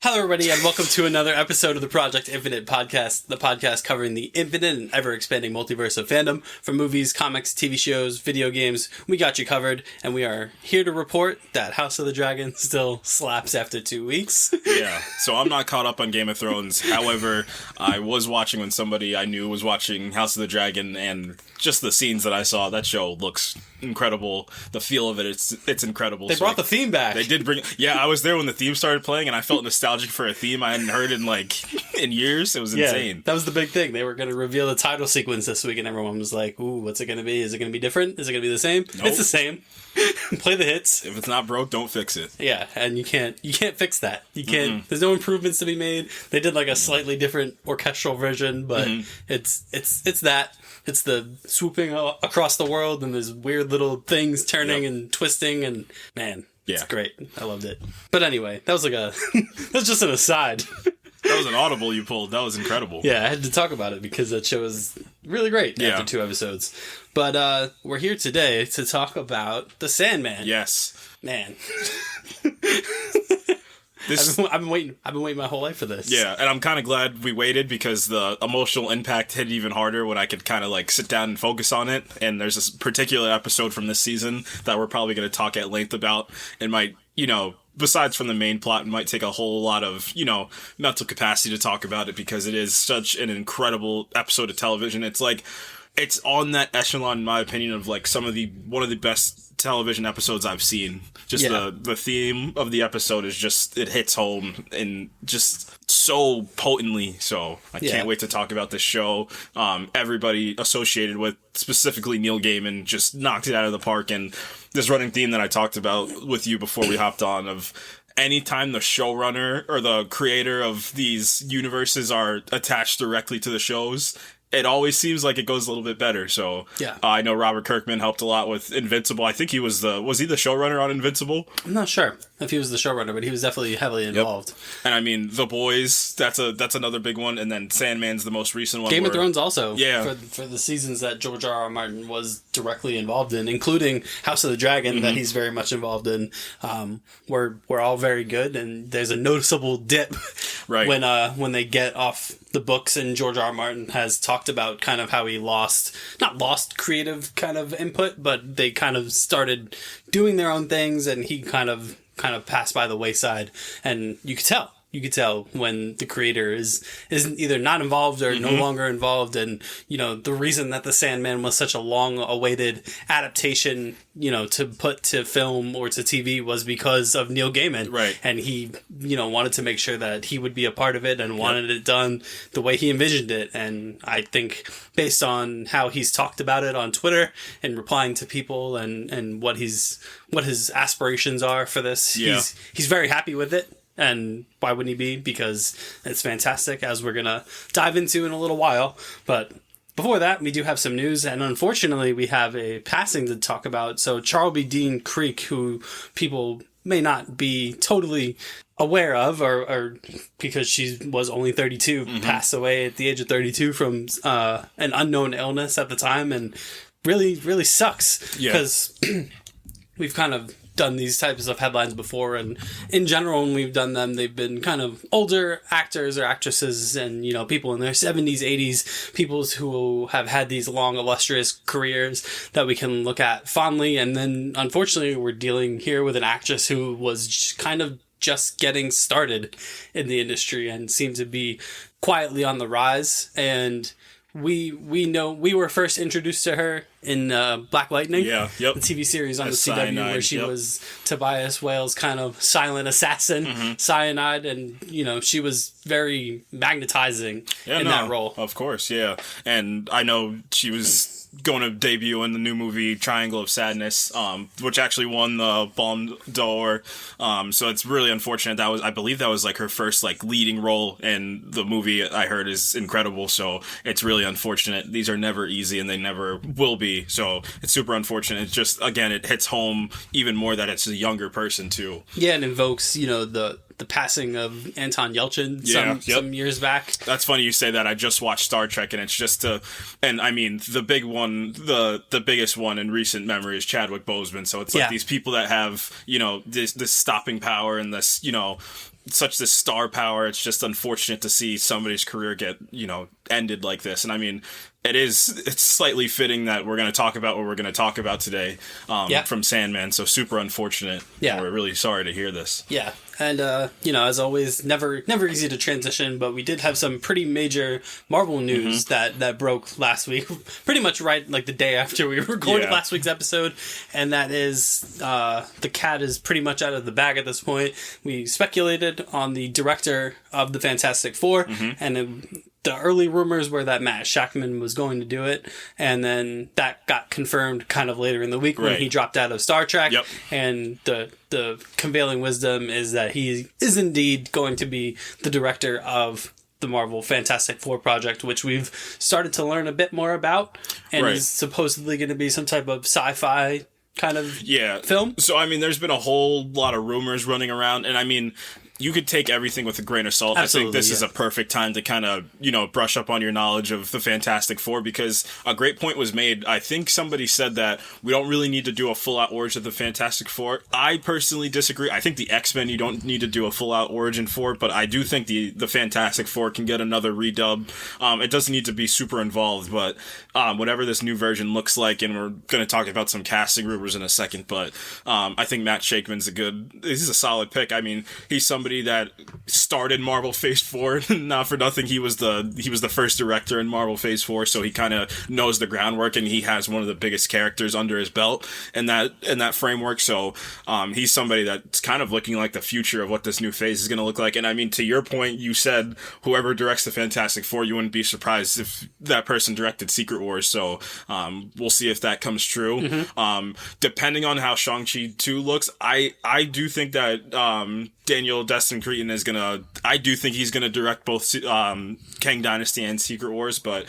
Hello, everybody, and welcome to another episode of the Project Infinite podcast, the podcast covering the infinite and ever-expanding multiverse of fandom, from movies, comics, TV shows, video games. We got you covered, and we are here to report that House of the Dragon still slaps after 2 weeks. Yeah, so I'm not caught up on Game of Thrones. However, I was watching when somebody I knew was watching House of the Dragon, and just the scenes that I saw, that show looks incredible. The feel of it, it's incredible. They brought the theme back. They did bring... Yeah, I was there when the theme started playing, and I felt nostalgic for a theme I hadn't heard in years. It was insane. That was the big thing. They were going to reveal the title sequence this week, and everyone was like, ooh, what's it going to be? Is it going to be different? Is it going to be the same? Nope. It's the same. Play the hits. If it's not broke, don't fix it. Yeah, and you can't fix that. You can't. There's no improvements to be made. They did like a slightly different orchestral version, but it's that. It's the swooping across the world, and there's weird little things turning and twisting, and man, it's great. I loved it. But anyway, that was that was just an aside. That was an audible you pulled. That was incredible. Yeah, I had to talk about it because that show was really great after 2 episodes. But we're here today to talk about the Sandman. Yes. Man. I've been waiting my whole life for this. Yeah, and I'm kind of glad we waited because the emotional impact hit even harder when I could kind of like sit down and focus on it. And there's this particular episode from this season that we're probably going to talk at length about. It might, besides from the main plot, it might take a whole lot of, mental capacity to talk about it because it is such an incredible episode of television. It's like, it's on that echelon, in my opinion, of like one of the best television episodes I've seen. Just the theme of the episode is just, it hits home and just so potently. So I can't wait to talk about this show. Everybody associated with specifically Neil Gaiman just knocked it out of the park. And this running theme that I talked about with you before we hopped on of anytime the showrunner or the creator of these universes are attached directly to the shows, it always seems like it goes a little bit better. So I know Robert Kirkman helped a lot with Invincible. I think he was the showrunner on Invincible? I'm not sure if he was the showrunner, but he was definitely heavily involved. Yep. And I mean, The Boys, that's another big one. And then Sandman's the most recent one. Of Thrones also. Yeah. For the seasons that George R.R. Martin was directly involved in, including House of the Dragon that he's very much involved in. We're all very good. And there's a noticeable dip when they get off the books, and George R.R. Martin has talked about kind of how he not lost creative kind of input, but they kind of started doing their own things, and he kind of passed by the wayside, and you could tell when the creator is either not involved or no longer involved. And, the reason that the Sandman was such a long awaited adaptation, to put to film or to TV was because of Neil Gaiman. Right. And he, wanted to make sure that he would be a part of it and wanted it done the way he envisioned it. And I think based on how he's talked about it on Twitter and replying to people and what his aspirations are for this, he's very happy with it. And why wouldn't he be? Because it's fantastic, as we're going to dive into in a little while. But before that, we do have some news, and unfortunately, we have a passing to talk about. So Charlbi Dean Creek, who people may not be totally aware of, or because she was only 32, passed away at the age of 32 from an unknown illness at the time, and really, really sucks. Because we've kind of done these types of headlines before, and in general, when we've done them, they've been kind of older actors or actresses, and people in their 70s, 80s, people who have had these long, illustrious careers that we can look at fondly. And then, unfortunately, we're dealing here with an actress who was kind of just getting started in the industry and seemed to be quietly on the rise. And we know we were first introduced to her in Black Lightning, the TV series on the CW, Cyanide, where she was Tobias Whale's kind of silent assassin, Cyanide, and she was very magnetizing in that role. Of course, and I know she was going to debut in the new movie Triangle of Sadness, which actually won the Palme d'Or. So it's really unfortunate. I believe that was like her first like leading role, and the movie I heard is incredible. So it's really unfortunate. These are never easy, and they never will be. So it's super unfortunate. It's just, again, it hits home even more that it's a younger person too. Yeah, and invokes the passing of Anton Yelchin some years back. That's funny you say that. I just watched Star Trek, and it's just and I mean, the big one, the biggest one in recent memory is Chadwick Boseman. So it's like these people that have, this stopping power and this, such this star power. It's just unfortunate to see somebody's career get, ended like this. And I mean, it's slightly fitting that we're going to talk about what we're going to talk about today from Sandman. So super unfortunate. Yeah. We're really sorry to hear this. Yeah. And, as always, never easy to transition, but we did have some pretty major Marvel news that broke last week, pretty much right like the day after we recorded last week's episode. And that is, the cat is pretty much out of the bag at this point. We speculated on the director of the Fantastic Four, and the early rumors were that Matt Shakman was going to do it, and then that got confirmed kind of later in the week when he dropped out of Star Trek. Yep. And the prevailing wisdom is that he is indeed going to be the director of the Marvel Fantastic Four project, which we've started to learn a bit more about, and is supposedly going to be some type of sci-fi kind of film. So, I mean, there's been a whole lot of rumors running around, and I mean, you could take everything with a grain of salt. Absolutely, I think this is a perfect time to kind of, brush up on your knowledge of the Fantastic Four, because a great point was made. I think somebody said that we don't really need to do a full-out origin of the Fantastic Four. I personally disagree. I think the X-Men you don't need to do a full-out origin for, but I do think the Fantastic Four can get another redub. It doesn't need to be super involved, but whatever this new version looks like, and we're going to talk about some casting rumors in a second, but I think Matt Shakman's he's a solid pick. I mean, he's somebody that started Marvel Phase 4. Not for nothing, he was the first director in Marvel Phase 4, so he kind of knows the groundwork, and he has one of the biggest characters under his belt in that framework. So he's somebody that's kind of looking like the future of what this new phase is going to look like. And I mean, to your point, you said whoever directs the Fantastic Four, you wouldn't be surprised if that person directed Secret Wars. So we'll see if that comes true. Depending on how Shang-Chi 2 looks, I do think that Daniel Destin Cretton I do think he's gonna direct both Kang Dynasty and Secret Wars, but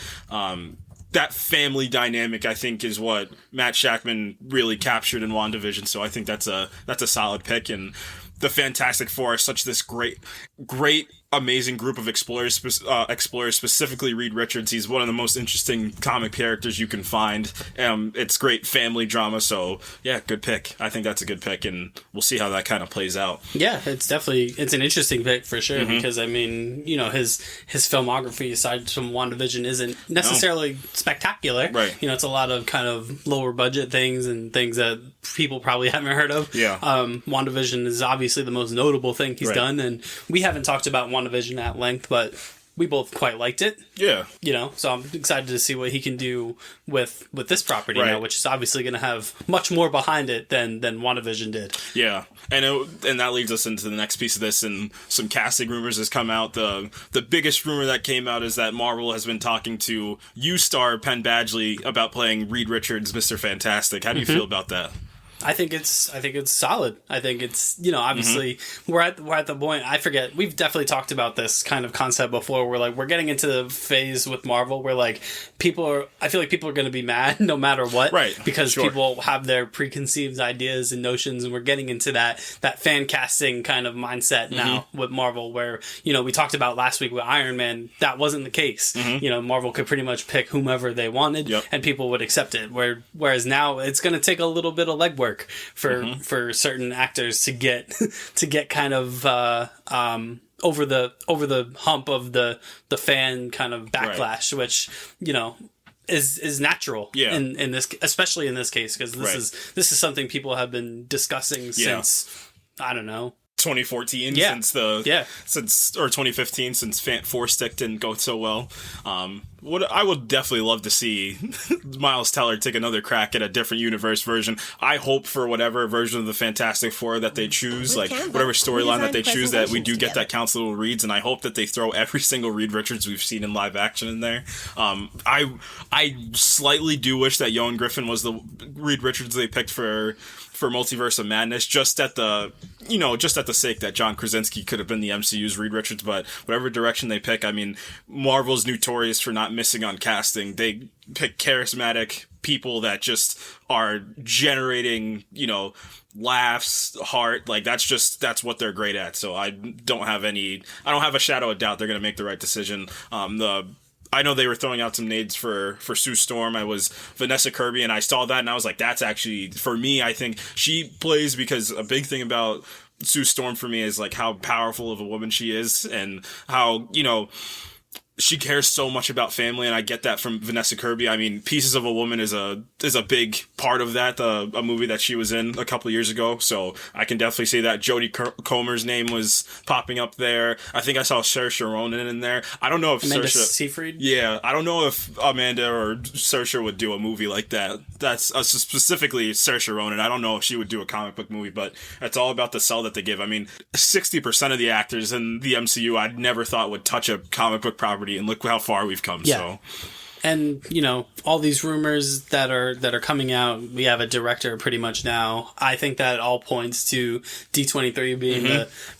that family dynamic, I think, is what Matt Shakman really captured in WandaVision. So I think that's a solid pick. And the Fantastic Four are such this great, amazing group of explorers, specifically Reed Richards. He's one of the most interesting comic characters you can find. It's great family drama, so yeah, good pick. I think that's a good pick, and we'll see how that kind of plays out. Yeah, it's an interesting pick for sure, because I mean, his filmography aside from WandaVision isn't necessarily spectacular. Right. It's a lot of kind of lower budget things and things that people probably haven't heard of. Yeah. WandaVision is obviously the most notable thing he's done, and we haven't talked about WandaVision at length, but we both quite liked it. Yeah. So I'm excited to see what he can do with this property now, which is obviously going to have much more behind it than WandaVision did. Yeah. And that leads us into the next piece of this, and some casting rumors has come out. The biggest rumor that came out is that Marvel has been talking to U-Star Penn Badgley about playing Reed Richards' Mr. Fantastic. How do you feel about that? I think it's solid. I think it's, obviously we're at the point, I forget, we've definitely talked about this kind of concept before, where like we're getting into the phase with Marvel where like I feel like people are going to be mad no matter what, right? Because people have their preconceived ideas and notions, and we're getting into that fan casting kind of mindset now with Marvel, where we talked about last week with Iron Man, that wasn't the case. Marvel could pretty much pick whomever they wanted, and people would accept it. Whereas now it's going to take a little bit of legwork for certain actors to get kind of over the hump of the fan kind of backlash, which is natural in this, especially in this case, because this is something people have been discussing since, I don't know, 2014 since or 2015, since Four Stick didn't go so well. What I would definitely love to see Miles Teller take another crack at a different universe version. I hope for whatever version of the Fantastic Four that they choose, like whatever storyline that they choose, that we do get that Council of Reeds, and I hope that they throw every single Reed Richards we've seen in live action in there. I slightly do wish that Yoan Griffin was the Reed Richards they picked for Multiverse of Madness, just at the sake that John Krasinski could have been the MCU's Reed Richards. But whatever direction they pick, I mean, Marvel's notorious for not missing on casting. They pick charismatic people that just are generating, laughs, heart. Like that's what they're great at. So I don't have a shadow of doubt they're going to make the right decision. I know they were throwing out some nades for Sue Storm. I was Vanessa Kirby, and I saw that, and I was like, that's actually, for me, I think she plays, because a big thing about Sue Storm for me is like how powerful of a woman she is, and how, you know, she cares so much about family, and I get that from Vanessa Kirby. I mean, Pieces of a Woman is a big part of that, a movie that she was in a couple years ago, so I can definitely see that. Jodie Comer's name was popping up there. I think I saw Saoirse Ronan in there. I don't know if Amanda Saoirse... Seyfried? Yeah, I don't know if Amanda or Saoirse would do a movie like that. That's specifically Saoirse Ronan. I don't know if she would do a comic book movie, but it's all about the sell that they give. I mean, 60% of the actors in the MCU I'd never thought would touch a comic book property, and look how far we've come. Yeah. So, and you know, all these rumors that are coming out, we have a director pretty much now. I think that all points to D23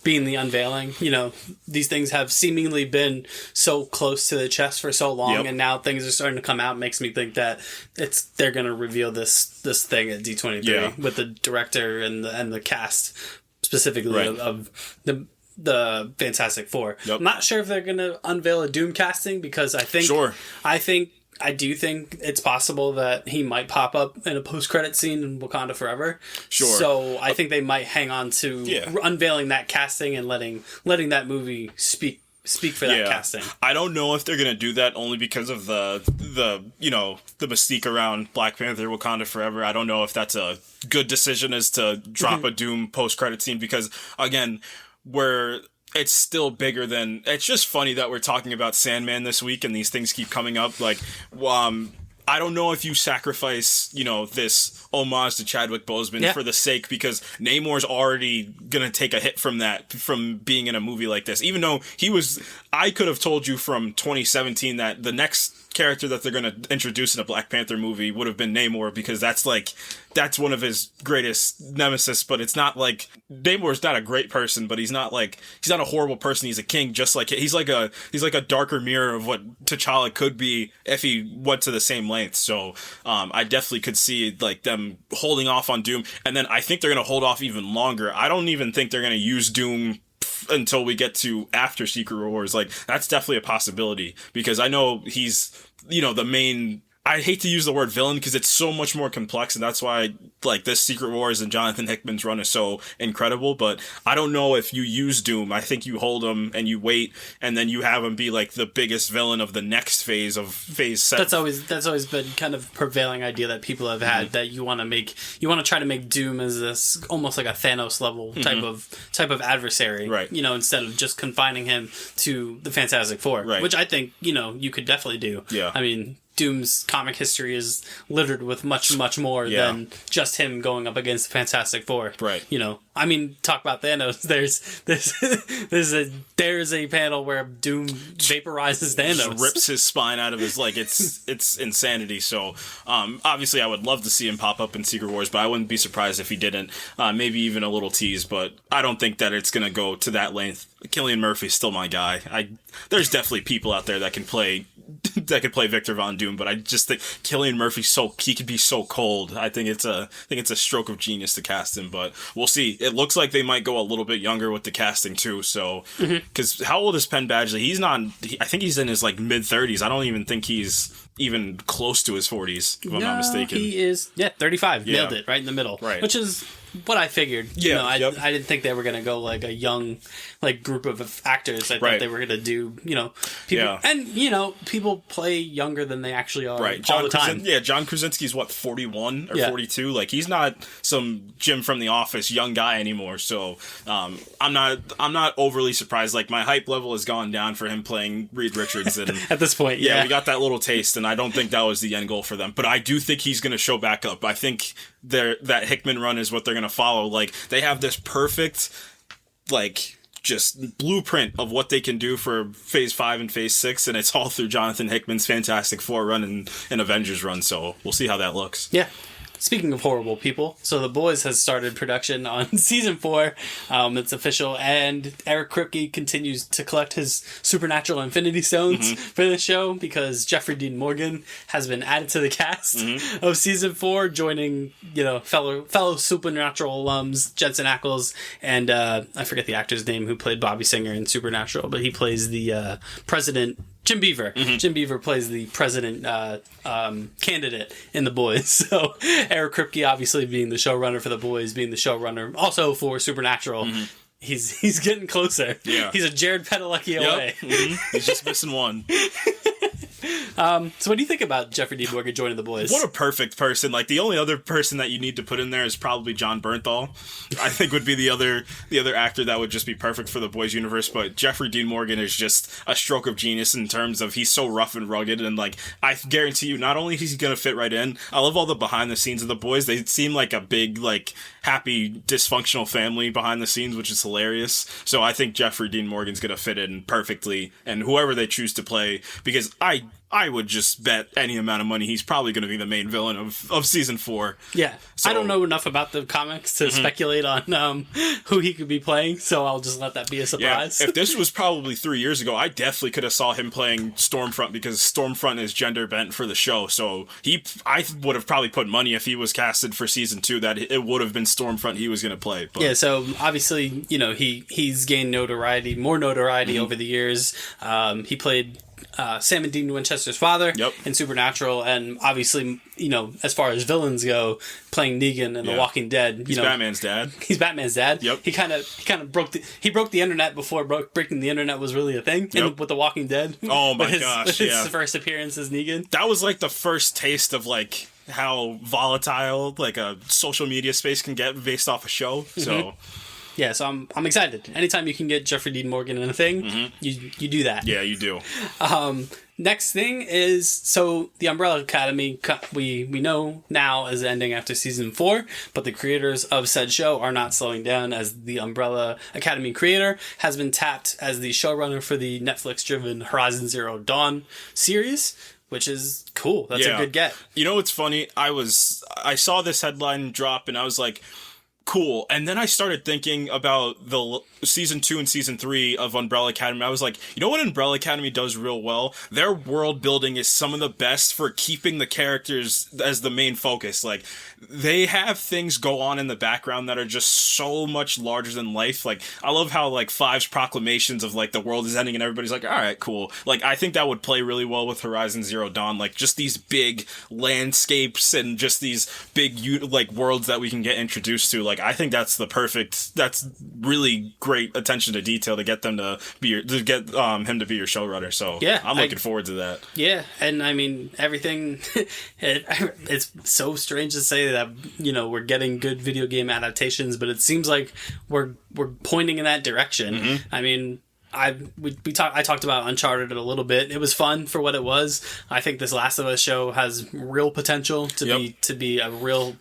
being the unveiling. You know, these things have seemingly been so close to the chest for so long, and now things are starting to come out. Makes me think that they're going to reveal this thing at D23 with the director and the cast specifically of the Fantastic Four. I'm not sure if they're going to unveil a Doom casting, because I do think it's possible that he might pop up in a post-credit scene in Wakanda Forever. Sure. So I think they might hang on to unveiling that casting and letting that movie speak for that casting. I don't know if they're going to do that, only because of the you know, the mystique around Black Panther Wakanda Forever. I don't know if that's a good decision, as to drop a Doom post-credit scene, because again, where it's still bigger than... It's just funny that we're talking about Sandman this week and these things keep coming up. Like, I don't know if you sacrifice, you know, this homage to Chadwick Boseman for the sake, because Namor's already gonna take a hit from that, from being in a movie like this. Even though I could have told you from 2017 that the next character that they're going to introduce in a Black Panther movie would have been Namor, because that's one of his greatest nemesis. But it's not like... Namor's not a great person, but he's not a horrible person. He's a king, just like... He's like a darker mirror of what T'Challa could be if he went to the same length. So I definitely could see like them holding off on Doom, and then I think they're going to hold off even longer. I don't even think they're going to use Doom until we get to after Secret Wars. Like, that's definitely a possibility, because I know he's, you know, the main... I hate to use the word villain, because it's so much more complex, and that's why like this Secret Wars and Jonathan Hickman's run is so incredible. But I don't know if you use Doom. I think you hold him and you wait, and then you have him be like the biggest villain of the next phase of Phase 7. That's always been kind of prevailing idea that people have had, that you want to try to make Doom as this almost like a Thanos level type of adversary, right? You know, instead of just confining him to the Fantastic Four, right? Which I think, you know, you could definitely do. Yeah, I mean, Doom's comic history is littered with much more than just him going up against the Fantastic Four. Right. You know, I mean, talk about Thanos. There's a panel where Doom vaporizes Thanos, just rips his spine out of his, like, it's insanity. So obviously I would love to see him pop up in Secret Wars, but I wouldn't be surprised if he didn't. Maybe even a little tease, but I don't think that it's gonna go to that length. Cillian Murphy's still my guy. There's definitely people out there that can play Victor Von Doom, but I just think Cillian Murphy, he could be so cold. I think it's a stroke of genius to cast him, but we'll see. It looks like they might go a little bit younger with the casting too. So, because how old is Penn Badgley? I think he's in his like mid-30s. I don't even think he's even close to his 40s, if I'm not mistaken. He is 35. Nailed it right in the middle, right? Which is what I figured. You know, I didn't think they were going to go like a young like group of actors. I thought they were going to do, you know, people, and you know, people play younger than they actually are all the time. John Krasinski's what, 41 or 42? Like, he's not some Jim from The Office young guy anymore. So I'm not overly surprised. Like, my hype level has gone down for him playing Reed Richards, and at this point, we got that little taste, and I don't think that was the end goal for them. But I do think he's going to show back up. I think that Hickman run is what they're going to follow. Like, they have this perfect, like, just blueprint of what they can do for Phase 5 and Phase 6, and it's all through Jonathan Hickman's Fantastic Four run and Avengers run, so we'll see how that looks. Yeah. Speaking of horrible people, so The Boys has started production on Season 4. It's official, and Eric Kripke continues to collect his supernatural Infinity Stones for the show, because Jeffrey Dean Morgan has been added to the cast of Season 4, joining, you know, fellow Supernatural alums, Jensen Ackles, and I forget the actor's name who played Bobby Singer in Supernatural, but he plays the President Jim Beaver. Jim Beaver plays the president candidate in The Boys. So Eric Kripke, obviously being the showrunner for The Boys, being the showrunner also for Supernatural. He's getting closer. Yeah. He's a Jared Padalecki away. He's just missing one. So what do you think about Jeffrey Dean Morgan joining The Boys? What a perfect person. Like, the only other person that you need to put in there is probably John Bernthal. I think would be the other actor that would just be perfect for The Boys universe. But Jeffrey Dean Morgan is just a stroke of genius in terms of he's so rough and rugged. And, like, I guarantee you, not only is he going to fit right in, I love all the behind the scenes of The Boys. They seem like a big, like, happy, dysfunctional family behind the scenes, which is hilarious. So I think Jeffrey Dean Morgan's going to fit in perfectly. And whoever they choose to play, because I would just bet any amount of money he's probably going to be the main villain of season 4. Yeah. So, I don't know enough about the comics to speculate on who he could be playing, so I'll just let that be a surprise. Yeah, if this was probably 3 years ago, I definitely could have saw him playing Stormfront, because Stormfront is gender bent for the show. So I would have probably put money if he was casted for season 2 that it would have been Stormfront he was going to play. But. Yeah, so obviously, he's gained more notoriety over the years. He played Sam and Dean Winchester's father in Supernatural, and obviously, as far as villains go, playing Negan in The Walking Dead. He's Batman's dad. He's Batman's dad. Yep. He kind of broke the internet before breaking the internet was really a thing. With The Walking Dead. Oh my gosh! His first appearance as Negan. That was like the first taste of like how volatile like a social media space can get based off a show. So. Yeah, so I'm excited. Anytime you can get Jeffrey Dean Morgan in a thing, you do that. Yeah, you do. Next thing is, so the Umbrella Academy, we know now is ending after season 4, but the creators of said show are not slowing down, as the Umbrella Academy creator has been tapped as the showrunner for the Netflix-driven Horizon Zero Dawn series, which is cool. That's a good get. You know what's funny? I saw this headline drop and I was like, cool. And then I started thinking about the season 2 and season 3 of Umbrella Academy. I was like, you know what Umbrella Academy does real well? Their world building is some of the best for keeping the characters as the main focus. Like, they have things go on in the background that are just so much larger than life. Like, I love how, like, Five's proclamations of, like, the world is ending and everybody's like, all right, cool. Like, I think that would play really well with Horizon Zero Dawn. Like, just these big landscapes and just these big, like, worlds that we can get introduced to. Like, I think that's that's really great attention to detail to get them to be him to be your showrunner. So yeah, I'm looking forward to that. Yeah, and I mean everything. It's so strange to say that we're getting good video game adaptations, but it seems like we're pointing in that direction. I mean. I talked about Uncharted a little bit. It was fun for what it was. I think this Last of Us show has real potential to be a real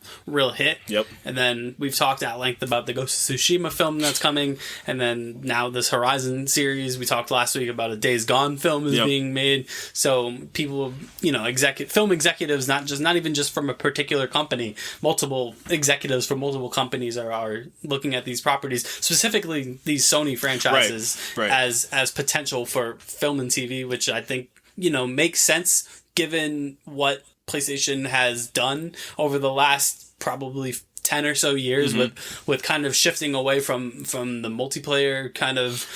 hit. Yep. And then we've talked at length about the Ghost of Tsushima film that's coming, and then now this Horizon series. We talked last week about a Days Gone film is being made. So people, film executives, not even just from a particular company, multiple executives from multiple companies are looking at these properties, specifically these Sony franchises. Right. As potential for film and TV, which I think, makes sense given what PlayStation has done over the last probably 10 or so years with kind of shifting away from the multiplayer kind of,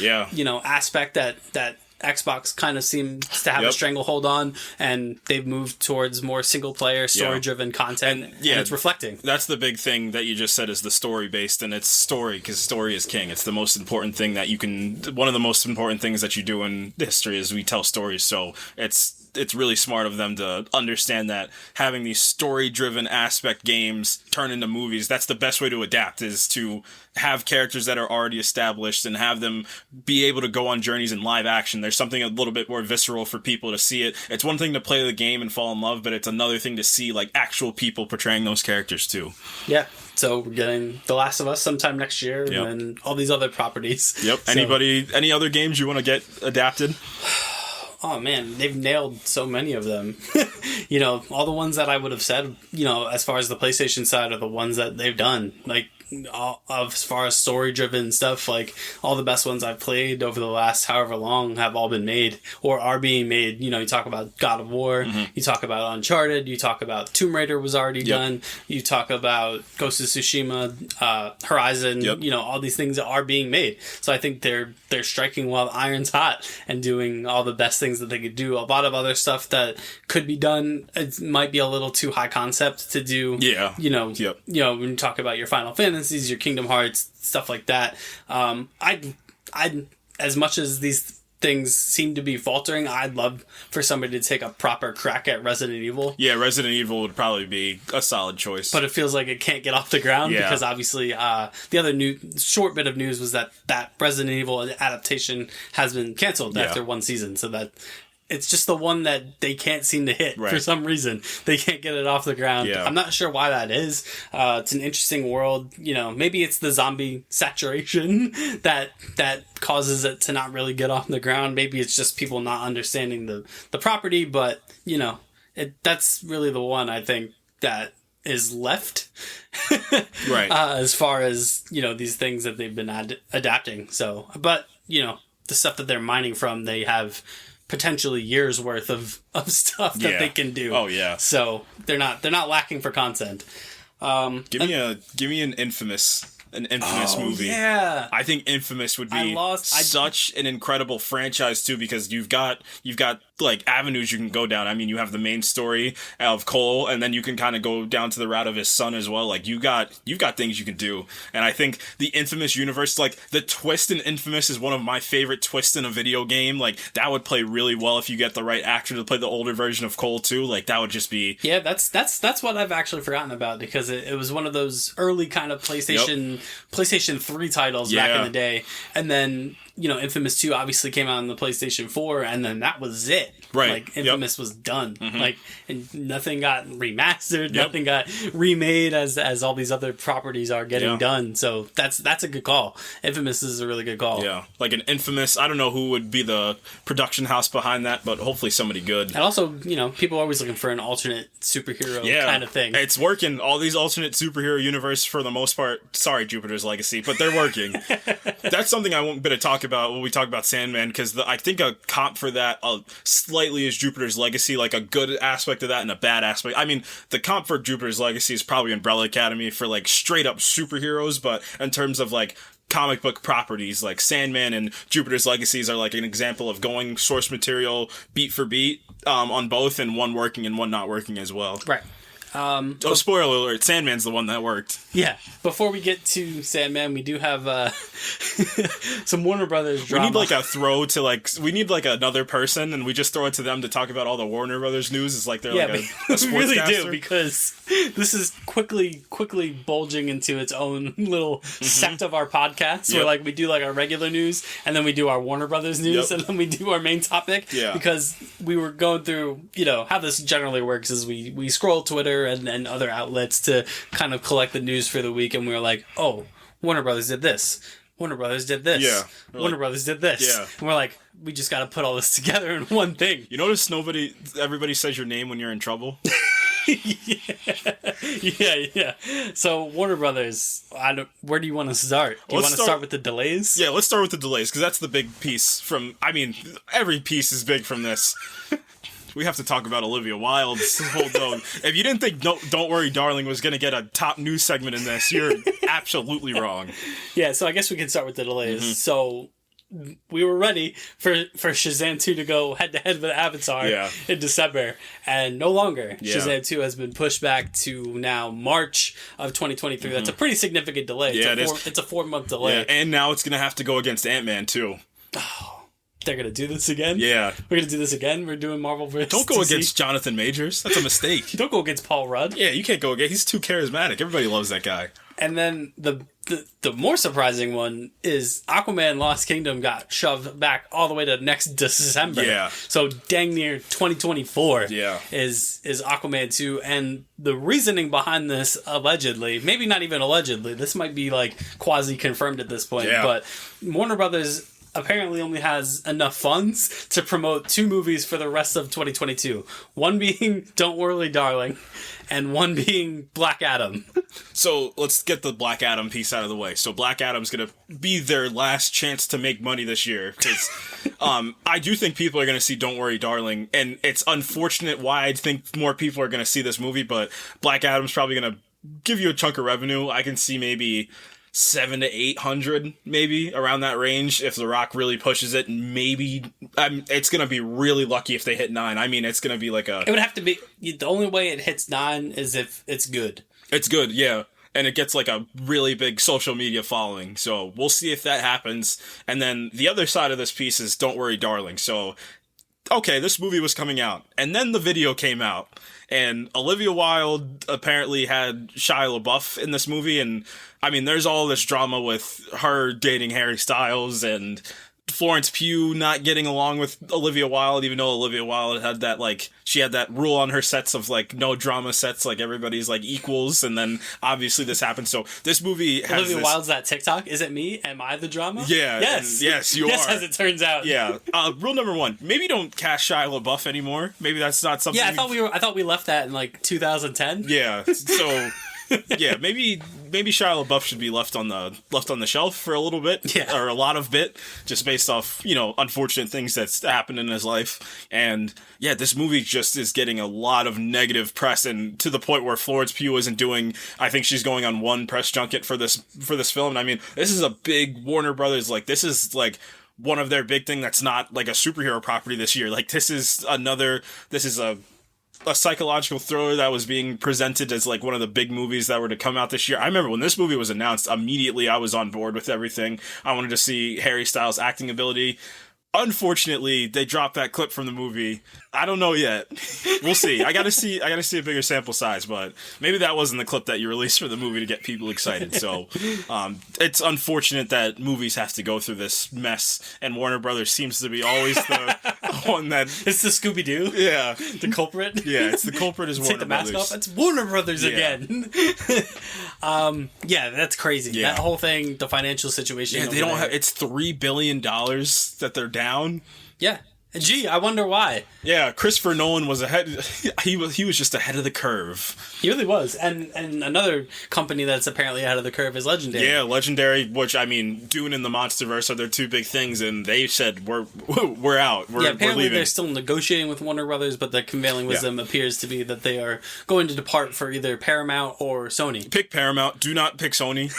aspect that Xbox kind of seems to have a stranglehold on, and they've moved towards more single-player, story-driven content, and it's reflecting. That's the big thing that you just said is the story-based, and it's story, because story is king. It's the most important thing one of the most important things that you do in history is we tell stories, so it's really smart of them to understand that having these story-driven aspect games turn into movies, that's the best way to adapt, is to have characters that are already established and have them be able to go on journeys in live action. There's something a little bit more visceral for people to see it. It's one thing to play the game and fall in love, but it's another thing to see like actual people portraying those characters too. Yeah. So we're getting The Last of Us sometime next year, and then all these other properties. Yep. So, any other games you want to get adapted? Oh man, they've nailed so many of them. All the ones that I would have said, as far as the PlayStation side are the ones that they've done. Like as far as story driven stuff, like all the best ones I've played over the last however long have all been made or are being made. You talk about God of War, you talk about Uncharted, you talk about Tomb Raider was already done, you talk about Ghost of Tsushima, Horizon, all these things are being made. So I think they're striking while the iron's hot and doing all the best things that they could do. A lot of other stuff that could be done, it might be a little too high concept to do. When you talk about your Final Fantasies, your Kingdom Hearts, stuff like that. I as much as these things seem to be faltering, I'd love for somebody to take a proper crack at Resident Evil. Yeah, Resident Evil would probably be a solid choice. But it feels like it can't get off the ground because obviously the other short bit of news was that Resident Evil adaptation has been canceled after one season. So that it's just the one that they can't seem to hit for some reason. They can't get it off the ground. Yeah. I'm not sure why that is. It's an interesting world. Maybe it's the zombie saturation that causes it to not really get off the ground. Maybe it's just people not understanding the property. But, that's really the one I think that is left. As far as, these things that they've been adapting. So, but, the stuff that they're mining from, they have potentially years worth of stuff that they can do. Oh yeah. So they're not lacking for content. Give me an Infamous movie. Yeah. I think Infamous would be such an incredible franchise too, because you've got like avenues you can go down. I mean, you have the main story of Cole, and then you can kind of go down to the route of his son as well. Like you've got things you can do. And I think the Infamous universe, like the twist in Infamous is one of my favorite twists in a video game. Like that would play really well if you get the right actor to play the older version of Cole too. Like that would just be... Yeah, that's what I've actually forgotten about, because it was one of those early kind of PlayStation 3 titles back in the day. And then, Infamous 2 obviously came out on the PlayStation 4, and then that was it. Right. Like, Infamous was done. Mm-hmm. Like, and nothing got remastered, nothing got remade as all these other properties are getting done. So that's a good call. Infamous is a really good call. Yeah. Like an Infamous, I don't know who would be the production house behind that, but hopefully somebody good. And also, people are always looking for an alternate superhero kind of thing. It's working. All these alternate superhero universe, for the most part, sorry, Jupiter's Legacy, but they're working. That's something I won't bit to talk about when we talk about Sandman, because I think a comp for that slightly is Jupiter's Legacy, like a good aspect of that and a bad aspect. I mean, the comp for Jupiter's Legacy is probably Umbrella Academy for like straight up superheroes, but in terms of like comic book properties, like Sandman and Jupiter's Legacies are like an example of going source material beat for beat on both, and one working and one not working as well. Right. Spoiler alert, Sandman's the one that worked. Yeah. Before we get to Sandman, we do have some Warner Brothers drama. We need like a throw to we need like another person, and we just throw it to them to talk about all the Warner Brothers news. It's like they're like a sportscaster. We really do, because this is quickly bulging into its own little sect of our podcast, where like we do like our regular news, and then we do our Warner Brothers news, and then we do our main topic. Yeah. Because we were going through, how this generally works is we scroll Twitter and other outlets to kind of collect the news for the week, and we were like, oh, Warner Brothers did this. Warner Brothers did this. Yeah. Warner Brothers did this. Yeah. And we're like, we just got to put all this together in one thing. You notice everybody says your name when you're in trouble? Yeah. So Warner Brothers, where do you want to start? Do you want to start with the delays? Yeah, let's start with the delays, because that's the big piece every piece is big from this. We have to talk about Olivia Wilde's whole dog. If you didn't think Don't Worry Darling was going to get a top news segment in this, you're absolutely wrong. Yeah, so I guess we can start with the delays. Mm-hmm. So we were ready for Shazam 2 to go head-to-head with Avatar in December, and no longer. Yeah. Shazam 2 has been pushed back to now March of 2023. Mm-hmm. That's a pretty significant delay. It's a 4-month delay. Yeah, and now it's going to have to go against Ant-Man, too. Oh. They're going to do this again? Yeah. We're going to do this again? We're doing Marvel vs. Don't go against Jonathan Majors. That's a mistake. Don't go against Paul Rudd. Yeah, you can't go against... He's too charismatic. Everybody loves that guy. And then the more surprising one is Aquaman Lost Kingdom got shoved back all the way to next December. Yeah. So dang near 2024 is Aquaman 2. And the reasoning behind this, allegedly, maybe not even allegedly, this might be like quasi-confirmed at this point, but Warner Brothers apparently only has enough funds to promote 2 movies for the rest of 2022. One being Don't Worry, Darling, and one being Black Adam. So let's get the Black Adam piece out of the way. So Black Adam's going to be their last chance to make money this year. Because I do think people are going to see Don't Worry, Darling. And it's unfortunate why I think more people are going to see this movie. But Black Adam's probably going to give you a chunk of revenue. I can see maybe 700 to 800, maybe around that range. If The Rock really pushes it, maybe it's gonna be really lucky if they hit 9. I mean, it's gonna be like It would have to be the only way it hits 9 is if it's good. It's good, yeah, and it gets like a really big social media following. So we'll see if that happens. And then the other side of this piece is Don't Worry, Darling. So okay, this movie was coming out, and then the video came out. And Olivia Wilde apparently had Shia LaBeouf in this movie, and I mean, there's all this drama with her dating Harry Styles and Florence Pugh not getting along with Olivia Wilde, even though Olivia Wilde had that, like, she had that rule on her sets of, like, no drama sets, like, everybody's, like, equals, and then obviously this happened. So this movie has Olivia Wilde's that TikTok, is it me? Am I the drama? Yeah. Yes. Yes, you yes, are. as it turns out. Yeah. Rule number 1, maybe don't cast Shia LaBeouf anymore. Maybe that's not something. Yeah, I thought we left that in, like, 2010. Yeah, so... yeah, maybe Shia LaBeouf should be left on the shelf for a little bit, yeah, or a lot of bit, just based off, you know, unfortunate things that's happened in his life. And yeah, this movie just is getting a lot of negative press, and to the point where Florence Pugh isn't doing. I think she's going on 1 press junket for this film. And I mean, this is a big Warner Brothers, like, this is like one of their big thing that's not like a superhero property this year. Like, this is a psychological thriller that was being presented as like one of the big movies that were to come out this year. I remember when this movie was announced, immediately I was on board with everything. I wanted to see Harry Styles' acting ability. Unfortunately, they dropped that clip from the movie. I don't know yet. We'll see. I gotta see a bigger sample size, but maybe that wasn't the clip that you released for the movie to get people excited. So, it's unfortunate that movies have to go through this mess, and Warner Brothers seems to be always the one that... It's the Scooby-Doo? Yeah. The culprit? Yeah, it's the culprit is Warner Brothers. Take the mask off. It's Warner Brothers again. Yeah, that's crazy. Yeah. That whole thing, the financial situation. Yeah, they don't have... It's $3 billion that they're down. Yeah. Gee, I wonder why. Yeah, Christopher Nolan was ahead. He was just ahead of the curve. He really was. And another company that's apparently ahead of the curve is Legendary. Yeah, Legendary, which, I mean, Dune and the MonsterVerse are their 2 big things, and they said, we're out. Apparently we're leaving. They're still negotiating with Warner Brothers, but the prevailing wisdom appears to be that they are going to depart for either Paramount or Sony. Pick Paramount. Do not pick Sony.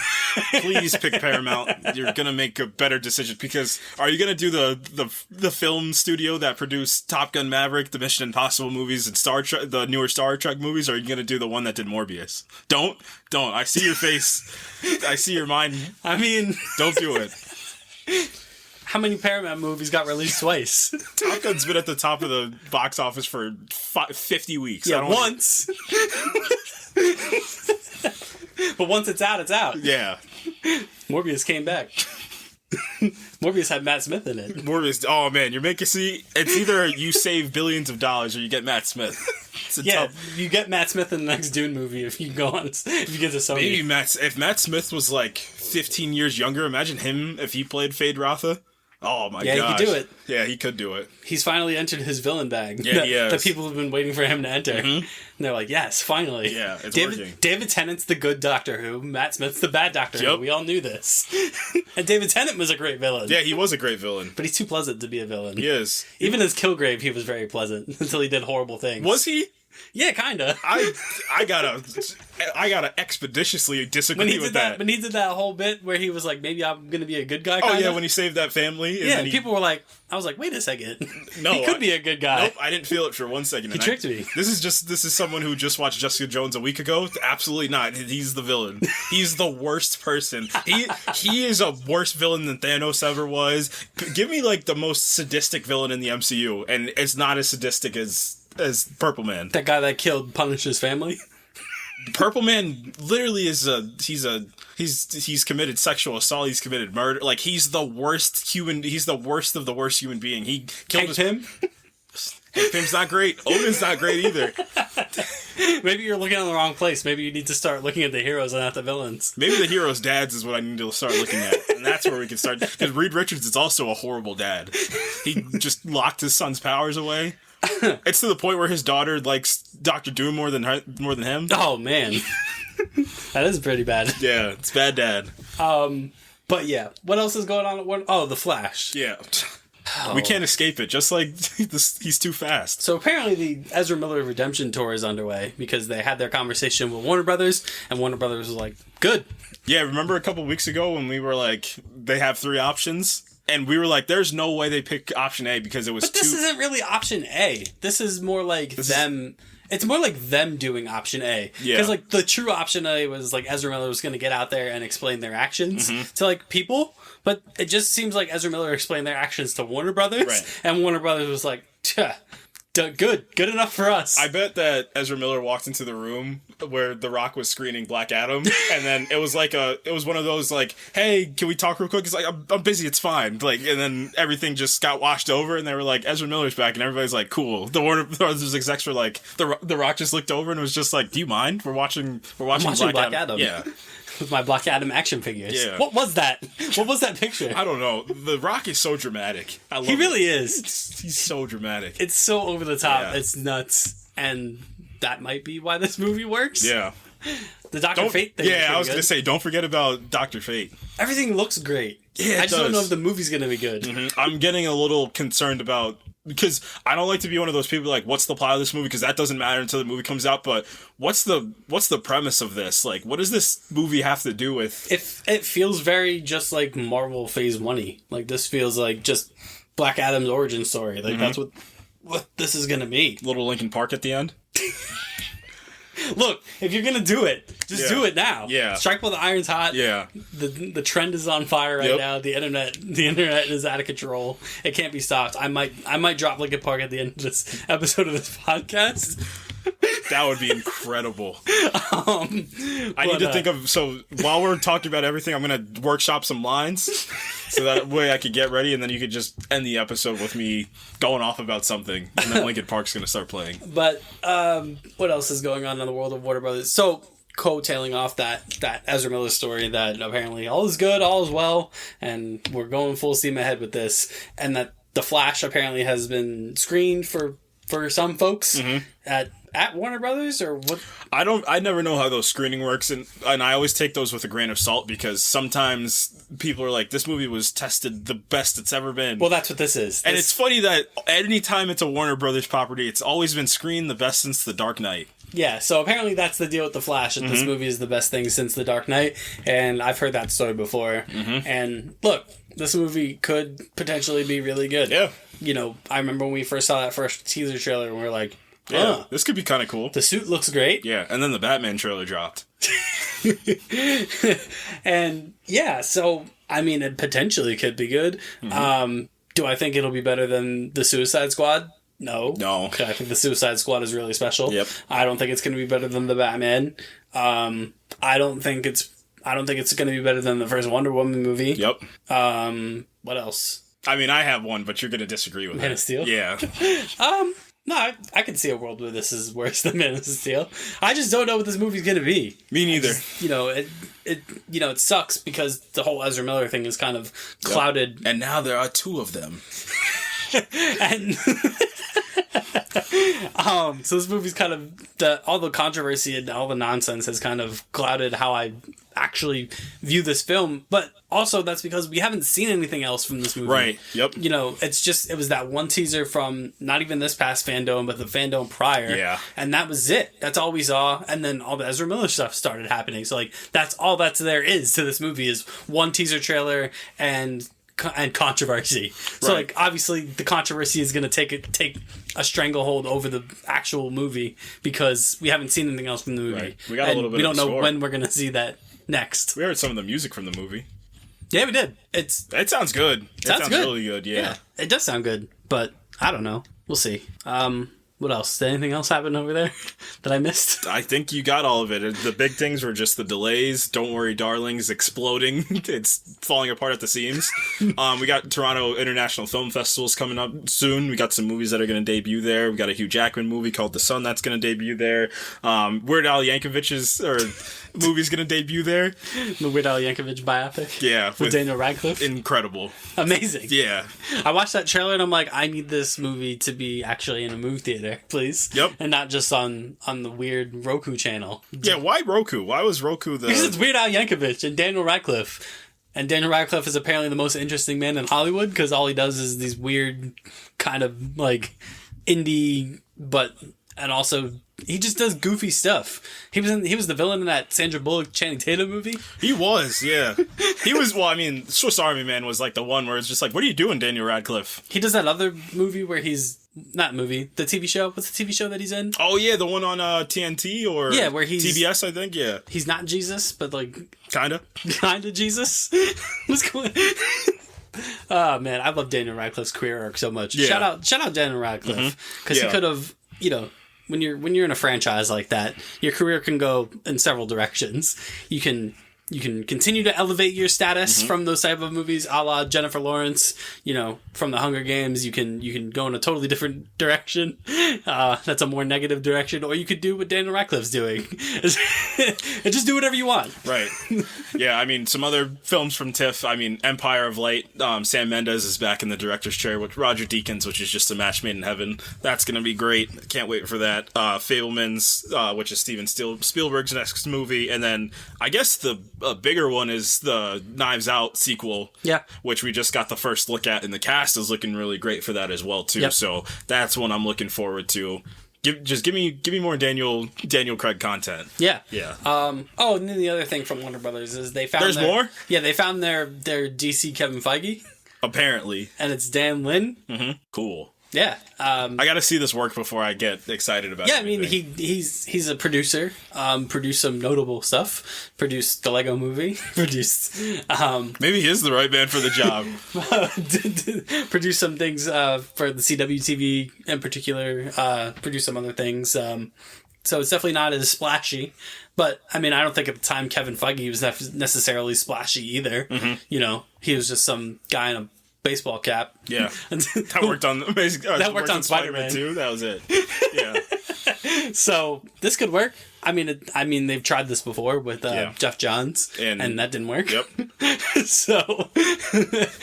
Please pick Paramount. You're going to make a better decision, because are you going to do the film studio that produced Top Gun Maverick, the Mission Impossible movies, and Star Trek, the newer Star Trek movies, or are you going to do the one that did Morbius? Don't. I see your face. I see your mind. I mean... Don't do it. How many Paramount movies got released twice? Top Gun's been at the top of the box office for 50 weeks. Yeah, once. But once it's out, it's out. Yeah. Morbius came back. Morbius had Matt Smith in it. Morbius, oh man, you're making it's either you save billions of dollars or you get Matt Smith. You get Matt Smith in the next Dune movie if you go on, if you get to Sony. Maybe if Matt Smith was like 15 years younger, imagine him if he played Fade Rotha. Oh my god. Yeah, he could do it. Yeah, he could do it. He's finally entered his villain bag. Yeah, he has. That people have been waiting for him to enter. Mm-hmm. And they're like, yes, finally. Yeah, it's working. David Tennant's the good Doctor Who. Matt Smith's the bad Doctor Who. We all knew this. And David Tennant was a great villain. Yeah, he was a great villain. But he's too pleasant to be a villain. He is. Even as Kilgrave, he was very pleasant until he did horrible things. Was he? Yeah, kinda. I gotta expeditiously disagree with that. When he did that whole bit where he was like, maybe I'm gonna be a good guy. Oh yeah, when he saved that family. And people were like, I was like, wait a second. No, he could be a good guy. Nope, I didn't feel it for 1 second. He tricked me. This is someone who just watched Jessica Jones a week ago. Absolutely not. He's the villain. He's the worst person. He is a worse villain than Thanos ever was. Give me like the most sadistic villain in the MCU, and it's not as sadistic as Purple Man. That guy that killed Punisher's family? Purple Man literally is he's committed sexual assault, he's committed murder. Like he's the worst of the worst human being. He killed him. Pim's not great. Odin's not great either. Maybe you're looking in the wrong place. Maybe you need to start looking at the heroes and not the villains. Maybe the heroes' dads is what I need to start looking at. And that's where we can start. Because Reed Richards is also a horrible dad. He just locked his son's powers away. It's to the point where his daughter likes Dr. Doom more than him. Oh, man. That is pretty bad. Yeah, it's bad dad. But yeah, what else is going on? Oh, The Flash. Yeah. We can't escape it, just like he's too fast. So apparently the Ezra Miller redemption tour is underway because they had their conversation with Warner Brothers, and Warner Brothers was like, good. Yeah, remember a couple weeks ago when we were like, they have 3 options? And we were like, there's no way they pick option A because it was But this isn't really option A. This is more like It's more like them doing option A. Yeah. Because, like, the true option A was, like, Ezra Miller was going to get out there and explain their actions to, like, people. But it just seems like Ezra Miller explained their actions to Warner Brothers. Right. And Warner Brothers was like, good enough for us. I bet that Ezra Miller walked into the room where The Rock was screening Black Adam, and then it was one of those like, hey, can we talk real quick? It's like, I'm busy, it's fine. Like, and then everything just got washed over, and they were like, Ezra Miller's back, and everybody's like, cool. The Warner Brothers execs were like, The Rock just looked over and was just like, do you mind? We're watching Black Adam. Yeah. With my Black Adam action figures. Yeah. What was that? What was that picture? I don't know. The Rock is so dramatic. I love He really it. is. He's so dramatic. It's so over the top. Yeah. It's nuts. And that might be why this movie works. Yeah. The Dr. Fate thing. Yeah, I was going to say, don't forget about Dr. Fate. Everything looks great. Yeah, I just don't know if the movie's going to be good. Mm-hmm. I'm getting a little concerned about... Because I don't like to be one of those people like, what's the plot of this movie? Because that doesn't matter until the movie comes out. But what's the premise of this? Like, what does this movie have to do with... It feels very just like Marvel Phase 1-y. Like, this feels like just Black Adam's origin story. Like, that's what this is going to be. Little Linkin Park at the end? Look, if you're going to do it, just do it now. Yeah. Strike while the iron's hot. Yeah. The trend is on fire right now. The internet is out of control. It can't be stopped. I might drop Linkin Park at the end of this episode of this podcast. That would be incredible. I need to think of... So, while we're talking about everything, I'm going to workshop some lines. So that way I could get ready, and then you could just end the episode with me going off about something. And then Linkin Park's going to start playing. But what else is going on in the world of Warner Brothers? So, coattailing off that Ezra Miller story, that apparently all is good, all is well, and we're going full steam ahead with this. And that The Flash apparently has been screened for some folks at Warner Brothers, or what? I never know how those screening works, and I always take those with a grain of salt, because sometimes people are like, this movie was tested the best it's ever been. Well, that's what this is. And it's funny that anytime it's a Warner Brothers property, it's always been screened the best since The Dark Knight. Yeah, so apparently that's the deal with The Flash, that this movie is the best thing since The Dark Knight, and I've heard that story before. And look, this movie could potentially be really good. Yeah. You know, I remember when we first saw that first teaser trailer, and we were like, yeah, this could be kind of cool. The suit looks great. Yeah, and then the Batman trailer dropped. And yeah, so, I mean, it potentially could be good. Do I think it'll be better than the Suicide Squad? No. I think the Suicide Squad is really special. Yep. I don't think it's going to be better than the Batman. I don't think it's going to be better than the first Wonder Woman movie. Yep. What else? I mean, I have one, but you're going to disagree with Man of Steel? Yeah. No, I can see a world where this is worse than Man of Steel. I just don't know what this movie's going to be. Me neither. It sucks because the whole Ezra Miller thing is kind of clouded. And now there are 2 of them. And so this movie's kind of all the controversy and all the nonsense has kind of clouded how I actually view this film, but also that's because we haven't seen anything else from this movie. Right. Yep. You know, it was that one teaser from not even this past fandom, but the fandom prior. Yeah. And that was it. That's all we saw. And then all the Ezra Miller stuff started happening. So like that's all there is to this movie is one teaser trailer and controversy. So like obviously the controversy is going to take a stranglehold over the actual movie because we haven't seen anything else from the movie. Right. We got a little bit. We don't know score. when we're going to see that next. We heard some of the music from the movie. Yeah, we did. It sounds good. It sounds good. really good. Yeah. It does sound good, but I don't know. We'll see. What else? Did anything else happen over there that I missed? I think you got all of it. The big things were just the delays. Don't Worry, Darlings exploding. It's falling apart at the seams. We got Toronto International Film Festivals coming up soon. We got some movies that are going to debut there. We got a Hugh Jackman movie called The Sun that's going to debut there. Weird Al Yankovic's movie's going to debut there. The Weird Al Yankovic biopic? Yeah. With Daniel Radcliffe? Incredible. Amazing. Yeah. I watched that trailer and I'm like, I need this movie to be actually in a movie theater, please. Yep. And not just on the weird Roku channel. Yeah, why Roku? Why was Roku the... Because it's Weird Al Yankovic and Daniel Radcliffe. And Daniel Radcliffe is apparently the most interesting man in Hollywood because all he does is these weird kind of like indie, and also he just does goofy stuff. He was the villain in that Sandra Bullock Channing Tatum movie. He was, yeah. He was, well, I mean, Swiss Army Man was like the one where it's just like, what are you doing, Daniel Radcliffe? He does that other movie where he's, not movie, the TV show. What's the TV show that he's in? Oh, yeah, the one on TNT or where he's TBS, I think, yeah. He's not Jesus, but like... Kinda Jesus. What's going Oh, man, I love Daniel Radcliffe's career arc so much. Yeah. Shout out Daniel Radcliffe. Because he could have, when you're in a franchise like that, your career can go in several directions. You can continue to elevate your status from those type of movies, a la Jennifer Lawrence, from the Hunger Games. You can go in a totally different direction. That's a more negative direction. Or you could do what Daniel Radcliffe's doing. And just do whatever you want. Right. Yeah, I mean, some other films from TIFF. I mean, Empire of Light. Sam Mendes is back in the director's chair with Roger Deakins, which is just a match made in heaven. That's going to be great. Can't wait for that. Fabelmans, which is Steven Spielberg's next movie. And then, I guess the bigger one is the Knives Out sequel. Yeah. Which we just got the first look at, and the cast is looking really great for that as well, too. Yep. So that's one I'm looking forward to. Give me more Daniel Craig content. Yeah. Yeah. And then the other thing from Warner Brothers is they found more? Yeah, they found their DC Kevin Feige. Apparently. And it's Dan Lin. Mm-hmm. Cool. Yeah. I got to see this work before I get excited about it. Yeah, I mean, he's a producer. Produced some notable stuff. Produced the Lego Movie. Produced... maybe he is the right man for the job. Produced some things for the CW-TV in particular. Produced some other things. So it's definitely not as splashy. But, I mean, I don't think at the time Kevin Feige was necessarily splashy either. Mm-hmm. He was just some guy in a baseball cap. Yeah. That worked on Amazing. That worked on Spider-Man too. That was it. Yeah. So this could work. I mean, they've tried this before with Jeff Johns, and that didn't work. Yep. So.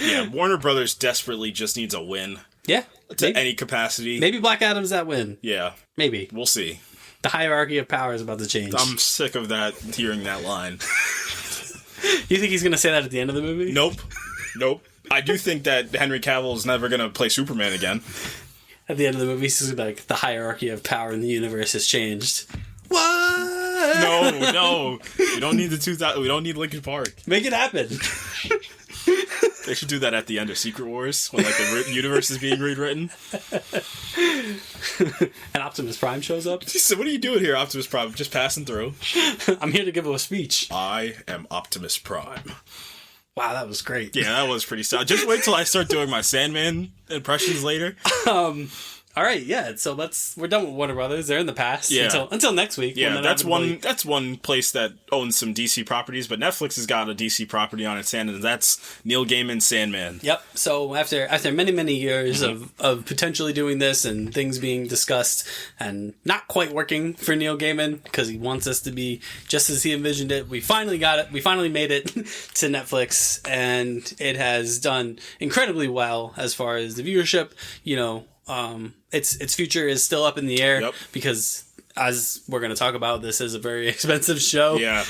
Yeah, Warner Brothers desperately just needs a win. Yeah. To any capacity. Maybe Black Adam's that win. Yeah. Maybe. We'll see. The hierarchy of power is about to change. I'm sick of that. Hearing that line. You think he's going to say that at the end of the movie? Nope. I do think that Henry Cavill is never going to play Superman again. At the end of the movie, he's like, the hierarchy of power in the universe has changed. What? No. We don't need we don't need Linkin Park. Make it happen. They should do that at the end of Secret Wars when the universe is being rewritten. And Optimus Prime shows up. He said, "What are you doing here, Optimus Prime? Just passing through." I'm here to give him a speech. I am Optimus Prime. Wow, that was great. Yeah, that was pretty solid. Just wait till I start doing my Sandman impressions later. All right, yeah. So we're done with Warner Brothers. They're in the past. Yeah. Until next week. Yeah, that's one place that owns some DC properties, but Netflix has got a DC property on its hand, and that's Neil Gaiman's Sandman. Yep. So after many years of potentially doing this and things being discussed and not quite working for Neil Gaiman because he wants us to be just as he envisioned it, we finally got it. We finally made it to Netflix, and it has done incredibly well as far as the viewership. Its future is still up in the air because, as we're going to talk about, this is a very expensive show. Yeah.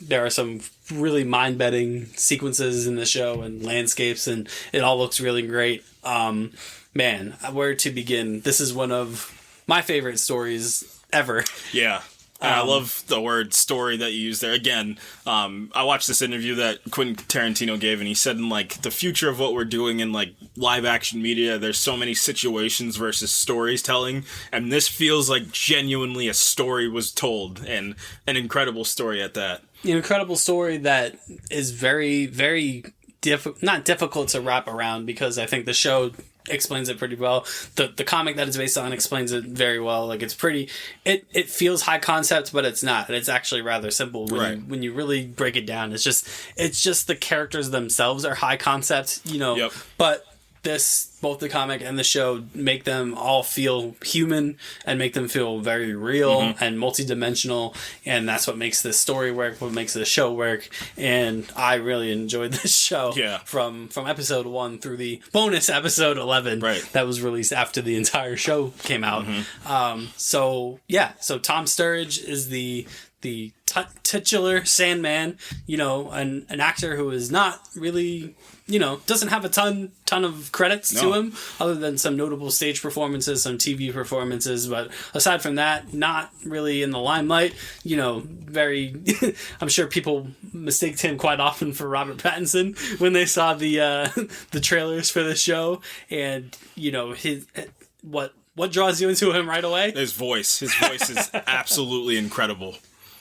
There are some really mind-bending sequences in the show and landscapes, and it all looks really great. Man, where to begin? This is one of my favorite stories ever. Yeah. I love the word story that you use there. Again, I watched this interview that Quentin Tarantino gave, and he said in, the future of what we're doing in, live action media, there's so many situations versus storytelling, and this feels like genuinely a story was told, and an incredible story at that. An incredible story that is very, very not difficult to wrap around, because I think the show explains it pretty well. The comic that it's based on explains it very well. Like, it's pretty, it feels high concept, but it's not. It's actually rather simple when you really break it down. It's just the characters themselves are high concept, you know. Yep. But both the comic and the show make them all feel human and make them feel very real and multidimensional, and that's what makes this story work, what makes this show work. And I really enjoyed this show from episode 1 through the bonus episode 11 that was released after the entire show came out. So Tom Sturridge is the titular Sandman, you know, an actor who is not really, you know, doesn't have a ton of credits to him, other than some notable stage performances, some TV performances, but aside from that, not really in the limelight. You know, very I'm sure people mistaked him quite often for Robert Pattinson when they saw the trailers for the show, and you know, his what draws you into him right away? His voice is absolutely incredible.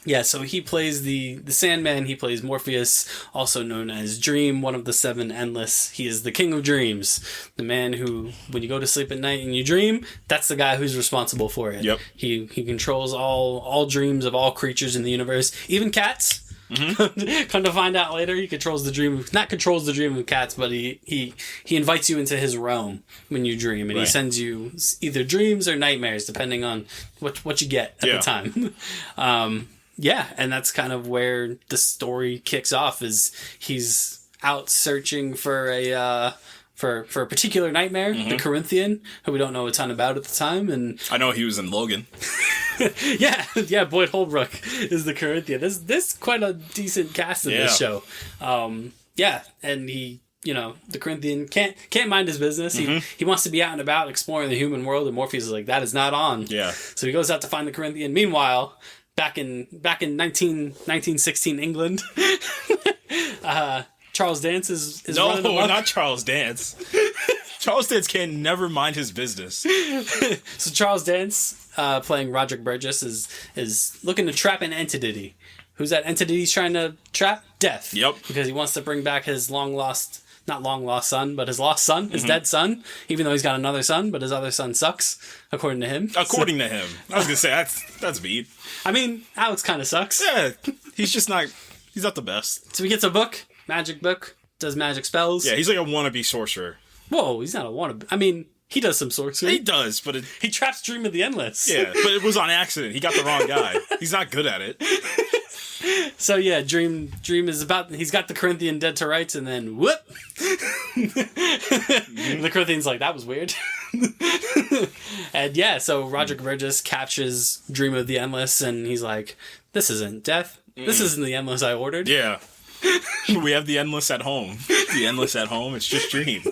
Yeah, so he plays the Sandman. He plays Morpheus, also known as Dream, one of the 7 Endless. He is the king of dreams. The man who, when you go to sleep at night and you dream, that's the guy who's responsible for it. Yep. He controls all dreams of all creatures in the universe, even cats. Come to find out later, he controls the dream of cats, but he invites you into his realm when you dream, and he sends you either dreams or nightmares, depending on what you get at the time. Yeah, and that's kind of where the story kicks off. Is he's out searching for a particular nightmare, the Corinthian, who we don't know a ton about at the time. And I know he was in Logan. yeah, Boyd Holbrook is the Corinthian. There's quite a decent cast in this show. And he, you know, the Corinthian can't mind his business. He wants to be out and about exploring the human world, and Morpheus is like, that is not on. Yeah. So he goes out to find the Corinthian. Meanwhile, back in 1916 England, Charles Dance is running amok. Not Charles Dance. Charles Dance can never mind his business. So Charles Dance, playing Roderick Burgess, is looking to trap an entity. Who's that entity he's trying to trap? Death. Yep. Because he wants to bring back his not long lost son, but his lost son, his dead son, even though he's got another son, but his other son sucks, according to him. According to him. I was going to say, that's mean. I mean, Alex kind of sucks. Yeah, he's not the best. So he gets a book, magic book, does magic spells. Yeah, he's like a wannabe sorcerer. Whoa, he's not a wannabe. I mean, he does some sorcery. He does, but he traps Dream of the Endless. Yeah, but it was on accident. He got the wrong guy. He's not good at it. So yeah, Dream is he's got the Corinthian dead to rights, and then whoop! The Corinthian's like, that was weird. And yeah, so Roderick Burgess captures Dream of the Endless, and he's like, this isn't death. This isn't the Endless I ordered. Yeah. We have the Endless at home. The Endless at home, it's just Dream.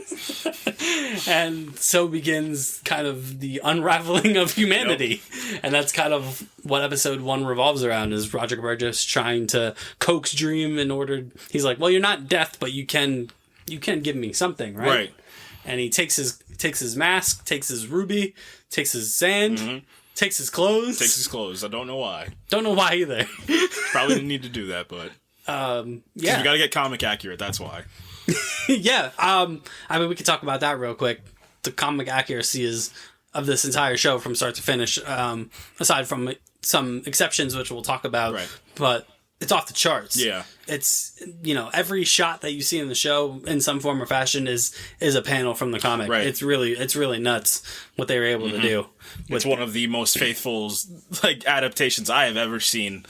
And so begins kind of the unraveling of humanity. Yep. And that's kind of what episode 1 revolves around, is Roderick Burgess trying to coax Dream in order... He's like, well, you're not death, but you can give me something, right? Right. And he takes his mask, takes his ruby, takes his sand, takes his clothes. Takes his clothes. I don't know why. Don't know why either. Probably didn't need to do that, but... Yeah. We gotta get comic accurate, that's why. Yeah. I mean, we could talk about that real quick. The comic accuracy of this entire show from start to finish, aside from some exceptions, which we'll talk about, but it's off the charts. Yeah. It's, you know, every shot that you see in the show in some form or fashion is a panel from the comic. Right. It's really nuts what they were able to do. It's one of the most faithful adaptations I have ever seen.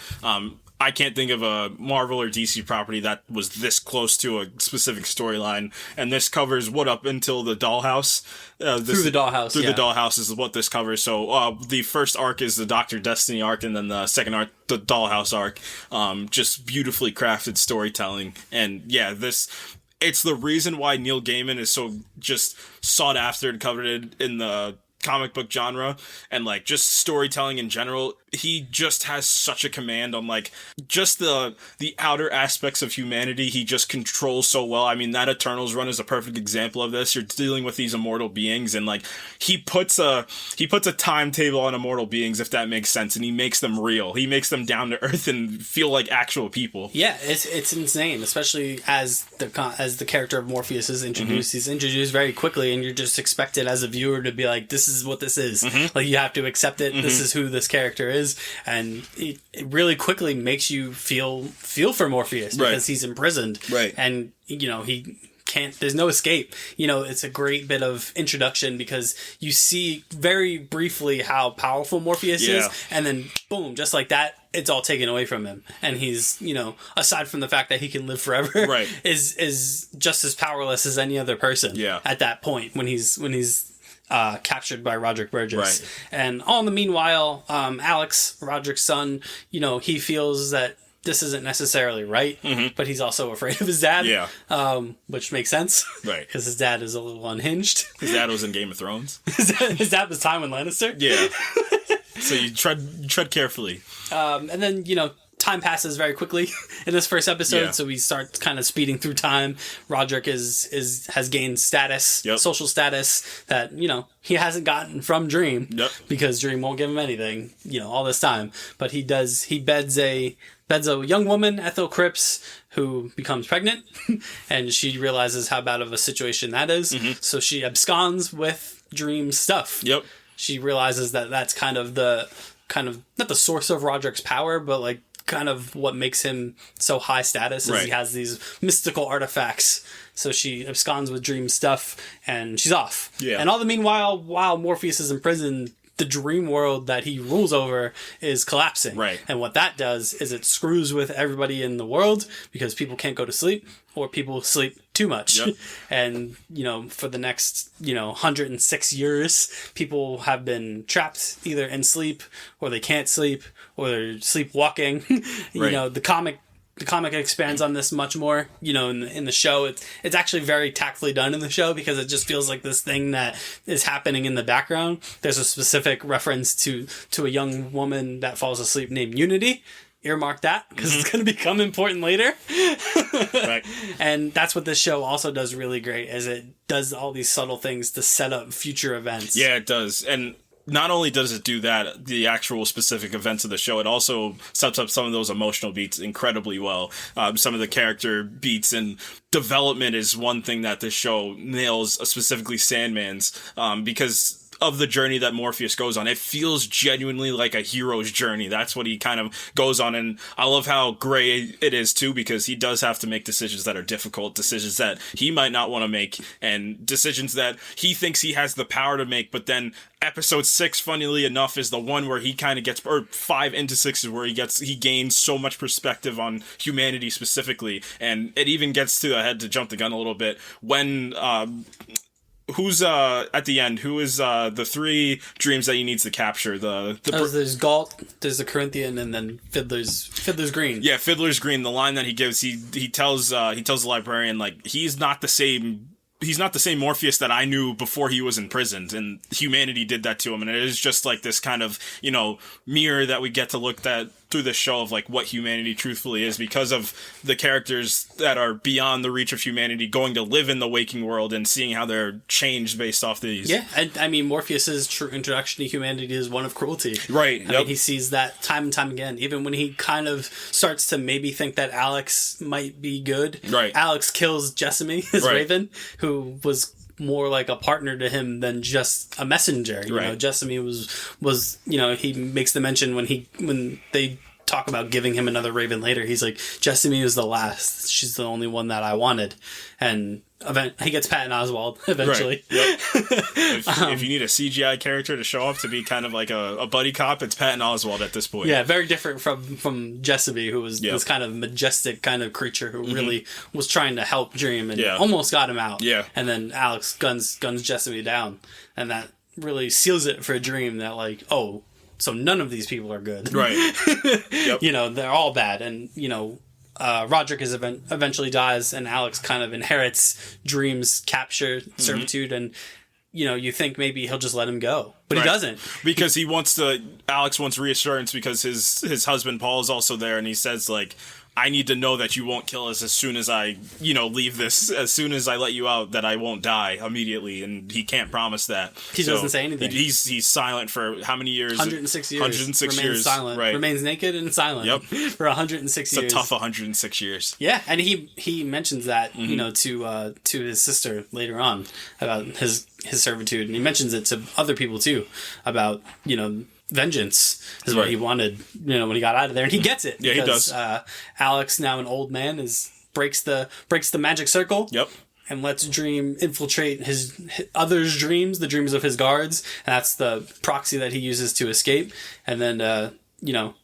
I can't think of a Marvel or DC property that was this close to a specific storyline, and this covers what up until the Dollhouse. Through the Dollhouse. The Dollhouse is what this covers. So the first arc is the Dr. Destiny arc, and then the second arc, the Dollhouse arc. Just beautifully crafted storytelling, and yeah, it's the reason why Neil Gaiman is so just sought after and coveted in the comic book genre and like just storytelling in general, he just has such a command on like just the outer aspects of humanity. He just controls so well. I mean, that Eternals run is a perfect example of this. You're dealing with these immortal beings, and like he puts a timetable on immortal beings, if that makes sense, and he makes them real. He makes them down to earth and feel like actual people. Yeah, it's insane, especially as the character of Morpheus is introduced. He's introduced very quickly, and you're just expected as a viewer to be like, this is what this is. Like, you have to accept it. This is who this character is. And it really quickly makes you feel for Morpheus because he's imprisoned. Right. And, you know, he can't, there's no escape. You know, it's a great bit of introduction because you see very briefly how powerful Morpheus is. And then, boom, just like that, it's all taken away from him. And he's, you know, aside from the fact that he can live forever, is just as powerless as any other person at that point when he's captured by Roderick Burgess. And all in the meanwhile, Alex, Roderick's son, you know, he feels that this isn't necessarily right, but he's also afraid of his dad, which makes sense, because his dad is a little unhinged. His dad was in Game of Thrones. His dad was Tywin Lannister. Yeah. So you tread carefully. And then, you know, time passes very quickly in this first episode, so we start kind of speeding through time. Roderick has gained status, social status that, you know, he hasn't gotten from Dream, because Dream won't give him anything, you know, all this time. But he beds a young woman, Ethel Cripps, who becomes pregnant, and she realizes how bad of a situation that is. So she absconds with Dream's stuff. She realizes that that's kind of not the source of Roderick's power, but like kind of what makes him so high status is he has these mystical artifacts. So she absconds with Dream's stuff and she's off. And all the meanwhile, while Morpheus is in prison, the dream world that he rules over is collapsing. And what that does is it screws with everybody in the world because people can't go to sleep or people sleep too much. And, you know, for the next, you know, 106 years, people have been trapped either in sleep or they can't sleep or they're sleepwalking. You know, the comic expands on this much more, you know, in the show. It's actually very tactfully done in the show because it just feels like this thing that is happening in the background. There's a specific reference to a young woman that falls asleep named Unity. Earmark that because it's going to become important later. And that's what this show also does really great, is it does all these subtle things to set up future events. Yeah, it does. And not only does it do that, the actual specific events of the show, it also sets up some of those emotional beats incredibly well. Some of the character beats and development is one thing that this show nails, specifically Sandman's, because of the journey that Morpheus goes on. It feels genuinely like a hero's journey. That's what he kind of goes on. And I love how gray it is too, because he does have to make decisions that are difficult, decisions that he might not want to make, and decisions that he thinks he has the power to make. But then episode 6, funnily enough, is the one where he kind of gets, or 5 into 6 is where he gains so much perspective on humanity specifically. And it even gets to, I had to jump the gun a little bit, when, who's at the end? Who is the 3 dreams that he needs to capture? There's Galt, there's the Corinthian, and then Fiddler's Green. Yeah, Fiddler's Green. The line that he gives, he tells the librarian, like, he's not the same Morpheus that I knew before he was imprisoned, and humanity did that to him. And it is just like this kind of, you know, mirror that we get to look at through the show of like what humanity truthfully is, because of the characters that are beyond the reach of humanity going to live in the waking world and seeing how they're changed based off these. Yeah, and I mean, Morpheus's true introduction to humanity is one of cruelty. Right. I mean, he sees that time and time again. Even when he kind of starts to maybe think that Alex might be good. Right. Alex kills Jessamy, his Raven, who was more like a partner to him than just a messenger. You know, Jessamy was you know, he makes the mention when they talk about giving him another Raven later. He's like, Jessamy was the last. She's the only one that I wanted. And he gets Patton Oswalt eventually. If you need a CGI character to show up to be kind of like a buddy cop, it's Patton Oswalt at this point. Yeah, very different from Jessamy, who was this kind of majestic kind of creature who really was trying to help Dream and almost got him out. Yeah. And then Alex guns Jessamy down. And that really seals it for Dream that, like, oh, so none of these people are good. Right. You know, they're all bad. And, you know, Roderick eventually dies, and Alex kind of inherits Dream's capture, servitude, and you think maybe he'll just let him go, but he doesn't, because Alex wants reassurance, because his husband Paul is also there, and he says, like, I need to know that you won't kill us as soon as I, leave this, as soon as I let you out, that I won't die immediately. And he can't promise that. He doesn't say anything. He's silent for how many years? 106 years. 106 remains years. Silent. Right. Remains naked and silent for 106 years. It's a tough 106 years. Yeah, and he mentions that, to his sister later on about his servitude. And he mentions it to other people too about, vengeance is what he wanted, when he got out of there, and he gets it. Yeah, because, he does. Alex, now an old man, breaks the magic circle. Yep. And lets Dream infiltrate his others' dreams, the dreams of his guards. And that's the proxy that he uses to escape. And then,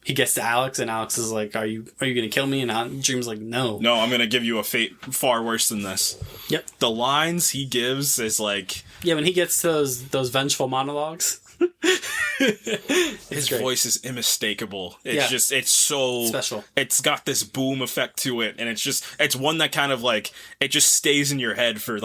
he gets to Alex, and Alex is like, "Are you going to kill me?" And Dream's like, "No, I'm going to give you a fate far worse than this." Yep. The lines he gives is like, when he gets to those vengeful monologues. His voice is unmistakable. It's so special. It's got this boom effect to it, and it's one that kind of like, it just stays in your head for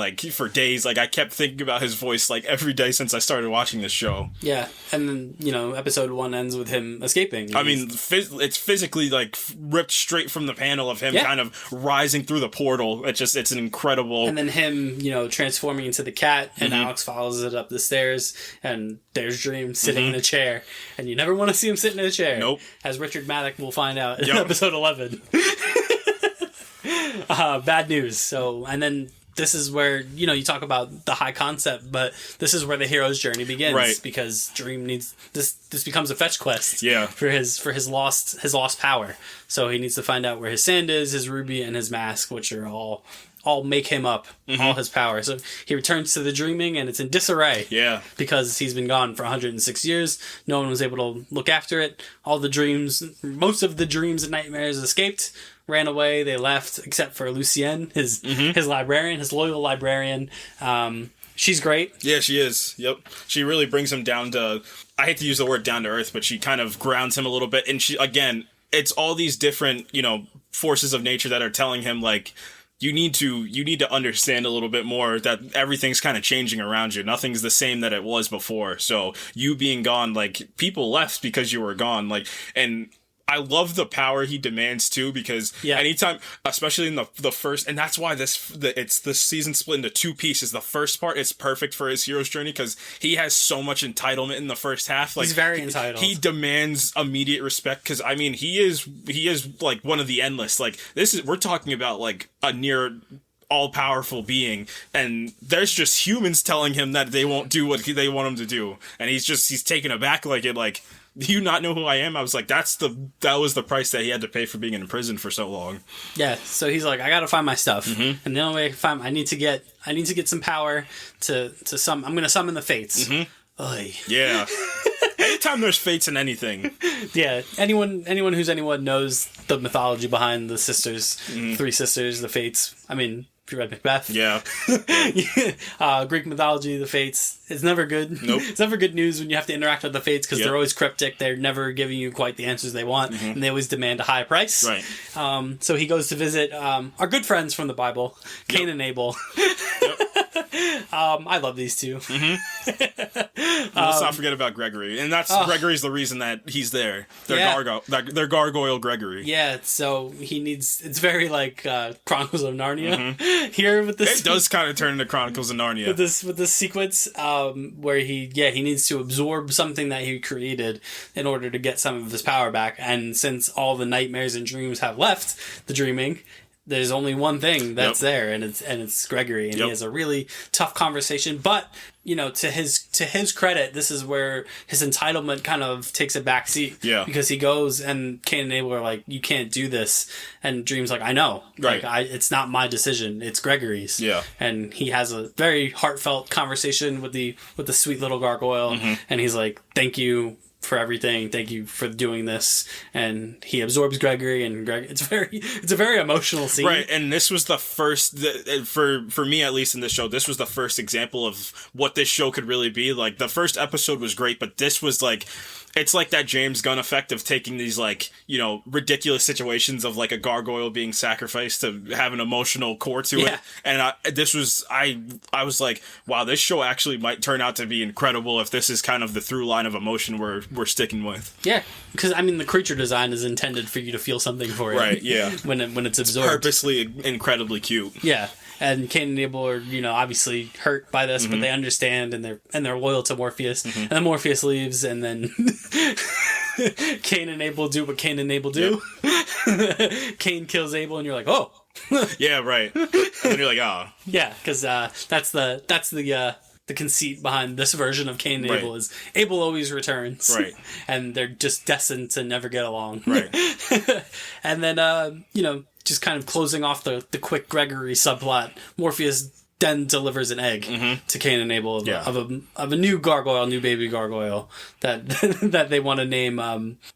days. Like, I kept thinking about his voice like every day since I started watching this show. Yeah, and then episode 1 ends with him escaping. I mean, it's physically like ripped straight from the panel of him kind of rising through the portal. It's an incredible. And then him, transforming into the cat, and Alex follows it up the stairs, and there's Dream sitting in a chair, and you never want to see him sit in a chair. Nope. As Richard Maddock will find out in episode 11. Bad news. So, and then this is where, you talk about the high concept, but this is where the hero's journey begins. Right. Because Dream needs this becomes a fetch quest. Yeah. For his lost power. So he needs to find out where his sand is, his ruby, and his mask, which are all make him up, all his power. So he returns to the dreaming, and it's in disarray. Yeah. Because he's been gone for 106 years. No one was able to look after it. Most of the dreams and nightmares escaped, ran away, they left, except for Lucienne, his librarian, his loyal librarian. She's great. Yeah, she is. Yep. She really brings him down to, I hate to use the word down to earth, but she kind of grounds him a little bit. And it's all these different, forces of nature that are telling him, like, you need to understand a little bit more that everything's kind of changing around you. Nothing's the same that it was before. So you being gone, like, people left because you were gone. Like, and I love the power he demands too, because anytime, especially in the first, and that's why this season split into 2 pieces. The first part is perfect for his hero's journey because he has so much entitlement in the first half. Like, he's very entitled. He demands immediate respect because, I mean, he is like one of the endless. Like, we're talking about like a near all-powerful being, and there's just humans telling him that they won't do what they want him to do, and he's taken aback, like, do you not know who I am? I was like, that was the price that he had to pay for being in prison for so long. Yeah, so he's like, I gotta find my stuff, and the only way I can find, I need to get some power to I'm gonna summon the fates. Oy. Yeah. Anytime there's fates in anything. Yeah, anyone who's anyone knows the mythology behind the sisters, 3 sisters, the fates. I mean, if you read Macbeth. Yeah. Greek mythology, the fates. It's never good. Nope. It's never good news when you have to interact with the fates because they're always cryptic. They're never giving you quite the answers they want, and they always demand a high price. Right. So he goes to visit our good friends from the Bible, Cain and Abel. I love these two. Let's not forget about Gregory, and Gregory's the reason that he's there. They're gargoyle Gregory. Yeah, so it's very like Chronicles of Narnia here with this. It does kind of turn into Chronicles of Narnia with this sequence where he needs to absorb something that he created in order to get some of his power back, and since all the nightmares and dreams have left the dreaming, there's only one thing that's there, and it's Gregory, and he has a really tough conversation. But to his credit, this is where his entitlement kind of takes a back seat. Yeah, because he goes, and Cain and Abel are like, "You can't do this," and Dream's like, "I know, right? It's not my decision; it's Gregory's." Yeah, and he has a very heartfelt conversation with the sweet little gargoyle, and he's like, "Thank you for everything. Thank you for doing this. And he absorbs Gregory, and it's a very emotional scene. Right, and this was the first, for me at least in this show, this was the first example of what this show could really be. Like, the first episode was great, but this was like, it's like that James Gunn effect of taking these, like, you know, ridiculous situations of, like, a gargoyle being sacrificed to have an emotional core to it. And I was like, wow, this show actually might turn out to be incredible if this is kind of the through line of emotion we're sticking with. Yeah, because, I mean, the creature design is intended for you to feel something for it. Right, yeah. when it's absorbed. Purposely incredibly cute. Yeah. And Cain and Abel are, you know, obviously hurt by this, but they understand, and they're loyal to Morpheus. And then Morpheus leaves, and then Cain and Abel do what Cain and Abel do. Yep. Cain kills Abel, and you're like, oh. Yeah, right. And then you're like, oh. Yeah, because that's the conceit behind this version of Cain and Abel is Abel always returns. Right. And they're just destined to never get along. Right. And then, you know, just kind of closing off the quick Gregory subplot, Morpheus then delivers an egg to Cain and Abel of a new gargoyle, new baby gargoyle that that they want to name.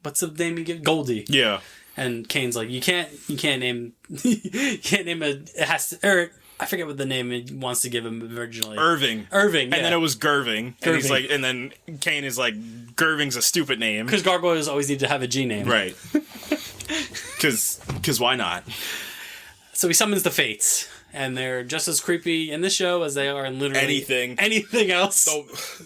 What's the name you give? Goldie. Yeah. And Cain's like, you can't name it. It has to. Or I forget what the name he wants to give him originally. Irving. Yeah. And then it was Gerving. And he's like, and then Cain is like, Gerving's a stupid name. Because gargoyles always need to have a G name. Right. Because why not? So he summons the Fates, and they're just as creepy in this show as they are in literally anything else. So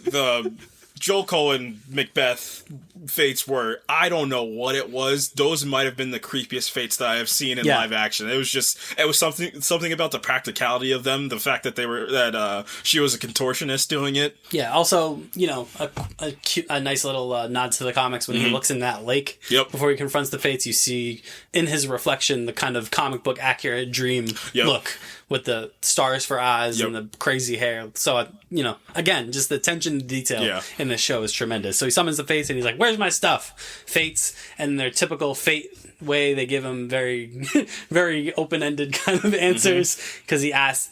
the Joel Cohen Macbeth Fates were, I don't know what it was. Those might have been the creepiest Fates that I have seen in live action. It was something about the practicality of them, the fact that she was a contortionist doing it. Yeah. Also, you know, a nice little nod to the comics when he looks in that lake. Yep. Before he confronts the Fates, you see in his reflection the kind of comic book accurate dream look with the stars for eyes and the crazy hair. So, you know, again, just the attention to detail in this show is tremendous. So he summons the Fates, and he's like, where's my stuff? Fates, and their typical Fate way, they give him very very open-ended kind of answers, because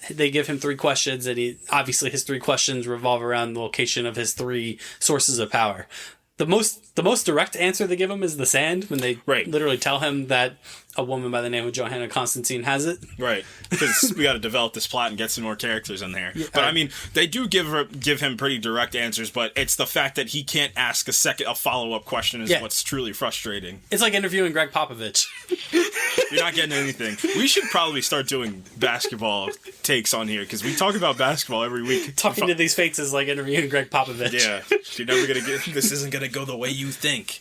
they give him 3 questions, and his 3 questions revolve around the location of his 3 sources of power. The most direct answer they give him is the sand, when they literally tell him that a woman by the name of Johanna Constantine has it. Right. Because we got to develop this plot and get some more characters in there. Yeah, but I mean, they do give him pretty direct answers, but it's the fact that he can't ask a follow-up question is what's truly frustrating. It's like interviewing Greg Popovich. You're not getting anything. We should probably start doing basketball takes on here, because we talk about basketball every week. Talking to these Fates is like interviewing Greg Popovich. Yeah. You're never going to get... This isn't going to go the way you think.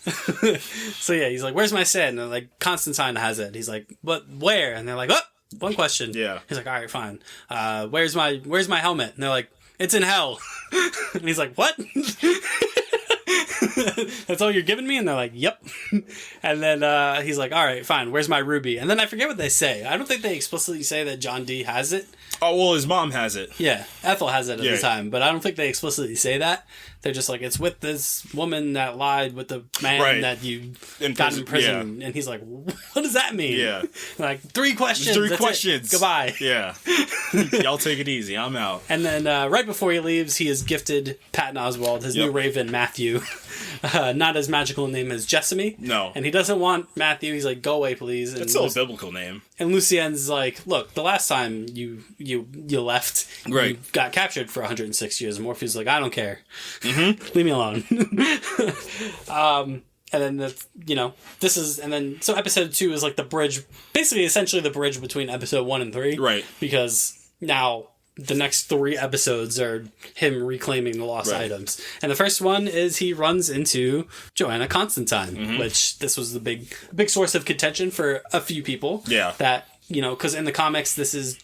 So yeah, he's like, where's my sand? And they're like, Constantine has it. He's like, but where? And they're like, oh, one question. Yeah. He's like, all right, fine. Where's my helmet? And they're like, it's in hell. And he's like, what? That's all you're giving me? And they're like, yep. And then he's like, all right, fine. Where's my ruby? And then I forget what they say. I don't think they explicitly say that John D has it. Oh, well, his mom has it. Yeah, Ethel has it at the time, but I don't think they explicitly say that. They're just like, it's with this woman that lied with the man that you got in prison. And he's like, what does that mean? Yeah. Like, 3 questions. 3 questions. Goodbye. Yeah. Y'all take it easy. I'm out. And then right before he leaves, he is gifted Patton Oswalt, his new raven, Matthew. Not as magical a name as Jessamy. No. And he doesn't want Matthew. He's like, go away, please. And it's still a biblical name. And Lucien's like, look, the last time you left, you got captured for 106 years. And Morpheus is like, I don't care. Leave me alone. And then, so episode 2 is like the bridge, basically essentially the bridge between episode 1 and 3. Right. Because now the next 3 episodes are him reclaiming the lost items. And the first one is he runs into Johanna Constantine, which this was the big source of contention for a few people. Yeah. That, because in the comics, this is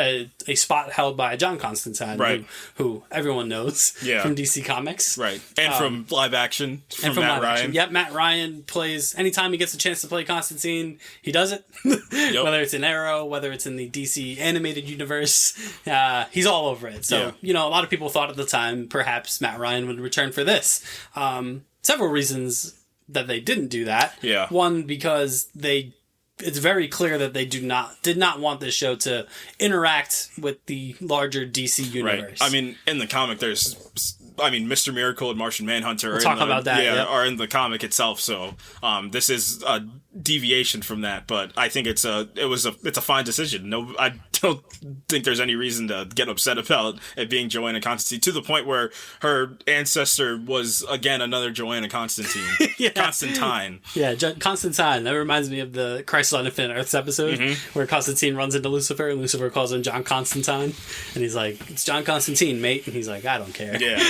a spot held by John Constantine, who everyone knows from DC Comics. Right. And from live action, from Matt Ryan. Yep, Matt Ryan plays, anytime he gets a chance to play Constantine, he does it. Whether it's in Arrow, whether it's in the DC animated universe, he's all over it. So, a lot of people thought at the time perhaps Matt Ryan would return for this. Several reasons that they didn't do that. Yeah. One, because it's very clear that they did not want this show to interact with the larger DC universe. Right. I mean, in the comic, there's Mr. Miracle and Martian Manhunter are in the comic itself. So this is a deviation from that, but I think it's a fine decision. No, I don't think there's any reason to get upset about it being Joanna Constantine, to the point where her ancestor was again another Joanna Constantine. Constantine. Yeah, Constantine. That reminds me of the Crisis on Infinite Earths episode where Constantine runs into Lucifer and Lucifer calls him John Constantine, and he's like, "It's John Constantine, mate," and he's like, "I don't care." Yeah,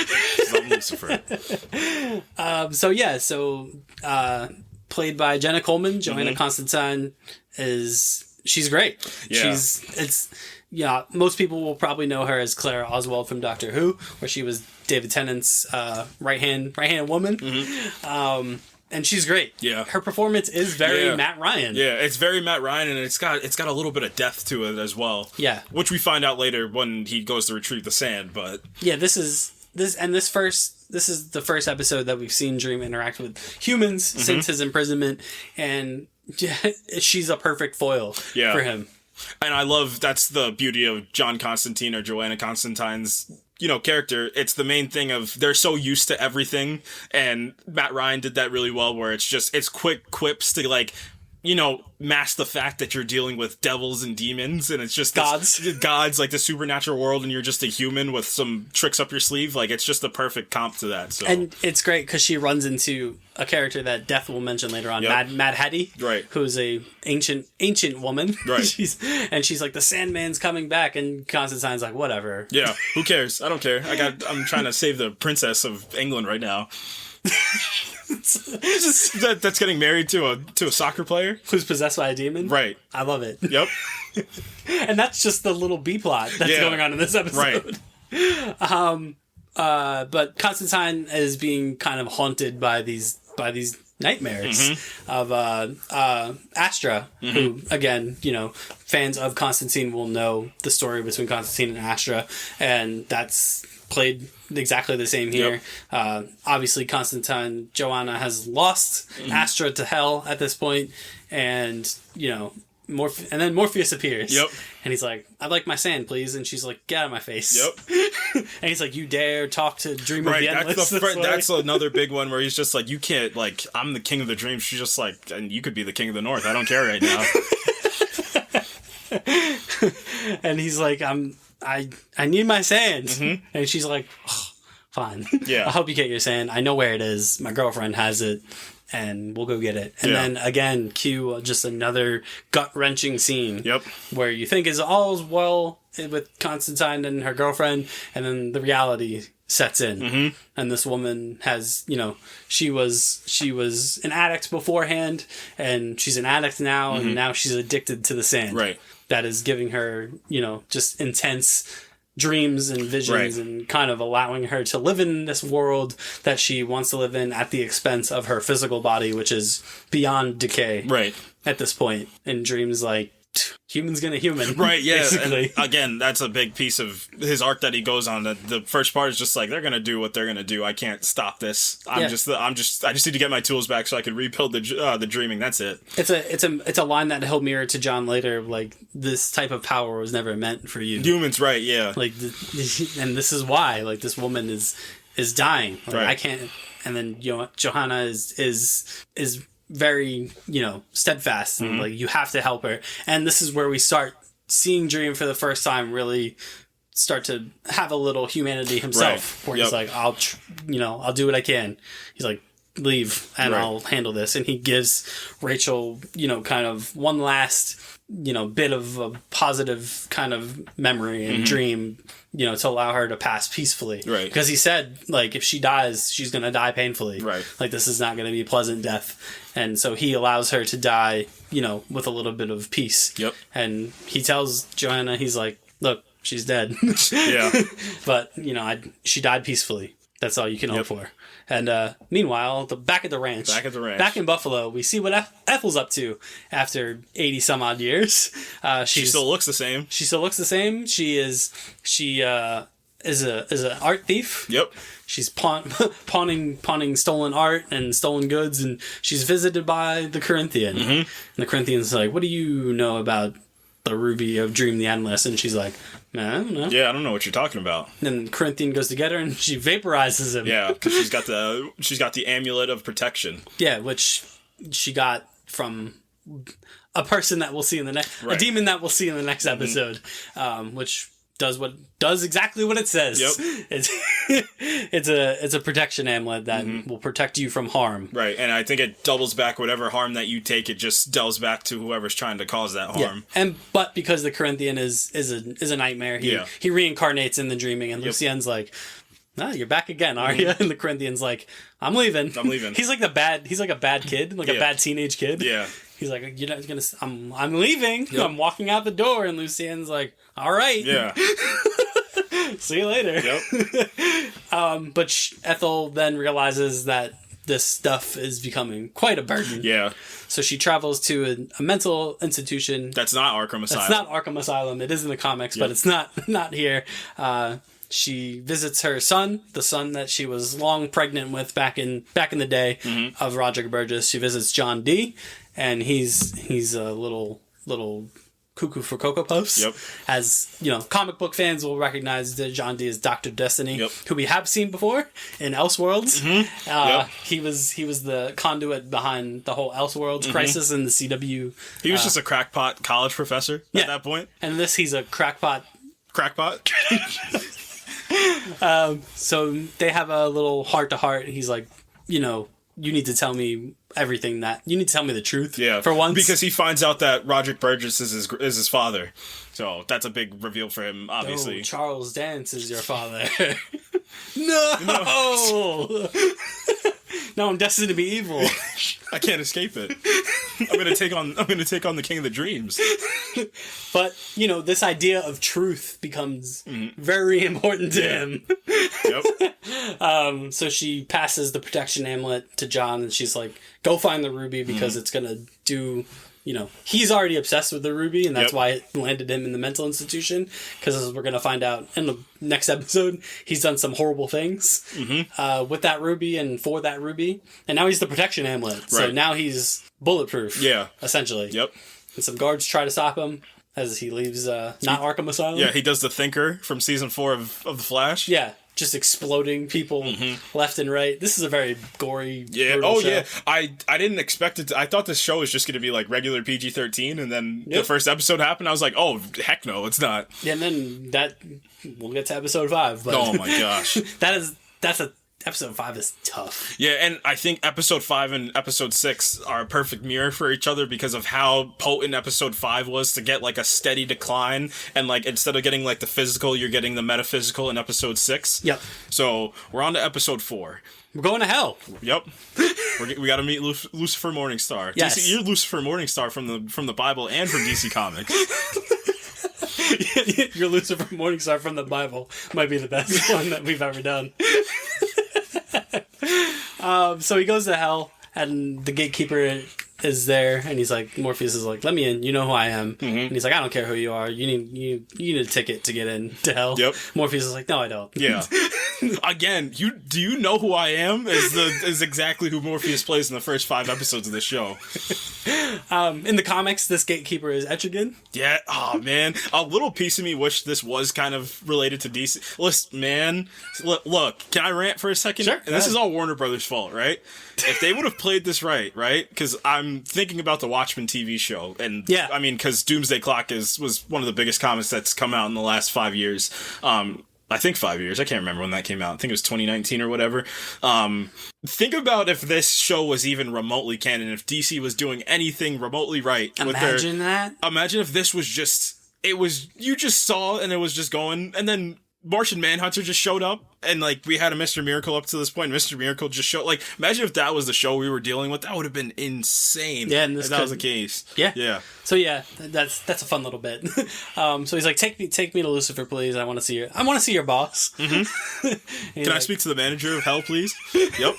I'm Lucifer. Played by Jenna Coleman, Joanna Constantine she's great. Yeah. Most people will probably know her as Clara Oswald from Doctor Who, where she was David Tennant's right hand woman. And she's great. Yeah. Her performance is very Matt Ryan. Yeah, it's very Matt Ryan, and it's got a little bit of depth to it as well. Yeah. Which we find out later when he goes to retrieve the sand, but yeah, this is the first episode that we've seen Dream interact with humans since his imprisonment, and she's a perfect foil for him. And I love, that's the beauty of John Constantine or Joanna Constantine's character. It's the main thing of they're so used to everything, and Matt Ryan did that really well, where it's quick quips to mask the fact that you're dealing with devils and demons, and it's just gods, like the supernatural world, and you're just a human with some tricks up your sleeve. Like, it's just the perfect comp to that. So, and it's great because she runs into a character that Death will mention later on, Mad Hattie, right? Who's a ancient woman, right? she's like, the Sandman's coming back, and Constantine's like, whatever. Yeah, who cares? I don't care. I'm trying to save the princess of England right now. That's getting married to a soccer player who's possessed by a demon. Right. I love it. Yep. And that's just the little B plot that's going on in this episode. Right. But Constantine is being kind of haunted by these nightmares of Astra, who, again, fans of Constantine will know the story between Constantine and Astra, and that's played exactly the same here. Yep. Obviously, Joanna has lost Astra to hell at this point, and then Morpheus appears. Yep. And he's like, "I'd like my sand, please." And she's like, "Get out of my face." Yep. And he's like, "You dare talk to Dream of the Endless?" That's another big one where he's just like, "You can't, I'm the king of the dream." She's just like, "And you could be the king of the north. I don't care right now." And he's like, I need my sand. And she's like, oh, fine. Yeah. I hope you get your sand. I know where it is. My girlfriend has it, and we'll go get it. And then again, cue just another gut-wrenching scene. Yep. Where you think is all's well with Constantine and her girlfriend, and then the reality sets in. And this woman has, she was an addict beforehand, and she's an addict now, and now she's addicted to the sand. Right. That is giving her, just intense dreams and visions, and kind of allowing her to live in this world that she wants to live in at the expense of her physical body, which is beyond decay. Right. At this point. And Dream's like, human's gonna human. Right, yeah. Basically. And again, that's a big piece of his arc that he goes on. The first part is just like, they're gonna do what they're gonna do. I can't stop this. I just need to get my tools back so I can rebuild the dreaming. That's it. It's a line that he'll mirror to John later. Like, this type of power was never meant for you. Humans, right? Yeah. Like, and this is why. Like, this woman is dying. Like, right. I can't. And then Johanna is very, steadfast, and like, you have to help her. And this is where we start seeing Dream for the first time really start to have a little humanity himself, where he's like, I'll do what I can. He's like, leave and I'll handle this. And he gives Rachel, kind of one last, bit of a positive kind of memory and dream, to allow her to pass peacefully. Right. Because he said, like, if she dies, she's going to die painfully. Right. Like, this is not going to be a pleasant death. And so he allows her to die, with a little bit of peace. Yep. And he tells Joanna, he's like, look, she's dead. Yeah. But, she died peacefully. That's all you can hope for. And meanwhile, back at the ranch, back in Buffalo, we see what Ethel's up to after 80 some odd years. She still looks the same. She still looks the same. She is an art thief. Yep. She's pawning stolen art and stolen goods, and she's visited by the Corinthian. And the Corinthian's like, "What do you know about the ruby of Dream the Endless, and she's like, man, I don't know. Yeah, I don't know what you're talking about. And Corinthian goes to get her, and she vaporizes him. Yeah, because she's got the amulet of protection. Yeah, which she got from a person that we'll see in the next, right. a demon that we'll see in the next episode, which does exactly what it says. Yep. It's a protection amulet that will protect you from harm. Right, and I think it doubles back whatever harm that you take. It just delves back to whoever's trying to cause that harm. Yeah. But because the Corinthian is a nightmare, he reincarnates in the dreaming, and Lucien's like, "Ah, you're back again, are you?" And the Corinthian's like, I'm leaving. He's like a bad kid, like a bad teenage kid. Yeah. He's like, you're not gonna. I'm leaving. Yep. I'm walking out the door, and Lucien's like, all right. Yeah. See you later. Yep. But Ethel then realizes that this stuff is becoming quite a burden. Yeah. So she travels to a mental institution. That's not Arkham Asylum. That's not Arkham Asylum. It is in the comics, but it's not here. She visits her son, the son that she was long pregnant with back in the day of Roderick Burgess. She visits John Dee, and he's a little cuckoo for Cocoa Puffs. Yep. As you know, comic book fans will recognize that John Dee as Dr. Destiny, who we have seen before in Elseworlds. He was the conduit behind the whole Elseworlds crisis in the CW. He was just a crackpot college professor at that point. And he's a crackpot. Crackpot? So they have a little heart-to-heart. He's like, you need to tell me everything you need to tell me the truth. Yeah, for once, because he finds out that Roderick Burgess is his father. So that's a big reveal for him, obviously. No, Charles Dance is your father. No. No, I'm destined to be evil. I can't escape it. I'm gonna take on the King of the Dreams. But this idea of truth becomes very important to him. Yep. So she passes the protection amulet to John, and she's like, "Go find the ruby because it's gonna do." He's already obsessed with the ruby, and that's why it landed him in the mental institution. Because as we're gonna find out in the next episode, he's done some horrible things with that ruby and for that ruby, and now he's the protection amulet. Right. So now he's bulletproof. Yeah, essentially. Yep. And some guards try to stop him as he leaves not Arkham Asylum. Yeah, he does the Thinker from season 4 of The Flash. Yeah. Just exploding people left and right. This is a very gory. Yeah. Oh, show. Yeah. I didn't expect it. I thought this show was just going to be like regular PG-13, and then the first episode happened. I was like, oh heck no, it's not. Yeah, and then we'll get to episode 5. But oh my gosh, episode 5 is tough. Yeah, and I think episode 5 and episode 6 are a perfect mirror for each other because of how potent episode 5 was to get like a steady decline, and like instead of getting like the physical, you're getting the metaphysical in episode 6. Yep. So we're on to episode 4. We're going to hell. Yep. We got to meet Lucifer Morningstar. Yes. DC, you're Lucifer Morningstar from the Bible and from DC Comics. Your Lucifer Morningstar from the Bible might be the best one that we've ever done. So he goes to hell, and the gatekeeper is there, and he's like, Morpheus is like, let me in, you know who I am. And he's like, I don't care who you are, you need a ticket to get in to hell. Yep. Morpheus is like, no, I don't. Yeah. Again, do you know who I am is exactly who Morpheus plays in the first 5 episodes of the show. In the comics, this gatekeeper is Etrigan. Yeah. Oh man, a little piece of me wished this was kind of related to DC. Listen, man, look, can I rant for a second? Sure. And this is all Warner Brothers' fault, right? If they would have played this right? Because I'm thinking about the Watchmen TV show, and I mean, because Doomsday Clock was one of the biggest comics that's come out in the last 5 years. I think 5 years. I can't remember when that came out. I think it was 2019 or whatever. Think about if this show was even remotely canon, if DC was doing anything remotely right. Imagine that. Imagine if this was just, you just saw and it was just going, and then Martian Manhunter just showed up, and like we had a Mr. Miracle up to this point. Mr. Miracle just showed. Like, imagine if that was the show we were dealing with. That would have been insane. Yeah, and if that was the case. Yeah, yeah. So yeah, that's a fun little bit. So he's like, take me to Lucifer, please. I want to see your boss. Mm-hmm. Can I speak to the manager of hell, please? Yep.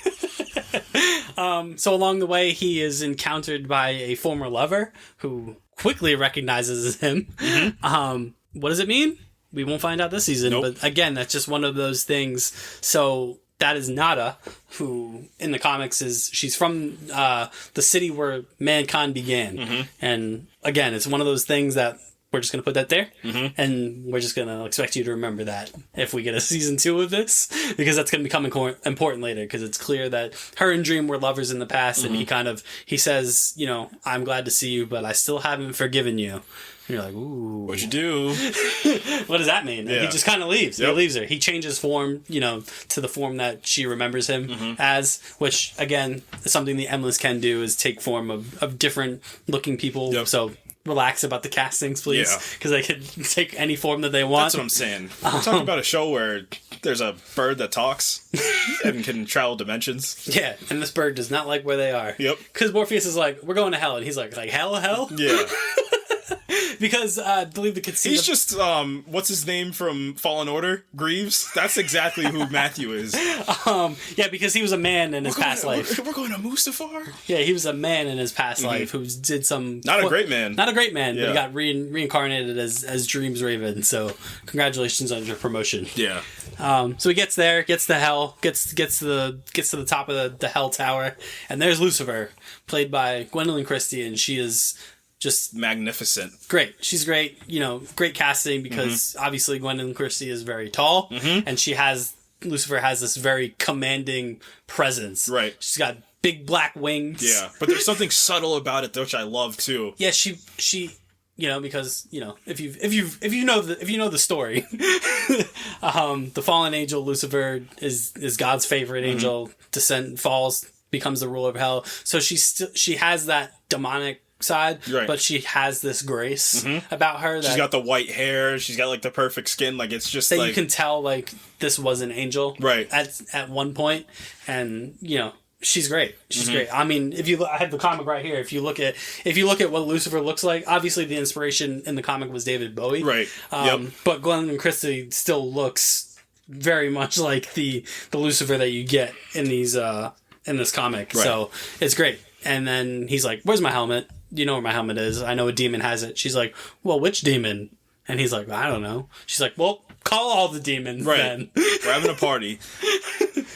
So along the way, he is encountered by a former lover who quickly recognizes him. Mm-hmm. What does it mean? We won't find out this season, but again, that's just one of those things. So that is Nada, who in the comics she's from the city where mankind began. Mm-hmm. And again, it's one of those things that we're just going to put that there, and we're just going to expect you to remember that if we get a season 2 of this, because that's going to become important later, because it's clear that her and Dream were lovers in the past, and he says, you know, I'm glad to see you, but I still haven't forgiven you. And you're like, ooh. What'd you do? What does that mean? Yeah. He just kind of leaves. Yep. He leaves her. He changes form, you know, to the form that she remembers him as, which, again, is something the Endless can do, is take form of different looking people. Yep. So relax about the castings, please, because they can take any form that they want. That's what I'm saying. We're talking about a show where there's a bird that talks and can travel dimensions. Yeah, and this bird does not like where they are. Yep. Because Morpheus is like, we're going to hell, and he's like hell? Yeah. Because I believe the conceit. He's just what's his name from Fallen Order? Greaves. That's exactly who Matthew is. Yeah, because he was a man in his past life. We're going to Mustafar. Yeah, he was a man in his past life who did some. Not a great man. Not a great man, but he got reincarnated as Dream's Raven. So congratulations on your promotion. Yeah. So he gets there, gets to hell, gets to the top of the hell tower, and there's Lucifer, played by Gwendolyn Christie, and she is just magnificent. Great. She's great. You know, great casting, because obviously Gwendolyn Christie is very tall, and Lucifer has this very commanding presence. Right. She's got big black wings. Yeah, but there's something subtle about it, which I love too. Yeah, she you know, because, you know, if you know the story, the fallen angel Lucifer is God's favorite angel, becomes the ruler of hell. So she has that demonic side, but she has this grace about her that she's got the white hair, she's got like the perfect skin, like it's just that like you can tell like this was an angel at one point, and you know, she's great. She's great. I mean, I have the comic right here. If you look at what Lucifer looks like, obviously the inspiration in the comic was David Bowie, right? But Gwendolyn Christie still looks very much like the Lucifer that you get in these in this comic. Right. So it's great. And then he's like, "Where's my helmet? You know where my helmet is. I know a demon has it." She's like, "Well, which demon?" And he's like, "I don't know." She's like, "Well, call all the demons then." We're having a party.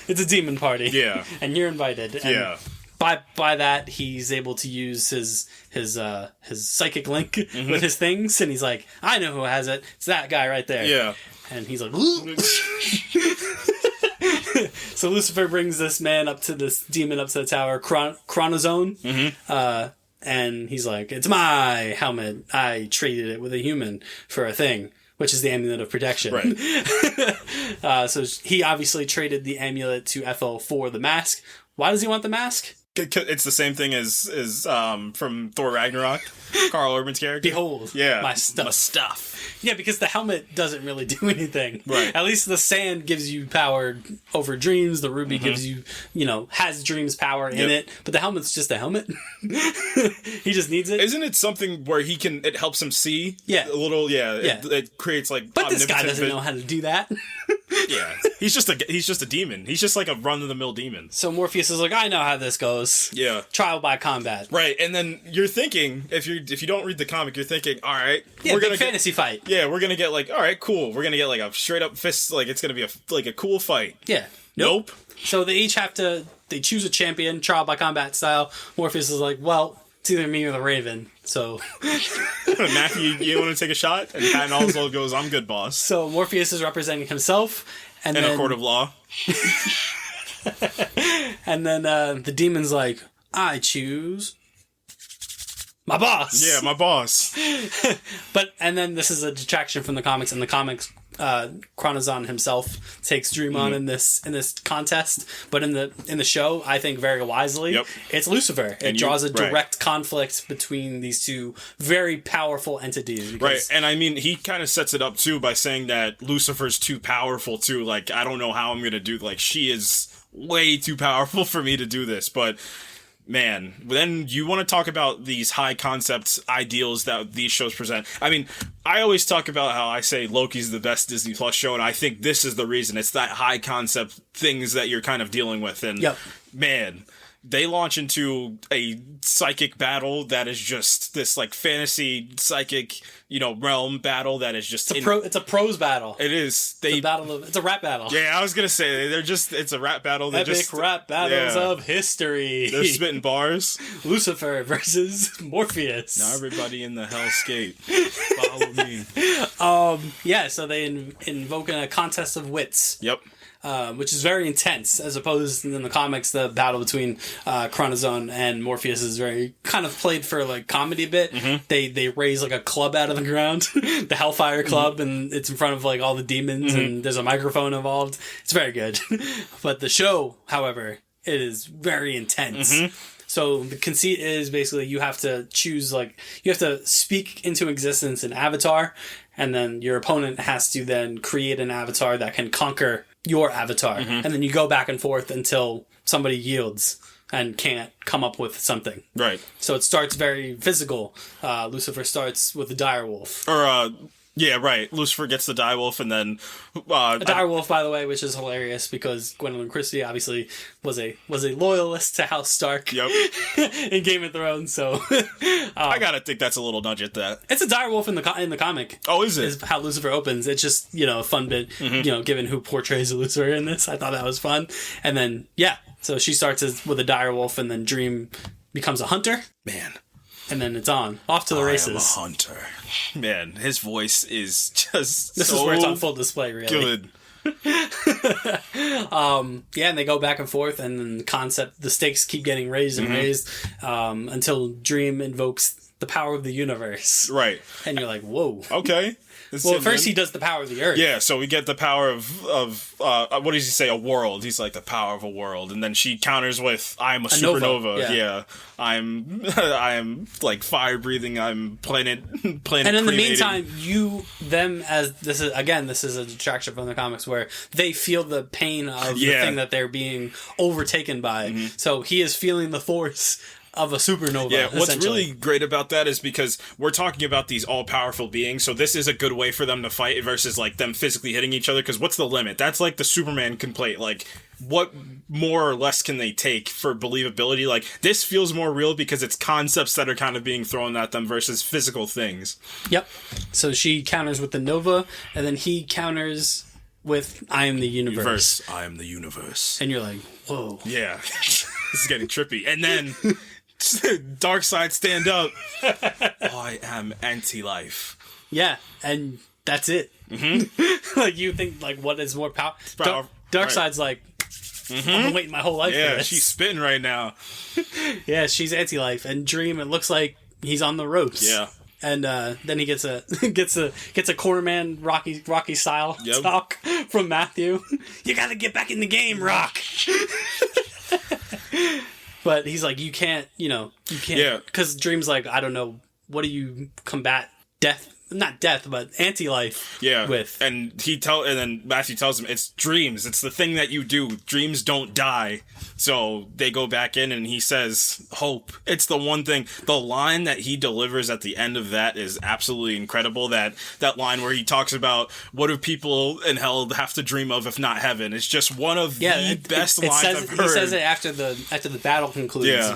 It's a demon party. Yeah. And you're invited. And by that, he's able to use his psychic link with his things, and he's like, "I know who has it. It's that guy right there." Yeah. And he's like, so Lucifer brings this demon up to the tower, Chronozone, and he's like, "It's my helmet. I traded it with a human for a thing," which is the amulet of protection. Right. So he obviously traded the amulet to Ethel for the mask. Why does he want the mask? It's the same thing as from Thor Ragnarok, Carl Urban's character. Behold, my stuff. Yeah, because the helmet doesn't really do anything. Right. At least the sand gives you power over dreams. The ruby gives you, has dreams power in it. But the helmet's just a helmet. He just needs it. Isn't it something where it helps him see? Yeah. A little, It creates like. But this guy doesn't know how to do that. Yeah. He's just a demon. He's just like a run-of-the-mill demon. So Morpheus is like, "I know how this goes. Yeah. Trial by combat." Right. And then you're thinking, if you don't read the comic, you're thinking, all right, we're gonna fantasy fight. Yeah, we're gonna get like, all right, cool. We're gonna get like a straight up fist, like it's gonna be a cool fight. Yeah. Nope. So they each they choose a champion, trial by combat style. Morpheus is like, "Well, it's either me or the Raven." So Matthew, you want to take a shot? And Patton also goes, "I'm good, boss." So Morpheus is representing himself, and then a court of law. And then the demon's like, "I choose my boss." Yeah, my boss. And then this is a detraction from the comics. In the comics, Chronozon himself takes Dream on in this contest, but in the show, I think very wisely, it's Lucifer. It draws a direct conflict between these two very powerful entities. Right, and I mean, he kind of sets it up too by saying that Lucifer's too powerful too. Like, I don't know how I'm gonna do. Like, she is way too powerful for me to do this, but. Man, then you want to talk about these high concept ideals that these shows present. I mean, I always talk about how I say Loki's the best Disney Plus show, and I think this is the reason. It's that high concept things that you're kind of dealing with. And man, they launch into a psychic battle that is just this like fantasy psychic, realm battle that is just it's a prose battle. It is. It's a rap battle. Yeah, I was gonna say it's a rap battle. Epic rap battles of history. They're spitting bars. Lucifer versus Morpheus. Now everybody in the hellscape, follow me. So they invoke a contest of wits. Yep. Which is very intense, as opposed in the comics, the battle between Chronozone and Morpheus is very kind of played for like comedy a bit. Mm-hmm. They raise like a club out of the ground, the Hellfire Club, and it's in front of like all the demons, and there's a microphone involved. It's very good. But the show, however, it is very intense. So the conceit is basically you have to choose, you have to speak into existence an avatar, and then your opponent has to then create an avatar that can conquer your avatar. And then you go back and forth until somebody yields and can't come up with something. Right. So it starts very physical. Lucifer starts with a direwolf. Yeah, right. Lucifer gets the direwolf, and then a direwolf, by the way, which is hilarious because Gwendolyn Christie obviously was a loyalist to House Stark. Yep. In Game of Thrones. So I gotta think that's a little nudge at that. It's a direwolf in the comic. Oh, is it? Is how Lucifer opens. It's just a fun bit. Given who portrays Lucifer in this, I thought that was fun. And then so she starts with a direwolf, and then Dream becomes a hunter. Man. And then it's off to the races. I am a hunter. Man, his voice is just This is where it's on full display, really. Good. And they go back and forth, and then the stakes keep getting raised and raised until Dream invokes the power of the universe. Right. And you're like, whoa. Okay. Well, first he does the power of the earth. Yeah, so we get the power of what does he say? A world. He's like the power of a world, and then she counters with, "I'm a supernova." Yeah. I'm like fire breathing. I'm planet. And in the meantime, this is a detraction from the comics where they feel the pain of the thing that they're being overtaken by. So he is feeling the force of a supernova. Yeah, what's really great about that is because we're talking about these all-powerful beings, so this is a good way for them to fight versus like them physically hitting each other, because what's the limit? That's like the Superman complaint. Like, what more or less can they take for believability? Like, this feels more real because it's concepts that are kind of being thrown at them versus physical things. Yep. So she counters with the Nova, and then he counters with I am the universe. I am the universe. And you're like, whoa. Yeah. This is getting trippy. And then Dark Side stand up. I am anti-life. Yeah, and that's it. Like, you think, like, what is more power? Dark Side's like, I've been waiting my whole life for this. She's spitting right now. Yeah, she's anti-life. And Dream, it looks like he's on the ropes. Yeah. And then he gets a cornerman Rocky style talk from Matthew. You gotta get back in the game, Rock. But he's like, you can't. Yeah. Because Dream's like, I don't know, what do you combat death? Not death, but anti-life. Yeah. With and then Matthew tells him it's dreams. It's the thing that you do. Dreams don't die. So they go back in, and he says, "Hope." It's the one thing. The line that he delivers at the end of that is absolutely incredible. That line where he talks about what do people in hell have to dream of if not heaven. It's just one of the best lines I've heard. He says it after the battle concludes,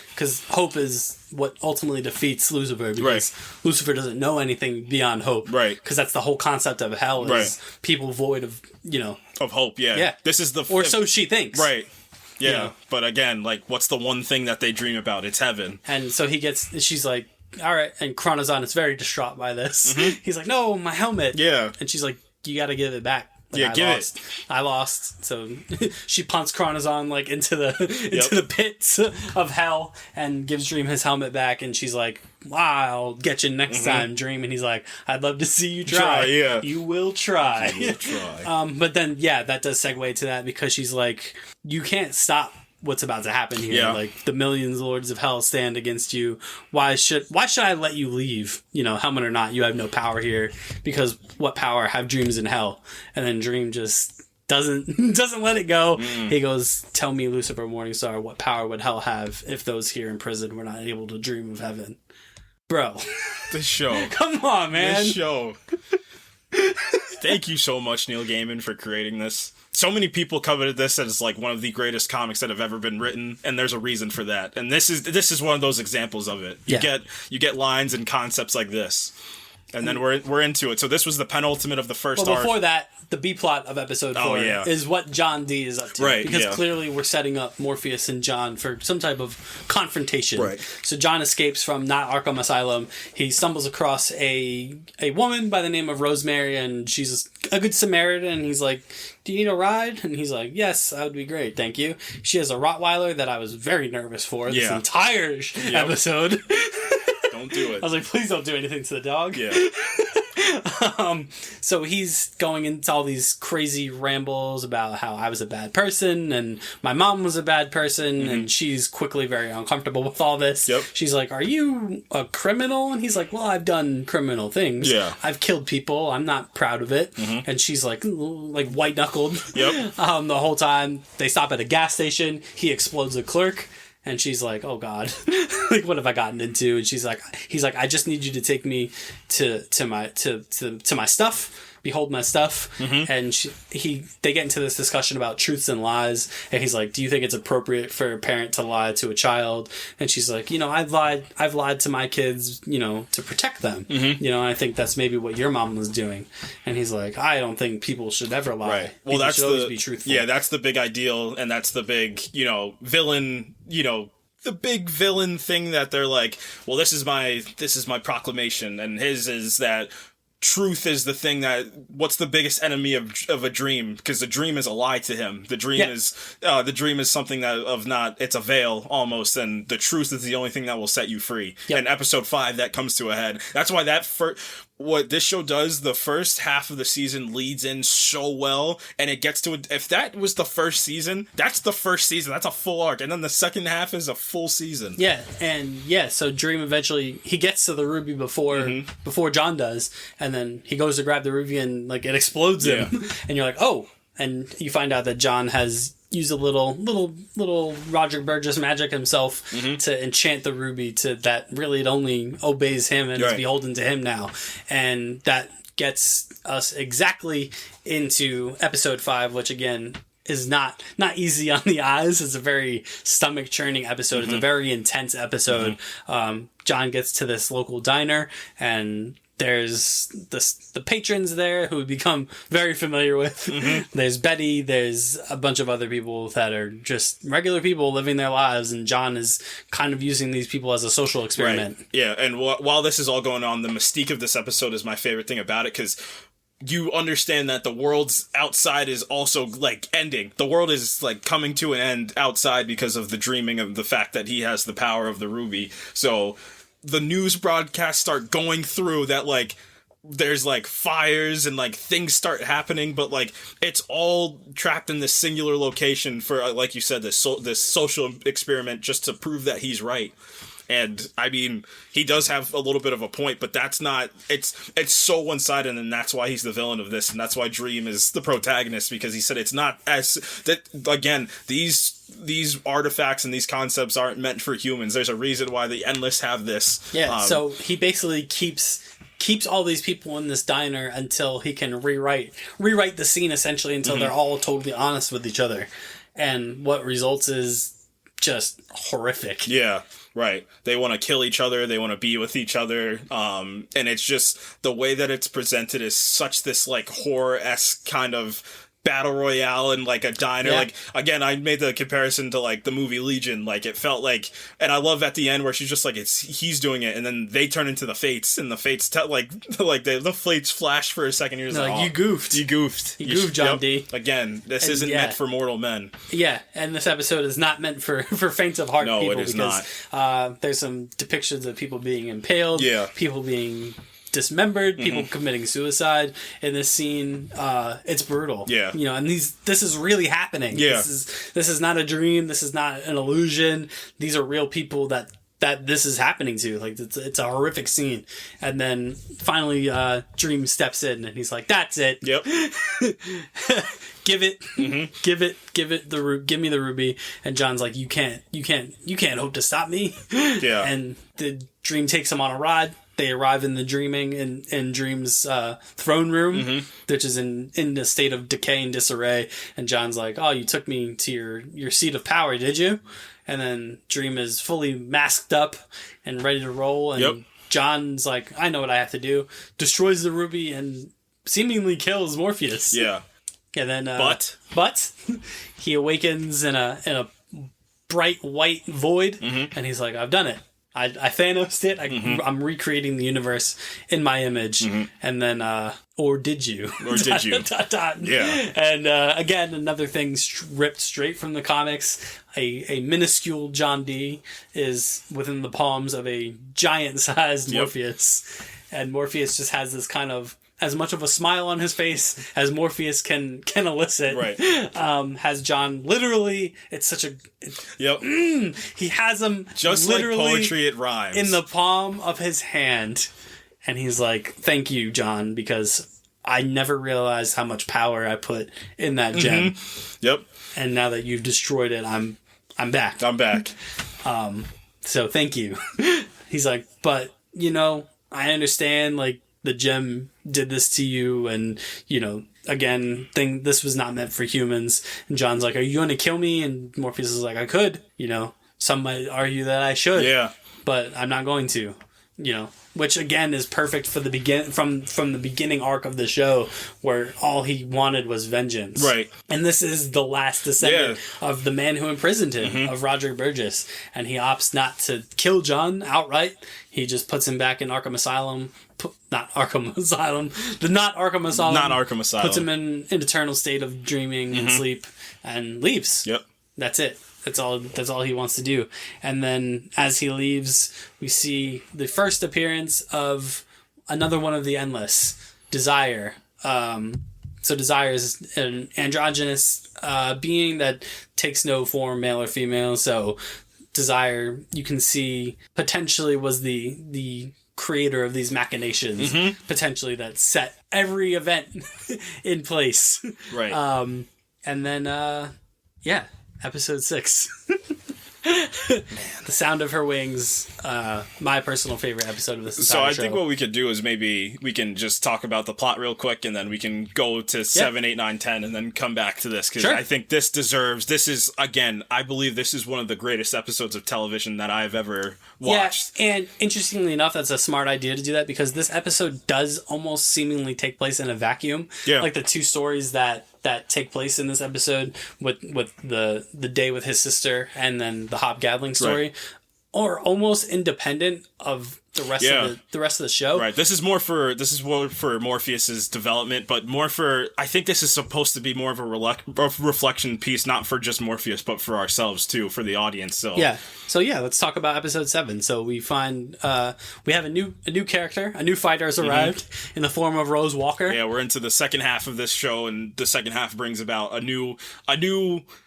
because hope is what ultimately defeats Lucifer, because Lucifer doesn't know anything beyond hope. Right. Because that's the whole concept of hell is people void of, of hope, yeah. This is or so she thinks. Right. Yeah. But again, like, what's the one thing that they dream about? It's heaven. And so she's like, all right. And Chronozon is very distraught by this. He's like, no, my helmet. Yeah. And she's like, you got to give it back. Like, I lost. So she punts Chronozon like into the pits of hell and gives Dream his helmet back, and she's like, "Wow, I'll get you next time, Dream." And he's like, "I'd love to see you try. You will try." You will try. But then that does segue to that, because she's like, "You can't stop what's about to happen here. Like, the millions lords of hell stand against you. Why should I let you leave? Helmet or not, you have no power here, because what power have dreams in hell?" And then Dream just doesn't let it go. He goes, "Tell me, Lucifer Morningstar, what power would hell have if those here in prison were not able to dream of heaven?" Bro. This show. Come on, man. This show. Thank you so much, Neil Gaiman, for creating this. so many people coveted this as like one of the greatest comics that have ever been written, and there's a reason for that. And this is one of those examples of it. You get lines and concepts like this. And then we're into it. So this was the penultimate of the first arc. Before that, the B plot of episode 4 is what John D is up to. Right, because clearly we're setting up Morpheus and John for some type of confrontation. Right. So John escapes from not Arkham Asylum. He stumbles across a woman by the name of Rosemary, and she's a good Samaritan, and he's like, do you need a ride? And he's like, yes, that would be great, thank you. She has a Rottweiler that I was very nervous for this entire episode. Don't do it. I was like, please don't do anything to the dog. Yeah. So he's going into all these crazy rambles about how I was a bad person and my mom was a bad person, and she's quickly very uncomfortable with all this. Yep. She's like, are you a criminal? And he's like, well, I've done criminal things. Yeah. I've killed people. I'm not proud of it. And she's like white knuckled. Yep. The whole time. They stop at a gas station. He explodes a clerk. And she's like, oh God, like, what have I gotten into? And he's like, I just need you to take me to my stuff. Behold my stuff. And they get into this discussion about truths and lies. And he's like, do you think it's appropriate for a parent to lie to a child? And she's like, I've lied to my kids, to protect them. I think that's maybe what your mom was doing. And he's like, I don't think people should ever lie. Right. Well, people should always be truthful. Yeah, that's the big ideal, and that's the big, villain, the big villain thing that they're like, well, this is my proclamation, and his is that truth is the thing what's the biggest enemy of a dream, because the dream is a lie to him. The dream is something it's a veil almost, and the truth is the only thing that will set you free. And episode 5 that comes to a head. That's why what this show does, the first half of the season leads in so well, and it gets to if that was the first season, that's the first season. That's a full arc, and then the second half is a full season. So Dream eventually he gets to the ruby before John does, and then he goes to grab the ruby and it explodes him, and you're like, oh, and you find out that John has used a little Roger Burgess magic himself to enchant the ruby to that really it only obeys him and is beholden to him now. And that gets us exactly into episode 5, which again is not easy on the eyes. It's a very stomach churning episode. It's a very intense episode. John gets to this local diner, and there's the patrons there who we become very familiar with. There's Betty. There's a bunch of other people that are just regular people living their lives, and John is kind of using these people as a social experiment. Right. Yeah, and while this is all going on, the mystique of this episode is my favorite thing about it, because you understand that the world's outside is also ending. The world is coming to an end outside because of the dreaming of the fact that he has the power of the ruby. So the news broadcasts start going through that there's fires and things start happening, but it's all trapped in this singular location for like you said, this social experiment just to prove that he's right. And I mean, he does have a little bit of a point, but that's not, it's so one-sided, and that's why he's the villain of this, and that's why Dream is the protagonist, because he said it's not as that. Again, these artifacts and these concepts aren't meant for humans. There's a reason why the Endless have this. So he basically keeps all these people in this diner until he can rewrite the scene, essentially, until they're all totally honest with each other. And what results is just horrific. Yeah, right. They want to kill each other. They want to be with each other. And it's just the way that it's presented is such this horror-esque kind of battle royale in a diner. Again, I made the comparison to the movie Legion. It felt and I love at the end where she's just he's doing it, and then they turn into the Fates, and the Fates the Fates flash for a second. You're just you goofed. You goofed, John D. Again, this isn't meant for mortal men. Yeah, and this episode is not meant for faint of heart people. No, it is not. There's some depictions of people being impaled, people being dismembered, people committing suicide in this scene. It's brutal. Yeah. And this is really happening. Yeah. This is not a dream. This is not an illusion. These are real people that this is happening to. It's a horrific scene. And then finally Dream steps in and he's like, that's it. Yep. Give it. Give me the ruby. And John's like, you can't hope to stop me. Yeah. And the Dream takes him on a ride. they arrive in the in Dream's throne room, which is in a state of decay and disarray. And John's like, "Oh, you took me to your seat of power, did you?" And then Dream is fully masked up and ready to roll. And John's like, "I know what I have to do." Destroys the ruby and seemingly kills Morpheus. Yeah. And then, but he awakens in a bright white void, and he's like, "I've done it. I Thanos'd it. I'm recreating the universe in my image." And then, or did you? Or did you? Yeah. And again, another thing ripped straight from the comics. A minuscule John D is within the palms of a giant-sized Morpheus, and Morpheus just has this kind of as much of a smile on his face as Morpheus can elicit. Right. Has John literally, it's such a... he has him just literally like poetry, it rhymes. in the palm of his hand. And he's like, "Thank you, John, because I never realized how much power I put in that gem. Yep. And now that you've destroyed it, I'm back. I'm back. So thank you." He's like, "But, I understand, like, the gem did this to you, and, again, this was not meant for humans." And John's like, "Are you going to kill me?" And Morpheus is like, "I could, some might argue that I should. Yeah. But I'm not going to, which again is perfect for the from the beginning arc of the show, where all he wanted was vengeance. Right. And this is the last descendant of the man who imprisoned him, of Roger Burgess, and he opts not to kill John outright. He just puts him back in Arkham Asylum. Not Arkham Asylum. Not Arkham Asylum. Puts him in an eternal state of dreaming and sleep, and leaves. Yep. That's it. That's all he wants to do. And then as he leaves, we see the first appearance of another one of the Endless, Desire. So Desire is an androgynous being that takes no form, male or female. So Desire, you can see, potentially was the creator of these machinations, potentially, that set every event in place. Right. And then, episode 6. The Sound of Her Wings, my personal favorite episode of this entire So I show. think what we could do is maybe we can just talk about the plot real quick, and then we can go to 7, 8, 9, 10, and then come back to this, because I think this is, again, I believe this is one of the greatest episodes of television that I've ever watched. Yeah, and interestingly enough, that's a smart idea to do that, because this episode does almost seemingly take place in a vacuum. Yeah. Like the two stories that take place in this episode, with the day with his sister and then the Hobgoblin story, are almost independent of the rest of the show. Right. This is more for Morpheus's development, but I think this is supposed to be more of a reflection piece, not for just Morpheus, but for ourselves too, for the audience. So let's talk about episode 7. So we find we have a new character, a new fighter has arrived in the form of Rose Walker. Yeah, we're into the second half of this show, and the second half brings about a new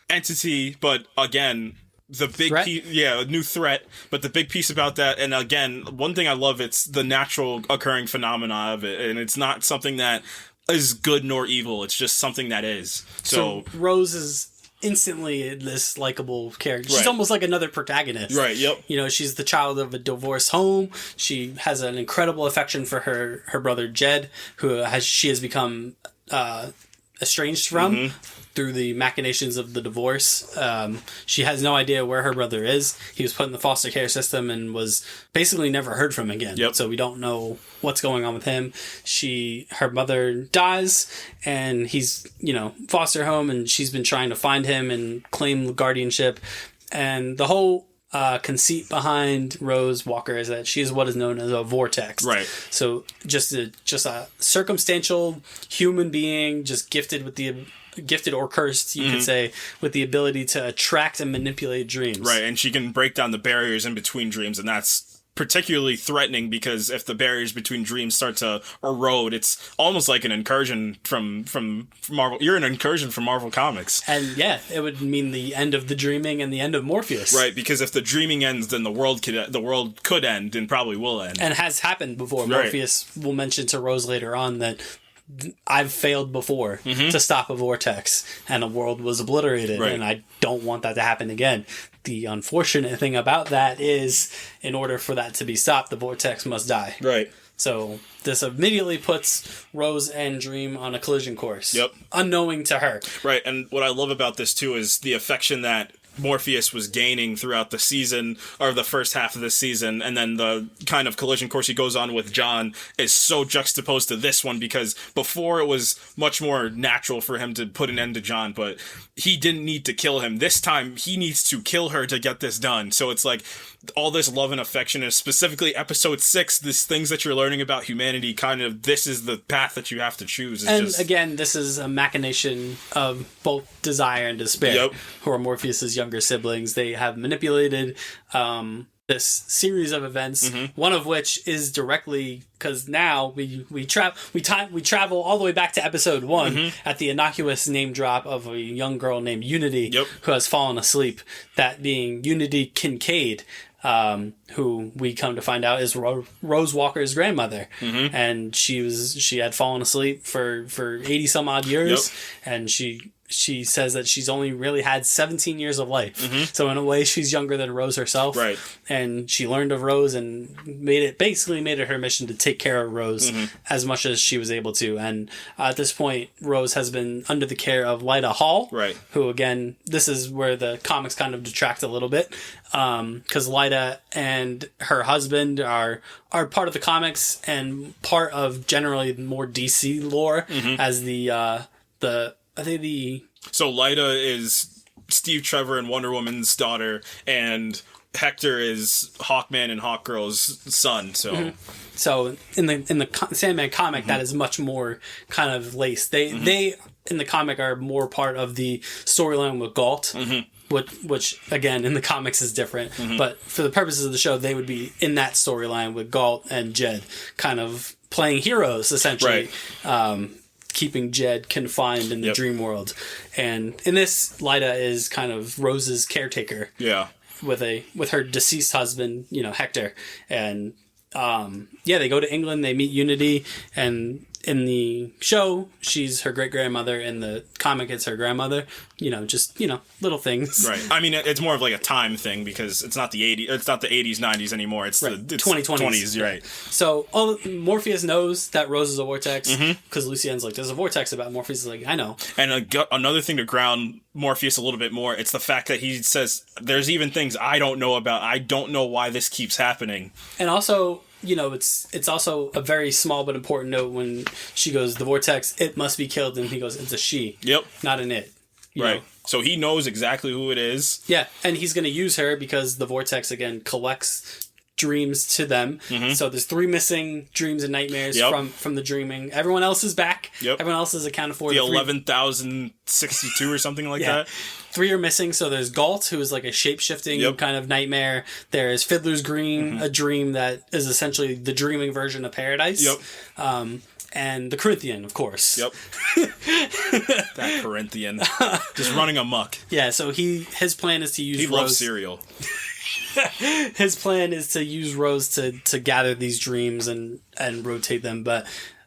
entity, but again, the big a new threat, but the big piece about that, and again, one thing I love, it's the natural occurring phenomena of it, and it's not something that is good nor evil, it's just something that is. So Rose is instantly this likable character. She's almost like another protagonist. Right, yep. She's the child of a divorced home. She has an incredible affection for her brother Jed, who she has become estranged from through the machinations of the divorce. She has no idea where her brother is. He was put in the foster care system and was basically never heard from again. Yep. So we don't know what's going on with him. Her mother dies, and he's, foster home, and she's been trying to find him and claim guardianship. And the whole conceit behind Rose Walker is that she is what is known as a vortex. Right. So just a circumstantial human being, just gifted or cursed, you could say, with the ability to attract and manipulate dreams. Right, and she can break down the barriers in between dreams, and that's particularly threatening, because if the barriers between dreams start to erode, it's almost like an incursion from Marvel. You're an incursion from Marvel Comics. And it would mean the end of the dreaming and the end of Morpheus. Right, because if the dreaming ends, then the world could end, and probably will end. And has happened before. Right. Morpheus will mention to Rose later on that I've failed before to stop a vortex, and a world was obliterated, and I don't want that to happen again. The unfortunate thing about that is, in order for that to be stopped, the vortex must die. Right. So this immediately puts Rose and Dream on a collision course. Yep. Unknowing to her. Right, and what I love about this, too, is the affection that Morpheus was gaining throughout the season, or the first half of the season, and then the kind of collision course he goes on with John is so juxtaposed to this one, because before it was much more natural for him to put an end to John, but he didn't need to kill him. This time, he needs to kill her to get this done. So it's like, all this love and affection is specifically episode 6, these things that you're learning about humanity, kind of, this is the path that you have to choose. Again, this is a machination of both desire and despair, who are Morpheus's younger siblings. They have manipulated this series of events, one of which is directly, because now we travel all the way back to episode 1 at the innocuous name drop of a young girl named Unity, who has fallen asleep, that being Unity Kincaid, who we come to find out is Rose Walker's grandmother, and she had fallen asleep for 80 some odd years, and she says that she's only really had 17 years of life. So in a way, she's younger than Rose herself. Right. And she learned of Rose and made it her mission to take care of Rose as much as she was able to. And at this point, Rose has been under the care of Lyta Hall. Right. Who, again, this is where the comics kind of detract a little bit. Because Lyta and her husband are part of the comics and part of generally more DC lore as So Lyta is Steve Trevor and Wonder Woman's daughter, and Hector is Hawkman and Hawkgirl's son. So in the Sandman comic, that is much more kind of laced. They in the comic are more part of the storyline with Galt. Which again in the comics is different, but for the purposes of the show, they would be in that storyline with Galt and Jed, kind of playing heroes essentially. Right. Keeping Jed confined in the dream world. And in this, Lyta is kind of Rose's caretaker. Yeah. With her deceased husband, Hector. And they go to England, they meet Unity, and in the show, she's her great-grandmother. In the comic, it's her grandmother. Little things. Right. I mean, it's more of like a time thing, because it's not the 80s, it's not the 80s, 90s anymore. It's the 2020s. Right. So Morpheus knows that Rose is a vortex, because Lucien's like, there's a vortex about Morpheus is like, I know. And another thing to ground Morpheus a little bit more, it's the fact that he says, there's even things I don't know about. I don't know why this keeps happening. And also, it's also a very small but important note when she goes, the vortex, it must be killed, and he goes, it's a she. Yep. Not an it. Right. So he knows exactly who it is. Yeah, and he's going to use her because the vortex, again, collects dreams to them. So there's 3 missing dreams and nightmares from the dreaming. Everyone else is back. Yep. Everyone else is accounted for. The 11,062 or something like that. 3 are missing. So there's Galt, who is like a shape-shifting kind of nightmare. There's Fiddler's Green, a dream that is essentially the dreaming version of Paradise. Yep. And the Corinthian, of course. Yep. That Corinthian. Just running amok. Yeah, so his plan is to use Rose. He loves cereal. His plan is to use Rose to gather these dreams and rotate them. But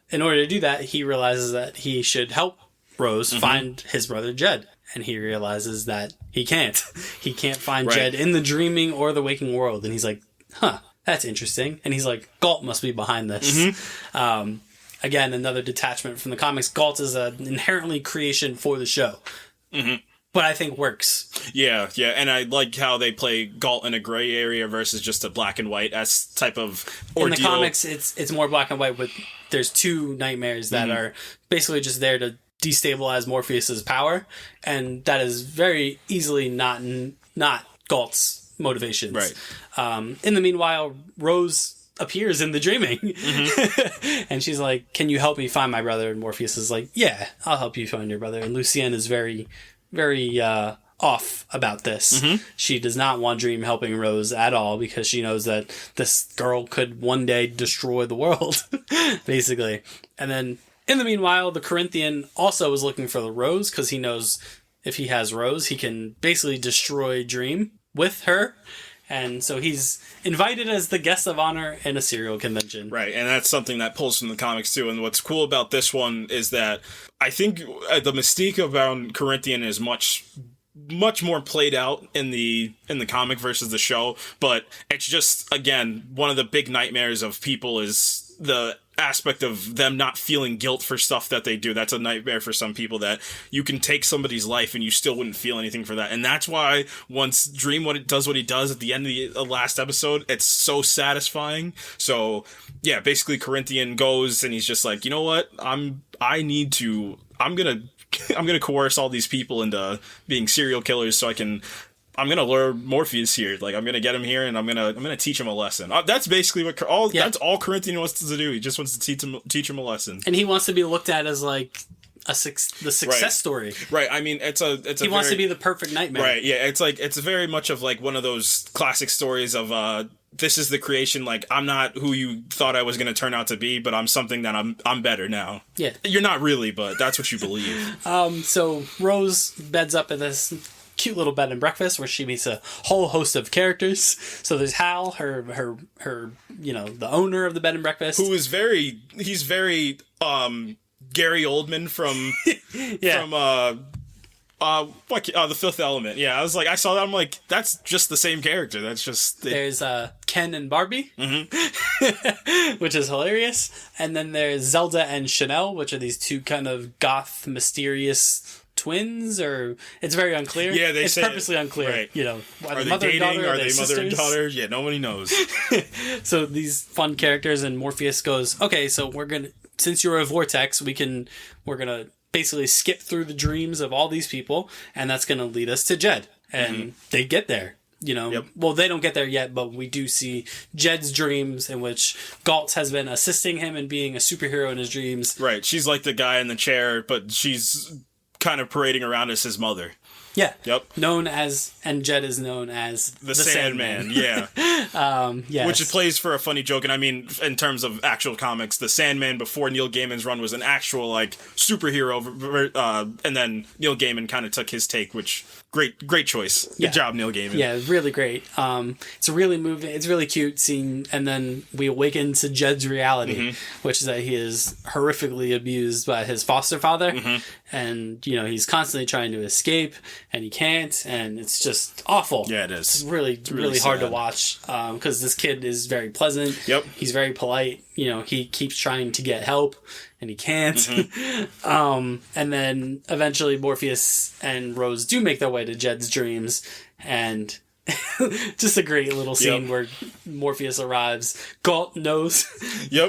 in order to do that, he realizes that he should help Rose find his brother Jed. And he realizes that he can't. He can't find Jed in the dreaming or the waking world. And he's like, that's interesting. And he's like, Galt must be behind this. Again, another detachment from the comics. Galt is an inherently creation for the show. But I think works. Yeah, and I like how they play Galt in a gray area versus just a black and white as type of ordeal. In the comics, it's more black and white, but there's 2 nightmares that are basically just there to destabilize Morpheus's power, and that is very easily not Galt's motivations. Right. In the meanwhile, Rose appears in the dreaming. And she's like, can you help me find my brother? And Morpheus is like, yeah, I'll help you find your brother. And Lucien is very, very off about this. She does not want Dream helping Rose at all, because she knows that this girl could one day destroy the world, basically. And then in the meanwhile, the Corinthian also is looking for the Rose, because he knows if he has Rose, he can basically destroy Dream with her. And so he's invited as the guest of honor in a cereal convention. Right, and that's something that pulls from the comics too. And what's cool about this one is that I think the mystique about Corinthian is much more played out in the comic versus the show, but it's just, again, one of the big nightmares of people is the aspect of them not feeling guilt for stuff that they do. That's a nightmare for some people, that you can take somebody's life and you still wouldn't feel anything for that. And that's why once Dream what he does at the end of the last episode, it's so satisfying. So yeah, basically Corinthian goes and he's just like, you know what, I'm gonna coerce all these people into being serial killers so I'm gonna lure Morpheus here. Like, I'm gonna get him here, and I'm gonna teach him a lesson. That's basically that's all Corinthian wants to do. He just wants to teach him a lesson, and he wants to be looked at as like the success story. Right. I mean, he wants to be the perfect nightmare. Right. Yeah. It's very much of like one of those classic stories of this is the creation. Like, I'm not who you thought I was gonna turn out to be, but I'm something that I'm better now. Yeah. You're not really, but that's what you believe. So Rose beds up in this cute little bed and breakfast where she meets a whole host of characters. So there's Hal, her the owner of the bed and breakfast, who is very Gary Oldman from The Fifth Element. Yeah, I saw that, I'm like, that's just the same character. That's just there's Ken and Barbie, which is hilarious, and then there's Zelda and Chanel, which are these two kind of goth mysterious twins, or it's very unclear. Yeah, it's purposely unclear. Right. Are they dating? Are they mother and daughter? Yeah, nobody knows. So these fun characters, and Morpheus goes, okay, so since you're a vortex, we're gonna basically skip through the dreams of all these people, and that's gonna lead us to Jed. And they get there. Well, they don't get there yet, but we do see Jed's dreams, in which Galt has been assisting him in being a superhero in his dreams. Right. She's like the guy in the chair, but she's kind of parading around as his mother. Yeah. Yep. And Jed is known as the Sandman. Yeah. Yes. Which plays for a funny joke. And I mean, in terms of actual comics, the Sandman before Neil Gaiman's run was an actual superhero, and then Neil Gaiman kind of took his take, which great choice. Good job, Neil Gaiman. Yeah, really great. It's really moving. It's really cute scene, and then we awaken to Jed's reality, which is that he is horrifically abused by his foster father, and he's constantly trying to escape, and he can't, and it's just awful. Yeah, it is. It's really hard to watch, because this kid is very pleasant. Yep. He's very polite. He keeps trying to get help, and he can't. And then eventually Morpheus and Rose do make their way to Jed's dreams, and just a great little scene where Morpheus arrives. Galt knows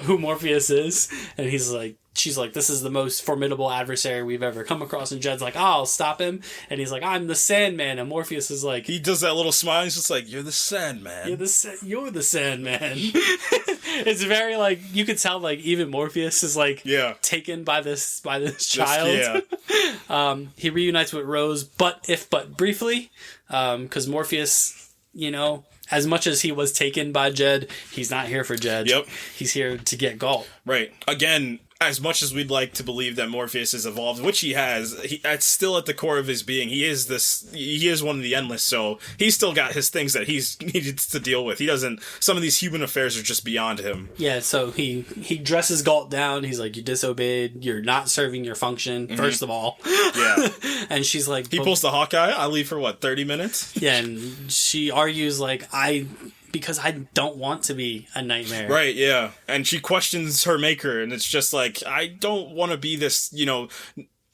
who Morpheus is, and she's like, this is the most formidable adversary we've ever come across. And Jed's like, I'll stop him. And he's like, I'm the Sandman. And Morpheus is like... He does that little smile. He's just like, you're the Sandman. You're the Sandman. It's very, like, you could tell, like, even Morpheus is, like, taken by this child. He reunites with Rose, but briefly. Because Morpheus, as much as he was taken by Jed, he's not here for Jed. Yep. He's here to get Galt. Right. Again, as much as we'd like to believe that Morpheus has evolved, which he has, that's still at the core of his being. He is one of the Endless, so he's still got his things that he's needed to deal with. Some of these human affairs are just beyond him. Yeah, so he dresses Galt down. He's like, you disobeyed. You're not serving your function, first of all. Yeah. And she's like... He pulls the Hawkeye. I leave for, 30 minutes? Yeah, and she argues, because I don't want to be a nightmare. Right, yeah. And she questions her maker, and it's just like, I don't want to be this,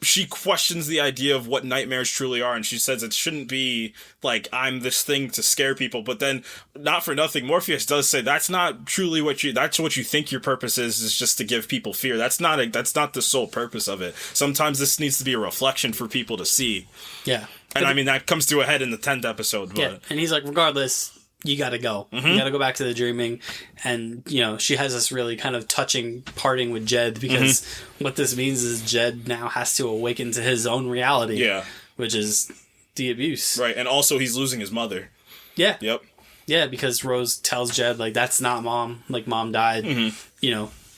She questions the idea of what nightmares truly are, and she says it shouldn't be like, I'm this thing to scare people. But then, not for nothing, Morpheus does say that's not truly that's what you think your purpose is just to give people fear. That's not the sole purpose of it. Sometimes this needs to be a reflection for people to see. Yeah. And I mean, that comes to a head in the 10th episode. But... Yeah, and he's like, regardless... You gotta go. You gotta go back to the dreaming. And, she has this really kind of touching parting with Jed, because what this means is Jed now has to awaken to his own reality. Yeah. Which is the abuse. Right, and also he's losing his mother. Yeah. Yep. Yeah, because Rose tells Jed, that's not Mom. Mom died. And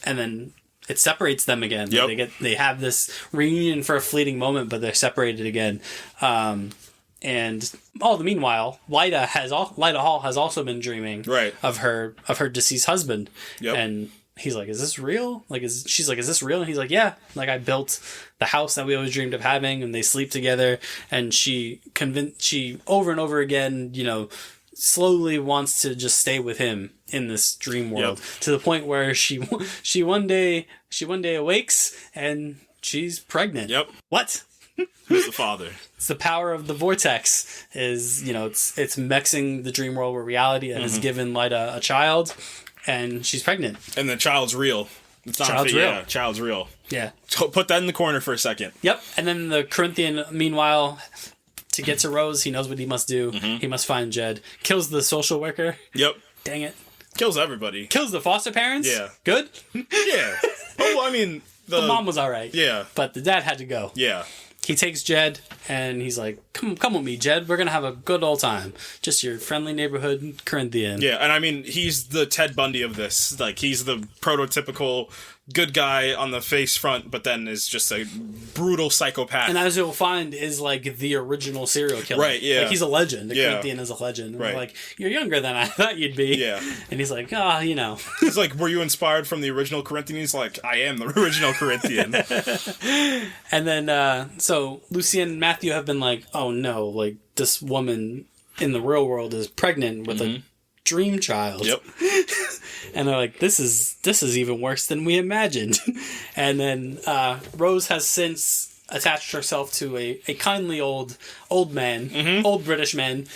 then it separates them again. Yep. They have this reunion for a fleeting moment, but they're separated again. And all the meanwhile, Lyta Hall has also been dreaming of her deceased husband. Yep. And he's like, "Is this real?" She's like, "Is this real?" And he's like, "Yeah. Like, I built the house that we always dreamed of having." And they sleep together. And she over and over again, slowly wants to just stay with him in this dream world, to the point where she one day awakes and she's pregnant. Yep. What? Who's the father? It's the power of the vortex. It's mixing the dream world with reality, and has given Lyta a child, and she's pregnant. And the child's real. It's not child's real. Yeah, child's real. Yeah. So put that in the corner for a second. Yep. And then the Corinthian, meanwhile, to get to Rose, he knows what he must do. He must find Jed. Kills the social worker. Yep. Dang it. Kills everybody. Kills the foster parents. Yeah. Good? Yeah. Oh, I mean... The mom was alright. Yeah. But the dad had to go. Yeah. He takes Jed, and he's like, come with me, Jed. We're going to have a good old time. Just your friendly neighborhood Corinthian. Yeah, and I mean, he's the Ted Bundy of this. Like, he's the prototypical good guy on the face front, but then is just a brutal psychopath. And as you'll find, is like the original serial killer. Right, yeah. Like, he's a legend. The Corinthian is a legend. And we're like, you're younger than I thought you'd be. Yeah. And he's like, He's like, were you inspired from the original Corinthian? He's like, I am the original Corinthian. And then, so Lucien and Matthew have been like, oh no, like, this woman in the real world is pregnant with a dream child. Yep. And they're like, this is even worse than we imagined. And then Rose has since attached herself to a kindly old man, old British man,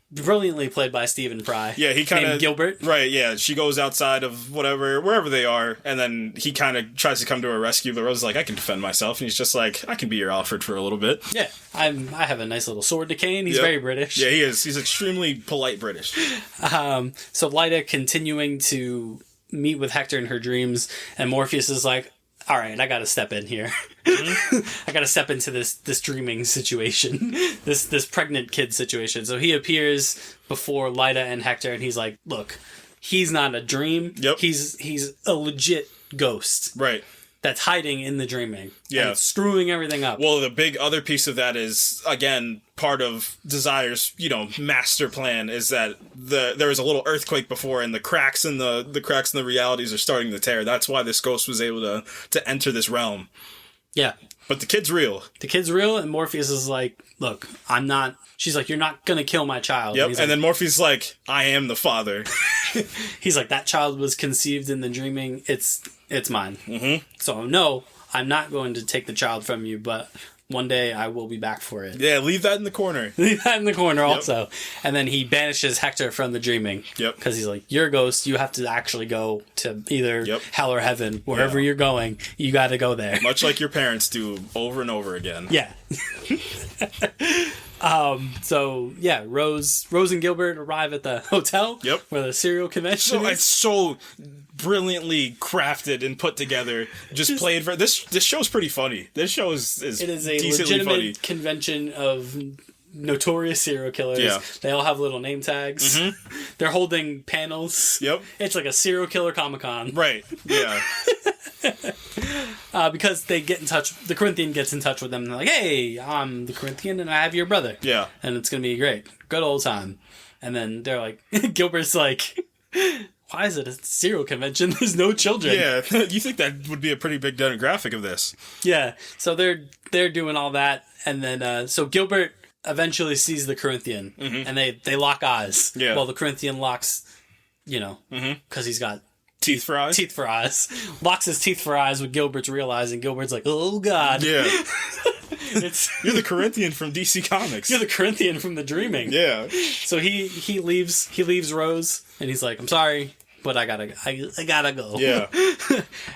brilliantly played by Stephen Fry. Yeah, he kind of... Gilbert. Right, yeah. She goes outside of wherever they are, and then he kind of tries to come to her rescue, but Rose is like, I can defend myself, and he's just like, I can be your Alfred for a little bit. Yeah, I have a nice little sword to cane. He's very British. Yeah, he is. He's extremely polite British. So Lyta continuing to meet with Hector in her dreams, and Morpheus is like, all right, I gotta step in here. I gotta step into this dreaming situation, this pregnant kid situation. So he appears before Lyta and Hector, and he's like, look, he's not a dream. Yep. He's a legit ghost. Right. That's hiding in the dreaming. Yeah. And it's screwing everything up. Well, the big other piece of that is, again, part of Desire's, master plan is that there was a little earthquake before, and the cracks in the realities are starting to tear. That's why this ghost was able to enter this realm. Yeah. But the kid's real. The kid's real, and Morpheus is like, look, I'm not... She's like, you're not gonna kill my child. Yep, and then Morpheus is like, I am the father. He's like, that child was conceived in the dreaming. It's mine. Mm-hmm. So, no, I'm not going to take the child from you, but one day I will be back for it. Yeah, leave that in the corner. Leave that in the corner also. And then he banishes Hector from the dreaming. Yep. Because he's like, you're a ghost. You have to actually go to either hell or heaven. Wherever you're going, you got to go there. Much like your parents do over and over again. Yeah. So yeah, Rose and Gilbert arrive at the hotel. Yep. Where the serial convention is. It's so brilliantly crafted and put together. Just played for this show's pretty funny. This show is it is a decently legitimate funny. convention of notorious serial killers. Yeah. They all have little name tags. Mm-hmm. They're holding panels. Yep. It's like a serial killer Comic-Con. Right. Yeah. Because they get in touch, the Corinthian gets in touch with them and they're like, hey, I'm the Corinthian and I have your brother. Yeah. And it's going to be great. Good old time. And then they're like, Gilbert's like, why is it a serial convention? There's no children. Yeah. You think that would be a pretty big demographic of this. Yeah. So they're doing all that. And then, so Gilbert eventually sees the Corinthian and they lock eyes. Yeah. Well, the Corinthian locks, because he's got teeth for eyes? Teeth for eyes. Locks his teeth for eyes with Gilbert's real eyes, and Gilbert's like, oh, God. Yeah. You're the Corinthian from DC Comics. You're the Corinthian from the Dreaming. Yeah. So he leaves Rose, and he's like, I'm sorry, but I gotta go. Yeah.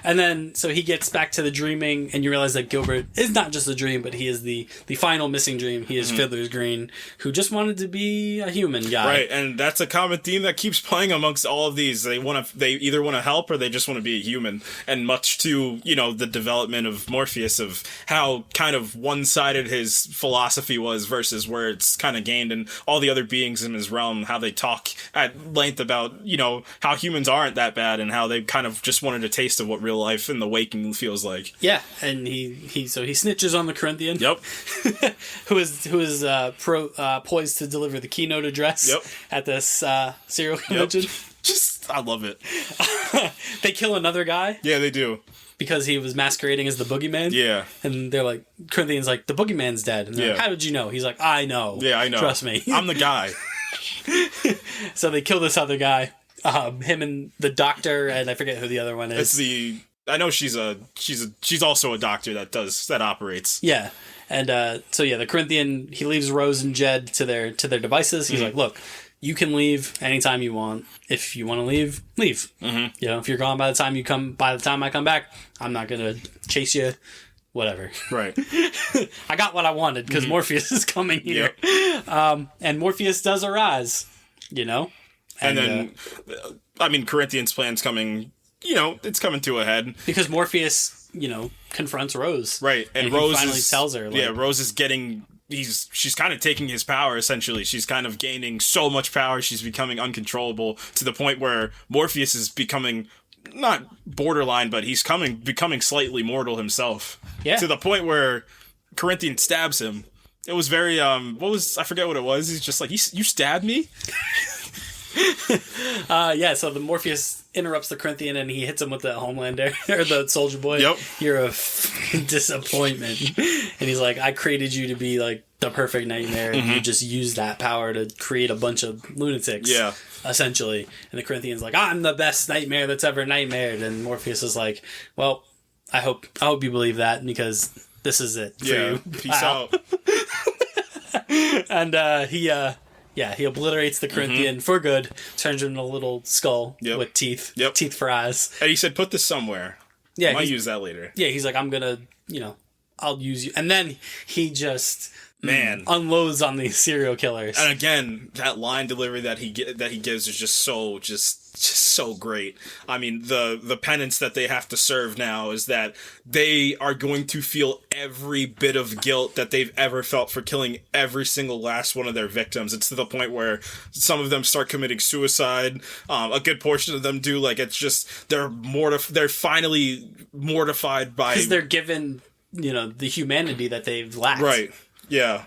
And then, so he gets back to the Dreaming, and you realize that Gilbert is not just a dream, but he is the final missing dream. He is Fiddler's Green, who just wanted to be a human guy. Right, and that's a common theme that keeps playing amongst all of these. They either want to help or they just want to be a human. And much to, the development of Morpheus, of how kind of one-sided his philosophy was versus where it's kind of gained, and all the other beings in his realm, how they talk at length about, how humans humans aren't that bad and how they kind of just wanted a taste of what real life in the waking feels like. Yeah, and he snitches on the Corinthian. Yep. who is poised to deliver the keynote address at this serial convention. I love it. They kill another guy. Yeah, they do. Because he was masquerading as the boogeyman. Yeah. And they're like, Corinthian's like, the boogeyman's dead. And they're like, how did you know? He's like, I know. Yeah, I know. Trust me. I'm the guy. So they kill this other guy. Him and the doctor, and I forget who the other one is. I know she's also a doctor that operates. Yeah. And so the Corinthian, he leaves Rose and Jed to their devices. He's like, look, you can leave anytime you want. If you want to leave, leave. Mm-hmm. You know, if you're gone by the time I come back, I'm not going to chase you. Whatever. Right. I got what I wanted because Morpheus is coming here. Yep. And Morpheus does arise, you know? And then, Corinthian's plan's coming, it's coming to a head. Because Morpheus, confronts Rose. Right. And Rose finally tells her. Rose is getting... She's kind of taking his power, essentially. She's kind of gaining so much power, she's becoming uncontrollable to the point where Morpheus is becoming, not borderline, but he's becoming slightly mortal himself. Yeah. To the point where Corinthian stabs him. It was very, I forget what it was. He's just like, you stabbed me? So the Morpheus interrupts the Corinthian and he hits him with the Homelander or the Soldier Boy. Yep. You're a disappointment. And he's like, I created you to be like the perfect nightmare, and you just use that power to create a bunch of lunatics. Yeah. Essentially. And the Corinthian's like, I'm the best nightmare that's ever nightmared. And Morpheus is like, well, I hope you believe that because this is it for you. Peace out. And he obliterates the Corinthian for good, turns him into a little skull with teeth. Yep. Teeth for eyes. And he said, put this somewhere. Yeah. I might use that later. Yeah, he's like, I'm going to, I'll use you. And then he just... unloads on these serial killers. And again, that line delivery that he gives is just so great. I mean, the penance that they have to serve now is that they are going to feel every bit of guilt that they've ever felt for killing every single last one of their victims. It's to the point where some of them start committing suicide. A good portion of them do. Like, it's just they're finally mortified by, because they're given the humanity that they've lacked. Right. Yeah,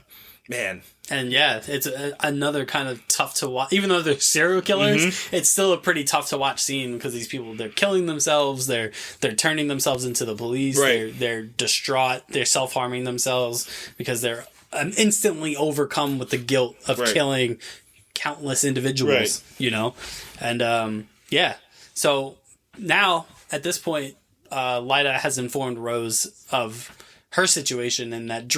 man. And it's another kind of tough to watch. Even though they're serial killers, it's still a pretty tough to watch scene because these people, they're killing themselves, they're turning themselves into the police, they're distraught, they're self-harming themselves because they're instantly overcome with the guilt of killing countless individuals, And, so now, at this point, Lyta has informed Rose of her situation and that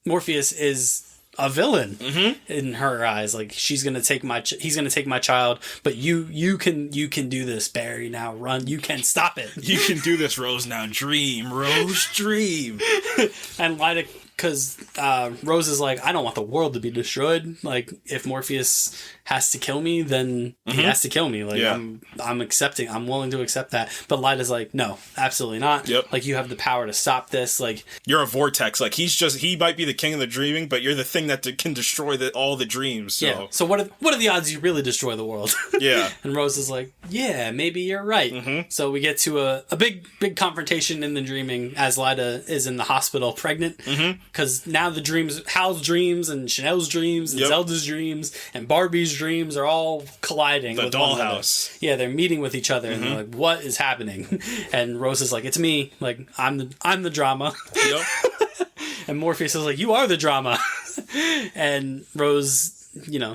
Morpheus is a villain in her eyes. Like, he's gonna take my child, but you can do this, Barry. Now run. You can stop it. You can do this, Rose. Now dream, Rose, dream. And Lyta, because Rose is like, I don't want the world to be destroyed. Like, if Morpheus has to kill me, then he has to kill me. Like, I'm willing to accept that. But Lyta's like, no, absolutely not. Yep. Like, you have the power to stop this. Like, you're a vortex. Like, he might be the king of the dreaming, but you're the thing that can destroy all the dreams. So. Yeah. So what are the odds you really destroy the world? Yeah. And Rose is like, yeah, maybe you're right. So we get to a big confrontation in the dreaming as Lyta is in the hospital pregnant. Because now the dreams, Hal's dreams and Chanel's dreams and Zelda's dreams and Barbie's dreams are all colliding. The dollhouse. Yeah, they're meeting with each other and they're like, what is happening? And Rose is like, it's me. Like, I'm the drama. Yep. And Morpheus is like, you are the drama. And Rose,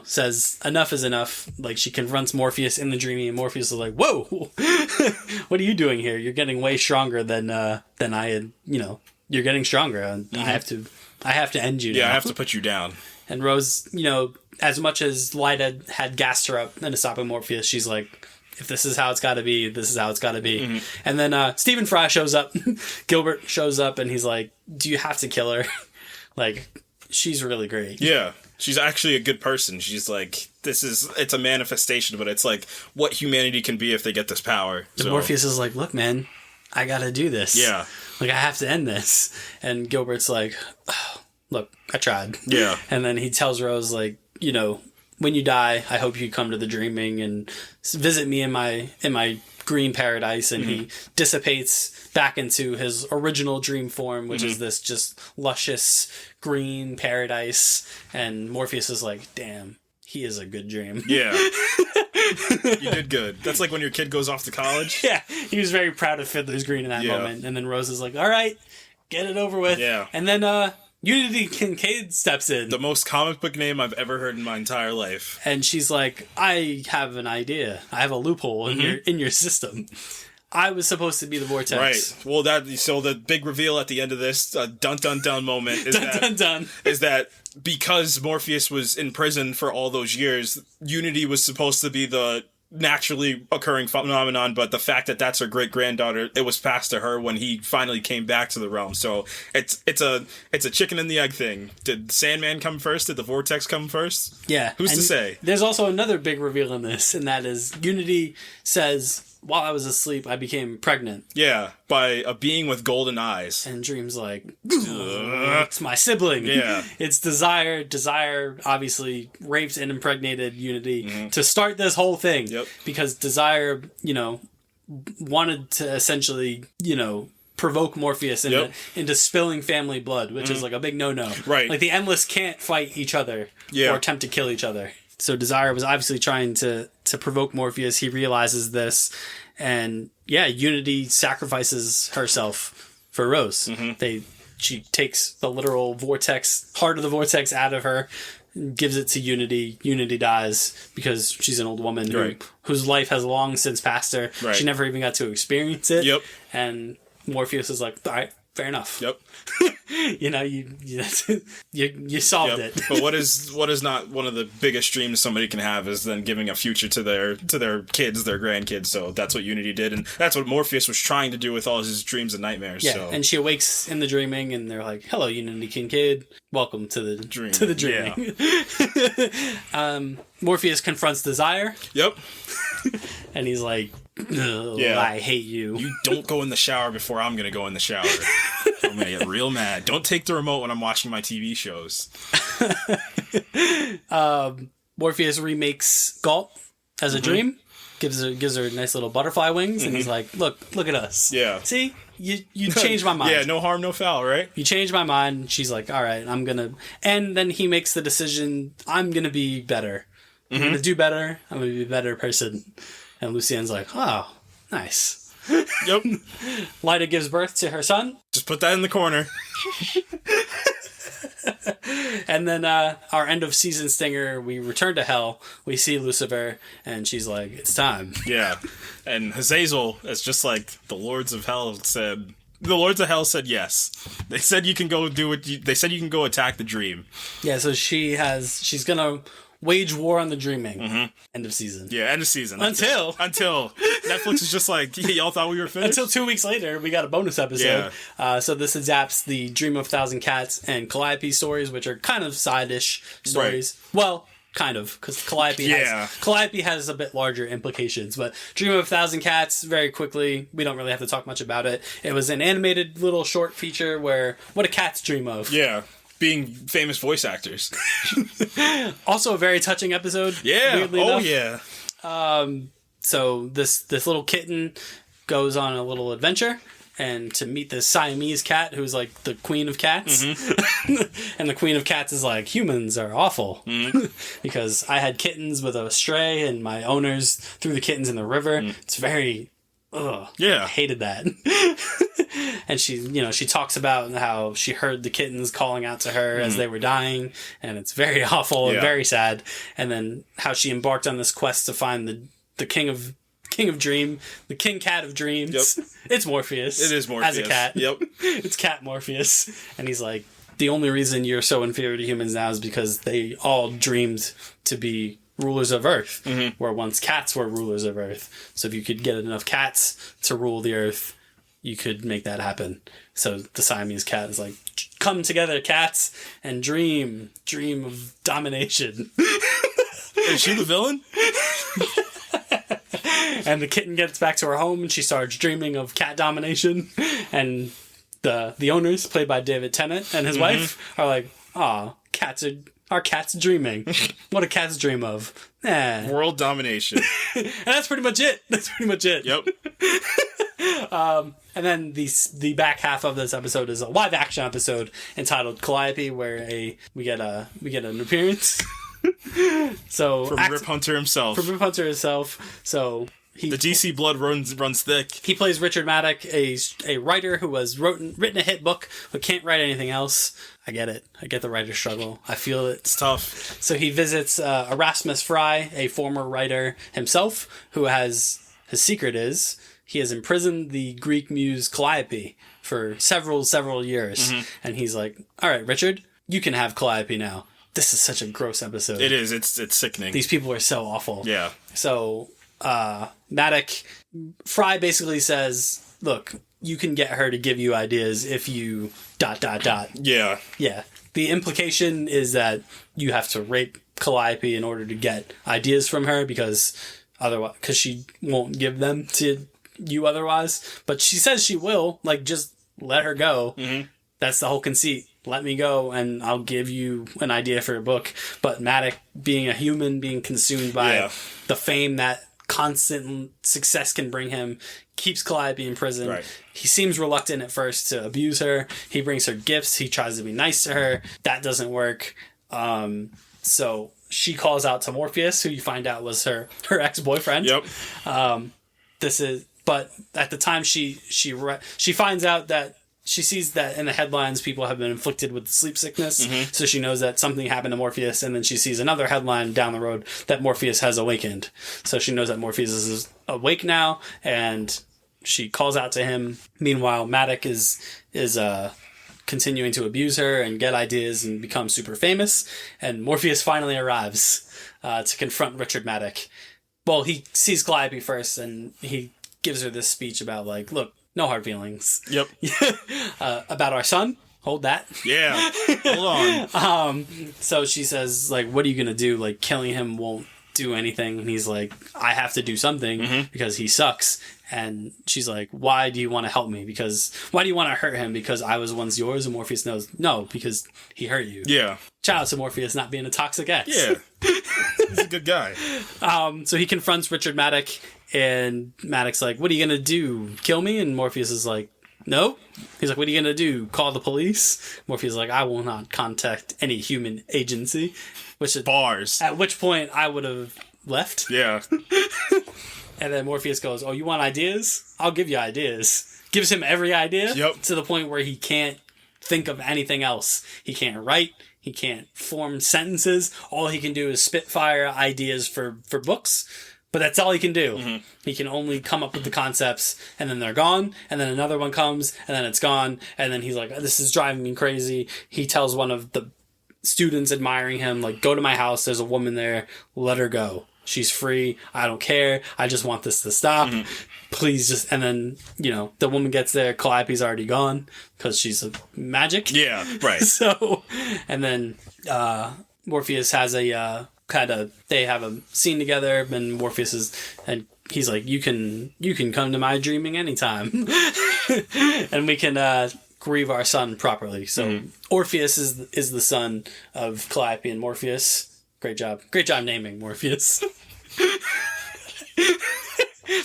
says enough is enough. Like, she confronts Morpheus in the dreaming and Morpheus is like, whoa, what are you doing here? You're getting way stronger than I had, you're getting stronger. And I have to end you now. Yeah, I have to put you down. And Rose, as much as Lyta had gassed her up into stopping Morpheus, she's like, if this is how it's got to be, this is how it's got to be. And then Stephen Fry shows up. Gilbert shows up and he's like, do you have to kill her? Like, she's really great. Yeah. She's actually a good person. She's like, it's a manifestation, but it's like what humanity can be if they get this power. So. Morpheus is like, look, man, I got to do this. Yeah. Like, I have to end this. And Gilbert's like, oh, look, I tried. Yeah. And then he tells Rose, like, when you die, I hope you come to the dreaming and visit me in my green paradise. And he dissipates back into his original dream form, which is this just luscious green paradise. And Morpheus is like, damn, he is a good dream. Yeah. You did good. That's like when your kid goes off to college. Yeah, he was very proud of Fiddler's Green in that moment. And then Rose is like, all right, get it over with. Yeah. And then Unity Kincaid steps in. The most comic book name I've ever heard in my entire life. And she's like, I have an idea. I have a loophole in your system. I was supposed to be the vortex. Right. Well, so the big reveal at the end of this dun dun dun moment is is that because Morpheus was in prison for all those years, Unity was supposed to be the naturally occurring phenomenon, but the fact that that's her great granddaughter, it was passed to her when he finally came back to the realm. So it's a chicken and the egg thing. Did Sandman come first? Did the vortex come first? Yeah. Who's to say? There's also another big reveal in this, and that is Unity says, while I was asleep, I became pregnant. Yeah, by a being with golden eyes. And Dream's like, it's my sibling. Yeah. It's Desire. Desire obviously raped and impregnated Unity to start this whole thing. Yep. Because Desire, wanted to essentially, provoke Morpheus into spilling family blood, which is like a big no-no. Right. Like the Endless can't fight each other or attempt to kill each other. So Desire was obviously trying to provoke Morpheus. He realizes this, and Unity sacrifices herself for Rose. She takes the literal heart of the vortex out of her, and gives it to Unity. Unity dies because she's an old woman whose life has long since passed her. Right. She never even got to experience it. Yep. And Morpheus is like, all right, fair enough. Yep. You solved it. But what is not one of the biggest dreams somebody can have is then giving a future to their kids, their grandkids. So that's what Unity did, and that's what Morpheus was trying to do with all his dreams and nightmares. Yeah, so. And she awakes in the dreaming, and they're like, "Hello, Unity Kincaid. Welcome to the dreaming." Yeah. Morpheus confronts Desire. Yep. And he's like, I hate you. You don't go in the shower before I'm going to go in the shower. I'm going to get real mad. Don't take the remote when I'm watching my TV shows. Morpheus remakes Galt as a dream. Gives her nice little butterfly wings. And he's like, look at us. Yeah. See? You changed my mind. Yeah, no harm, no foul, right? You changed my mind. She's like, all right, I'm going to... And then he makes the decision, I'm going to be better. I'm going to do better. I'm going to be a better person. And Lucienne's like, oh, nice. Yep. Lyta gives birth to her son. Just put that in the corner. And then our end of season stinger, we return to Hell. We see Lucifer, and she's like, it's time. Yeah. And Hazazel, it's just like the Lords of Hell said... The Lords of Hell said yes. They said you can go do what they said you can go attack the dream. Yeah, so she's gonna wage war on the dreaming. End of season. Yeah, end of season. Until Netflix is just like, y'all thought we were finished? Until 2 weeks later, we got a bonus episode. Yeah. So this adapts the Dream of a Thousand Cats and Calliope stories, which are kind of side-ish stories. Right. Well, kind of, because Calliope has a bit larger implications. But Dream of a Thousand Cats, very quickly, we don't really have to talk much about it. It was an animated little short feature where what do cats dream of? Yeah. Being famous voice actors. Also a very touching episode. Yeah. Weirdly enough. Yeah. So this little kitten goes on a little adventure and to meet this Siamese cat who's like the queen of cats. And the queen of cats is like, humans are awful. Because I had kittens with a stray and my owners threw the kittens in the river. It's very... Ugh. Yeah. I hated that. And she talks about how she heard the kittens calling out to her as they were dying, and it's very awful and very sad. And then how she embarked on this quest to find the king of dream, the king cat of dreams. Yep. It's Morpheus. It is Morpheus. As a cat. Yep. It's cat Morpheus. And he's like, the only reason you're so inferior to humans now is because they all dreamed to be rulers of Earth, where once cats were rulers of Earth. So if you could get enough cats to rule the Earth, you could make that happen. So the Siamese cat is like, come together, cats, and dream of domination. Is she the villain? And the kitten gets back to her home, and she starts dreaming of cat domination. And the owners, played by David Tennant and his wife, are like, aw, cats Our cat's dreaming. What do cats dream of? World domination. And that's pretty much it. Yep. And then the back half of this episode is a live action episode entitled Calliope, where we get an appearance. So From Rip Hunter himself. So the DC blood runs thick. He plays Richard Maddock, a writer who has written a hit book but can't write anything else. I get it. I get the writer's struggle. I feel it. It's tough. So he visits Erasmus Fry, a former writer himself, who his secret is he has imprisoned the Greek muse Calliope for several years. Mm-hmm. And he's like, all right, Richard, you can have Calliope now. This is such a gross episode. It is. It's sickening. These people are so awful. Yeah. So Maddock, Fry basically says, look, you can get her to give you ideas if you ... Yeah. Yeah. The implication is that you have to rape Calliope in order to get ideas from her because she won't give them to you otherwise. But she says she will. Like, just let her go. Mm-hmm. That's the whole conceit. Let me go and I'll give you an idea for a book. But Maddock, being a human, being consumed by the fame that constant success can bring him, keeps Calliope in prison. Right. He seems reluctant at first to abuse her. He brings her gifts. He tries to be nice to her. That doesn't work. So she calls out to Morpheus, who you find out was her ex-boyfriend. Yep. But at the time she finds out that she sees that in the headlines people have been inflicted with sleep sickness, so she knows that something happened to Morpheus, and then she sees another headline down the road that Morpheus has awakened. So she knows that Morpheus is awake now, and she calls out to him. Meanwhile, Maddock is continuing to abuse her and get ideas and become super famous, and Morpheus finally arrives to confront Richard Maddock. Well, he sees Calliope first, and he gives her this speech about, like, look, no hard feelings. Yep. About our son. Hold that. Yeah. Hold on. So she says, like, what are you going to do? Like, killing him won't do anything. And he's like, I have to do something because he sucks. And she's like, why do you want to help me? Why do you want to hurt him? Because I was once yours? And Morpheus knows, no, because he hurt you. Yeah. Shout out to Morpheus not being a toxic ex. Yeah. He's a good guy. So he confronts Richard Maddock, and Maddock's like, what are you going to do? Kill me? And Morpheus is like, no. He's like, what are you going to do? Call the police? Morpheus is like, I will not contact any human agency. Bars. At which point I would have left. Yeah. And then Morpheus goes, oh, you want ideas? I'll give you ideas. Gives him every idea. Yep. To the point where he can't think of anything else. He can't write. He can't form sentences. All he can do is spitfire ideas for books. But that's all he can do. Mm-hmm. He can only come up with the concepts, and then they're gone, and then another one comes, and then it's gone, and then he's like, this is driving me crazy. He tells one of the students admiring him, like, go to my house, there's a woman there, let her go. She's free, I don't care, I just want this to stop. Mm-hmm. Please just, and then, the woman gets there, Calliope's already gone, because she's a magic. Yeah, right. So, and then Morpheus has they have a scene together, and and he's like, you can come to my dreaming anytime. And we can grieve our son properly. So Orpheus is the son of Calliope and Morpheus. Great job naming Morpheus.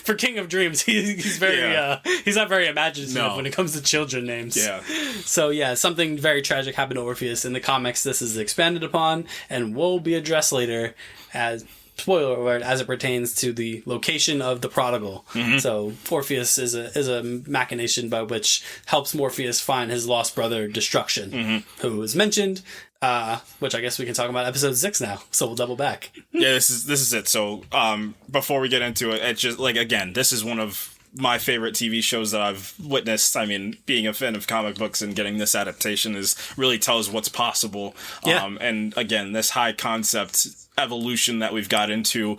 For King of Dreams, he's very he's not very imaginative when it comes to children names. Yeah. So something very tragic happened to Orpheus. In the comics, this is expanded upon and will be addressed later as, spoiler alert, as it pertains to the location of the prodigal. Mm-hmm. So Orpheus is a machination by which helps Morpheus find his lost brother Destruction, who is mentioned. Which I guess we can talk about episode 6 now, so we'll double back. Yeah, this is it. So, before we get into it, it's just, like, again, this is one of my favorite TV shows that I've witnessed. I mean, being a fan of comic books and getting this adaptation really tells what's possible. Yeah. And again, this high concept evolution that we've got into,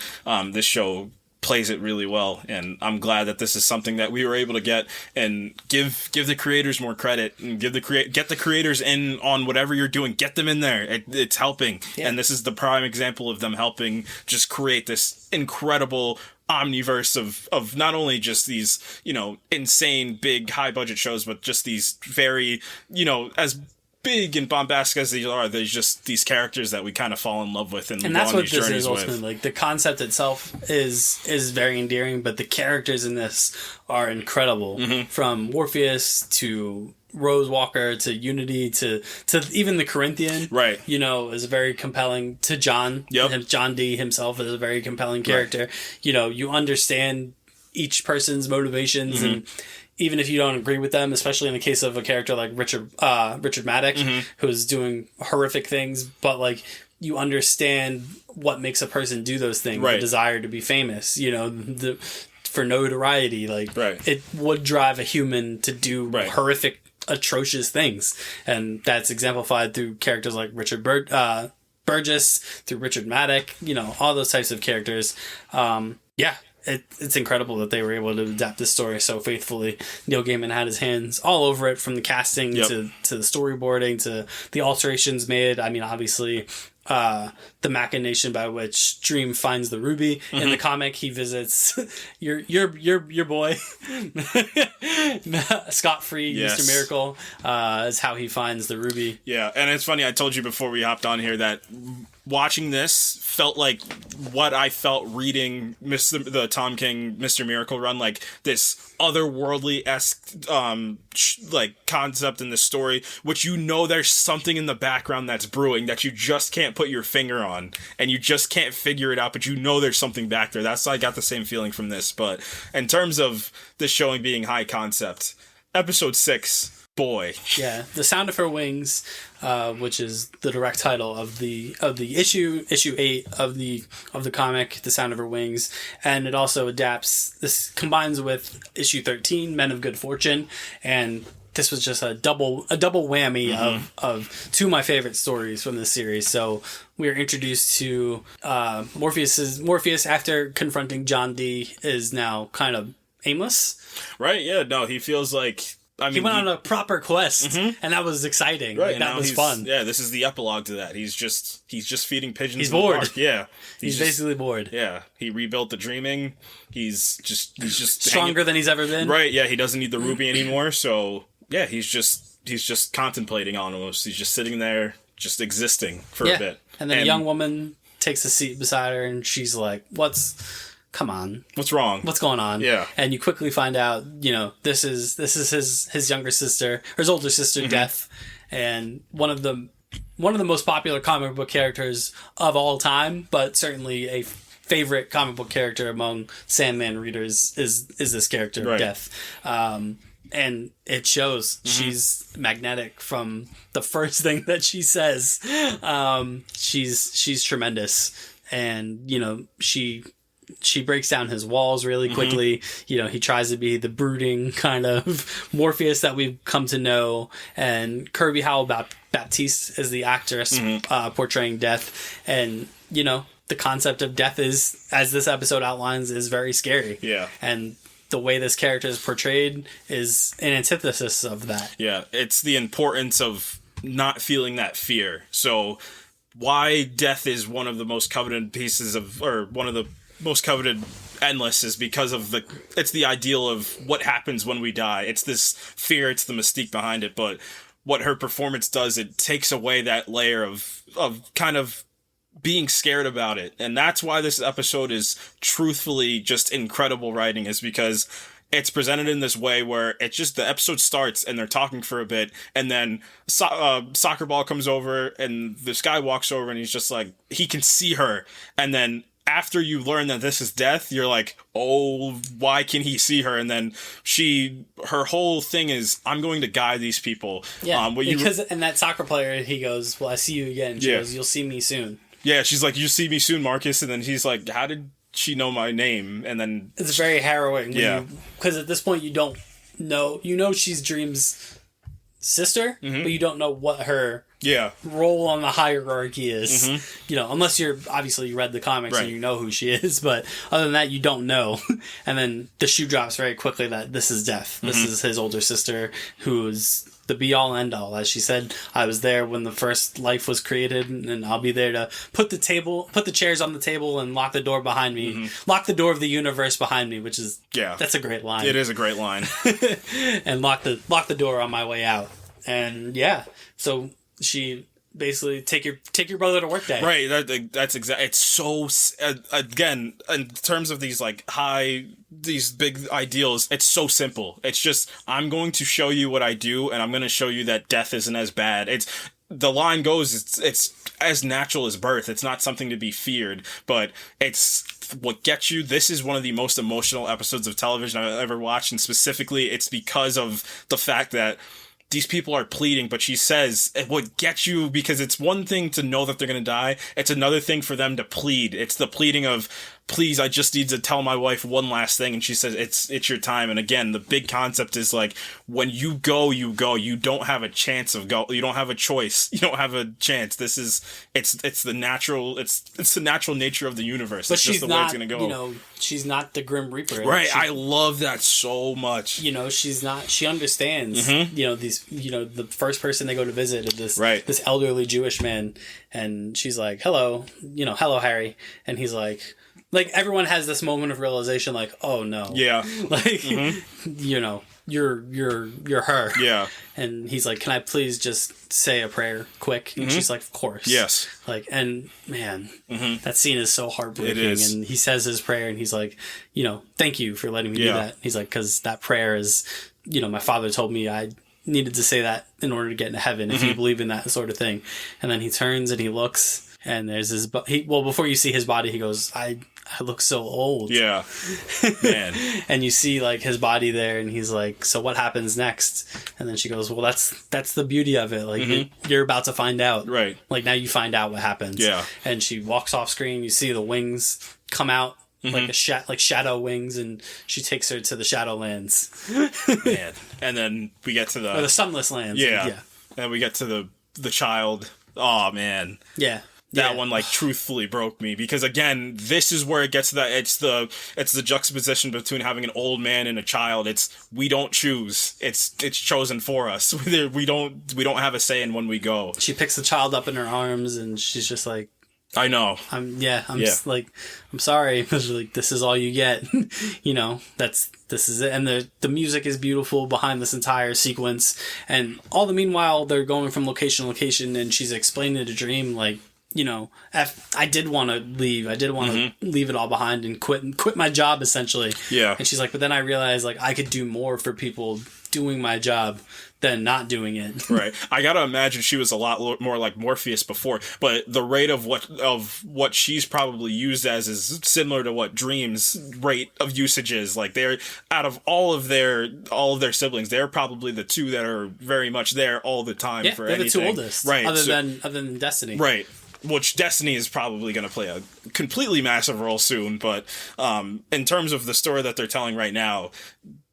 this show plays it really well, and I'm glad that this is something that we were able to get and give the creators more credit and get the creators in on whatever you're doing. Get them in there. It's helping, and this is the prime example of them helping just create this incredible omniverse of not only just these insane big high budget shows, but just these very as big and bombastic as these are, there's just these characters that we kind of fall in love with and that's go on what these this journeys is ultimately. with. Like, the concept itself is very endearing, but the characters in this are incredible. From Morpheus to Rose Walker to Unity to even the Corinthian, right? Is very compelling. To John, John D himself is a very compelling character. Right. You understand each person's motivations, and even if you don't agree with them, especially in the case of a character like Richard Maddock, who's doing horrific things, but like, you understand what makes a person do those things, the desire to be famous, for notoriety, like it would drive a human to do horrific, atrocious things, and that's exemplified through characters like Richard Burgess, through Richard Maddock, all those types of characters. It's incredible that they were able to adapt this story so faithfully. Neil Gaiman had his hands all over it, from the casting to the storyboarding to the alterations made. I mean, obviously, the machination by which Dream finds the ruby in the comic. He visits your boy scot-free. Mr. Miracle is how he finds the ruby. Yeah, and it's funny, I told you before we hopped on here that watching this felt like what I felt reading the Tom King Mr. Miracle run, like this otherworldly-esque like concept in the story, which there's something in the background that's brewing that you just can't put your finger on, and you just can't figure it out, but there's something back there. I got the same feeling from this. But in terms of this showing being high concept, episode 6, boy. Yeah, The Sound of Her Wings, which is the direct title of the issue 8 of the comic, The Sound of Her Wings, and it also adapts. This combines with issue 13, Men of Good Fortune, and this was just a double whammy of two of my favorite stories from this series. So we are introduced to Morpheus after confronting John D is now kind of aimless. Right? Yeah. No, he feels like. He went on a proper quest, and that was exciting. Right, that was fun. Yeah, this is the epilogue to that. He's just feeding pigeons. He's bored. Park. Yeah, he's basically bored. Yeah, he rebuilt the dreaming. He's just stronger than he's ever been. Right. Yeah, he doesn't need the ruby anymore. So yeah, he's just contemplating almost. He's just sitting there, just existing for a bit. And then a young woman takes a seat beside her, and she's like, Come on. What's wrong? What's going on? Yeah. And you quickly find out, this is his younger sister, or his older sister, Death, and one of the most popular comic book characters of all time, but certainly a favorite comic book character among Sandman readers is this character, Death. And it shows. She's magnetic from the first thing that she says. She's tremendous, and she breaks down his walls really quickly. He tries to be the brooding kind of Morpheus that we've come to know. And Kirby Howell-Baptiste is the actress portraying Death. And, the concept of death is, as this episode outlines, is very scary. Yeah. And the way this character is portrayed is an antithesis of that. Yeah. It's the importance of not feeling that fear. So why death is one of the most coveted one of the most coveted endless is because of it's the ideal of what happens when we die. It's this fear, it's the mystique behind it, but what her performance does, it takes away that layer of kind of being scared about it. And that's why this episode is truthfully just incredible writing, is because it's presented in this way where it's just the episode starts and they're talking for a bit, and then soccer ball comes over and this guy walks over and he's just like, he can see her, and then after you learn that this is Death, you're like, oh, why can he see her? And then her whole thing is, I'm going to guide these people. Yeah, and that soccer player, he goes, well, I see you again. She goes, you'll see me soon. Yeah, she's like, you see me soon, Marcus. And then he's like, how did she know my name? And then it's very harrowing. Because at this point, you don't know. You know she's Dream's sister, but you don't know what her role on the hierarchy is. Unless you read the comics and you know who she is, but other than that, you don't know. And then the shoe drops very quickly that this is Death. This is his older sister, who's the be all end all. As she said, I was there when the first life was created, and I'll be there to put the chairs on the table and lock the door behind me, lock the door of the universe behind me, which is that's a great line. It is a great line. And lock the door on my way out. And yeah, so she basically take your brother to work day. Right. That's exactly. It's so again in terms of these like these big ideals. It's so simple. It's just I'm going to show you what I do, and I'm going to show you that death isn't as bad. The line goes. It's as natural as birth. It's not something to be feared, but it's what gets you. This is one of the most emotional episodes of television I've ever watched, and specifically, it's because of the fact that these people are pleading, but she says it would get you because it's one thing to know that they're going to die. It's another thing for them to plead. It's the pleading of, please, I just need to tell my wife one last thing. And she says, it's your time. And again, the big concept is like, when you go, you go. You don't have a chance of go. You don't have a choice. You don't have a chance. This is, it's the natural nature of the universe. But it's she's just the not, way it's going to go. you know, she's not the Grim Reaper. Right. I love that so much. You know, she's not, she understands, you know, the first person they go to visit is this elderly Jewish man. And she's like, hello, Harry. And he's like everyone has this moment of realization, like, oh no. Yeah. Like, you know, you're her. Yeah. And he's like, can I please just say a prayer quick? And she's like, of course. Yes. Like, and man, that scene is so heartbreaking. It is. And he says his prayer and he's like, you know, thank you for letting me do that. He's like, cause that prayer is, you know, my father told me I needed to say that in order to get into heaven, if you believe in that sort of thing. And then he turns and he looks and there's his, before you see his body, he goes, I look so old. Yeah. Man. And you see like his body there and he's like, so what happens next? And then she goes, well, that's the beauty of it. Like you're about to find out. Right. Like now you find out what happens. Yeah. And she walks off screen. You see the wings come out like shadow wings, and she takes her to the Shadowlands. Man. And then we get to the Sunless Lands. Yeah. And we get to the child. Oh man. Yeah. That one like truthfully broke me because again, this is where it gets to that. It's the juxtaposition between having an old man and a child. We don't choose. It's chosen for us. We don't have a say in when we go. She picks the child up in her arms and she's just like, I know. Just like, I'm sorry. Like, this is all you get. You know, this is it. And the music is beautiful behind this entire sequence. And all the meanwhile, they're going from location to location and she's explaining the dream like, you know, I did want to leave. I did want to leave it all behind and quit my job, essentially. Yeah. And she's like, but then I realized, like, I could do more for people doing my job than not doing it. Right. I gotta imagine she was a lot more like Morpheus before, but the rate of what she's probably used as is similar to what Dream's rate of usage is. Like, they're out of all of their siblings, they're probably the two that are very much there all the time for anything. They're the two oldest, right? Other than Destiny, right? Which Destiny is probably going to play a completely massive role soon, but in terms of the story that they're telling right now,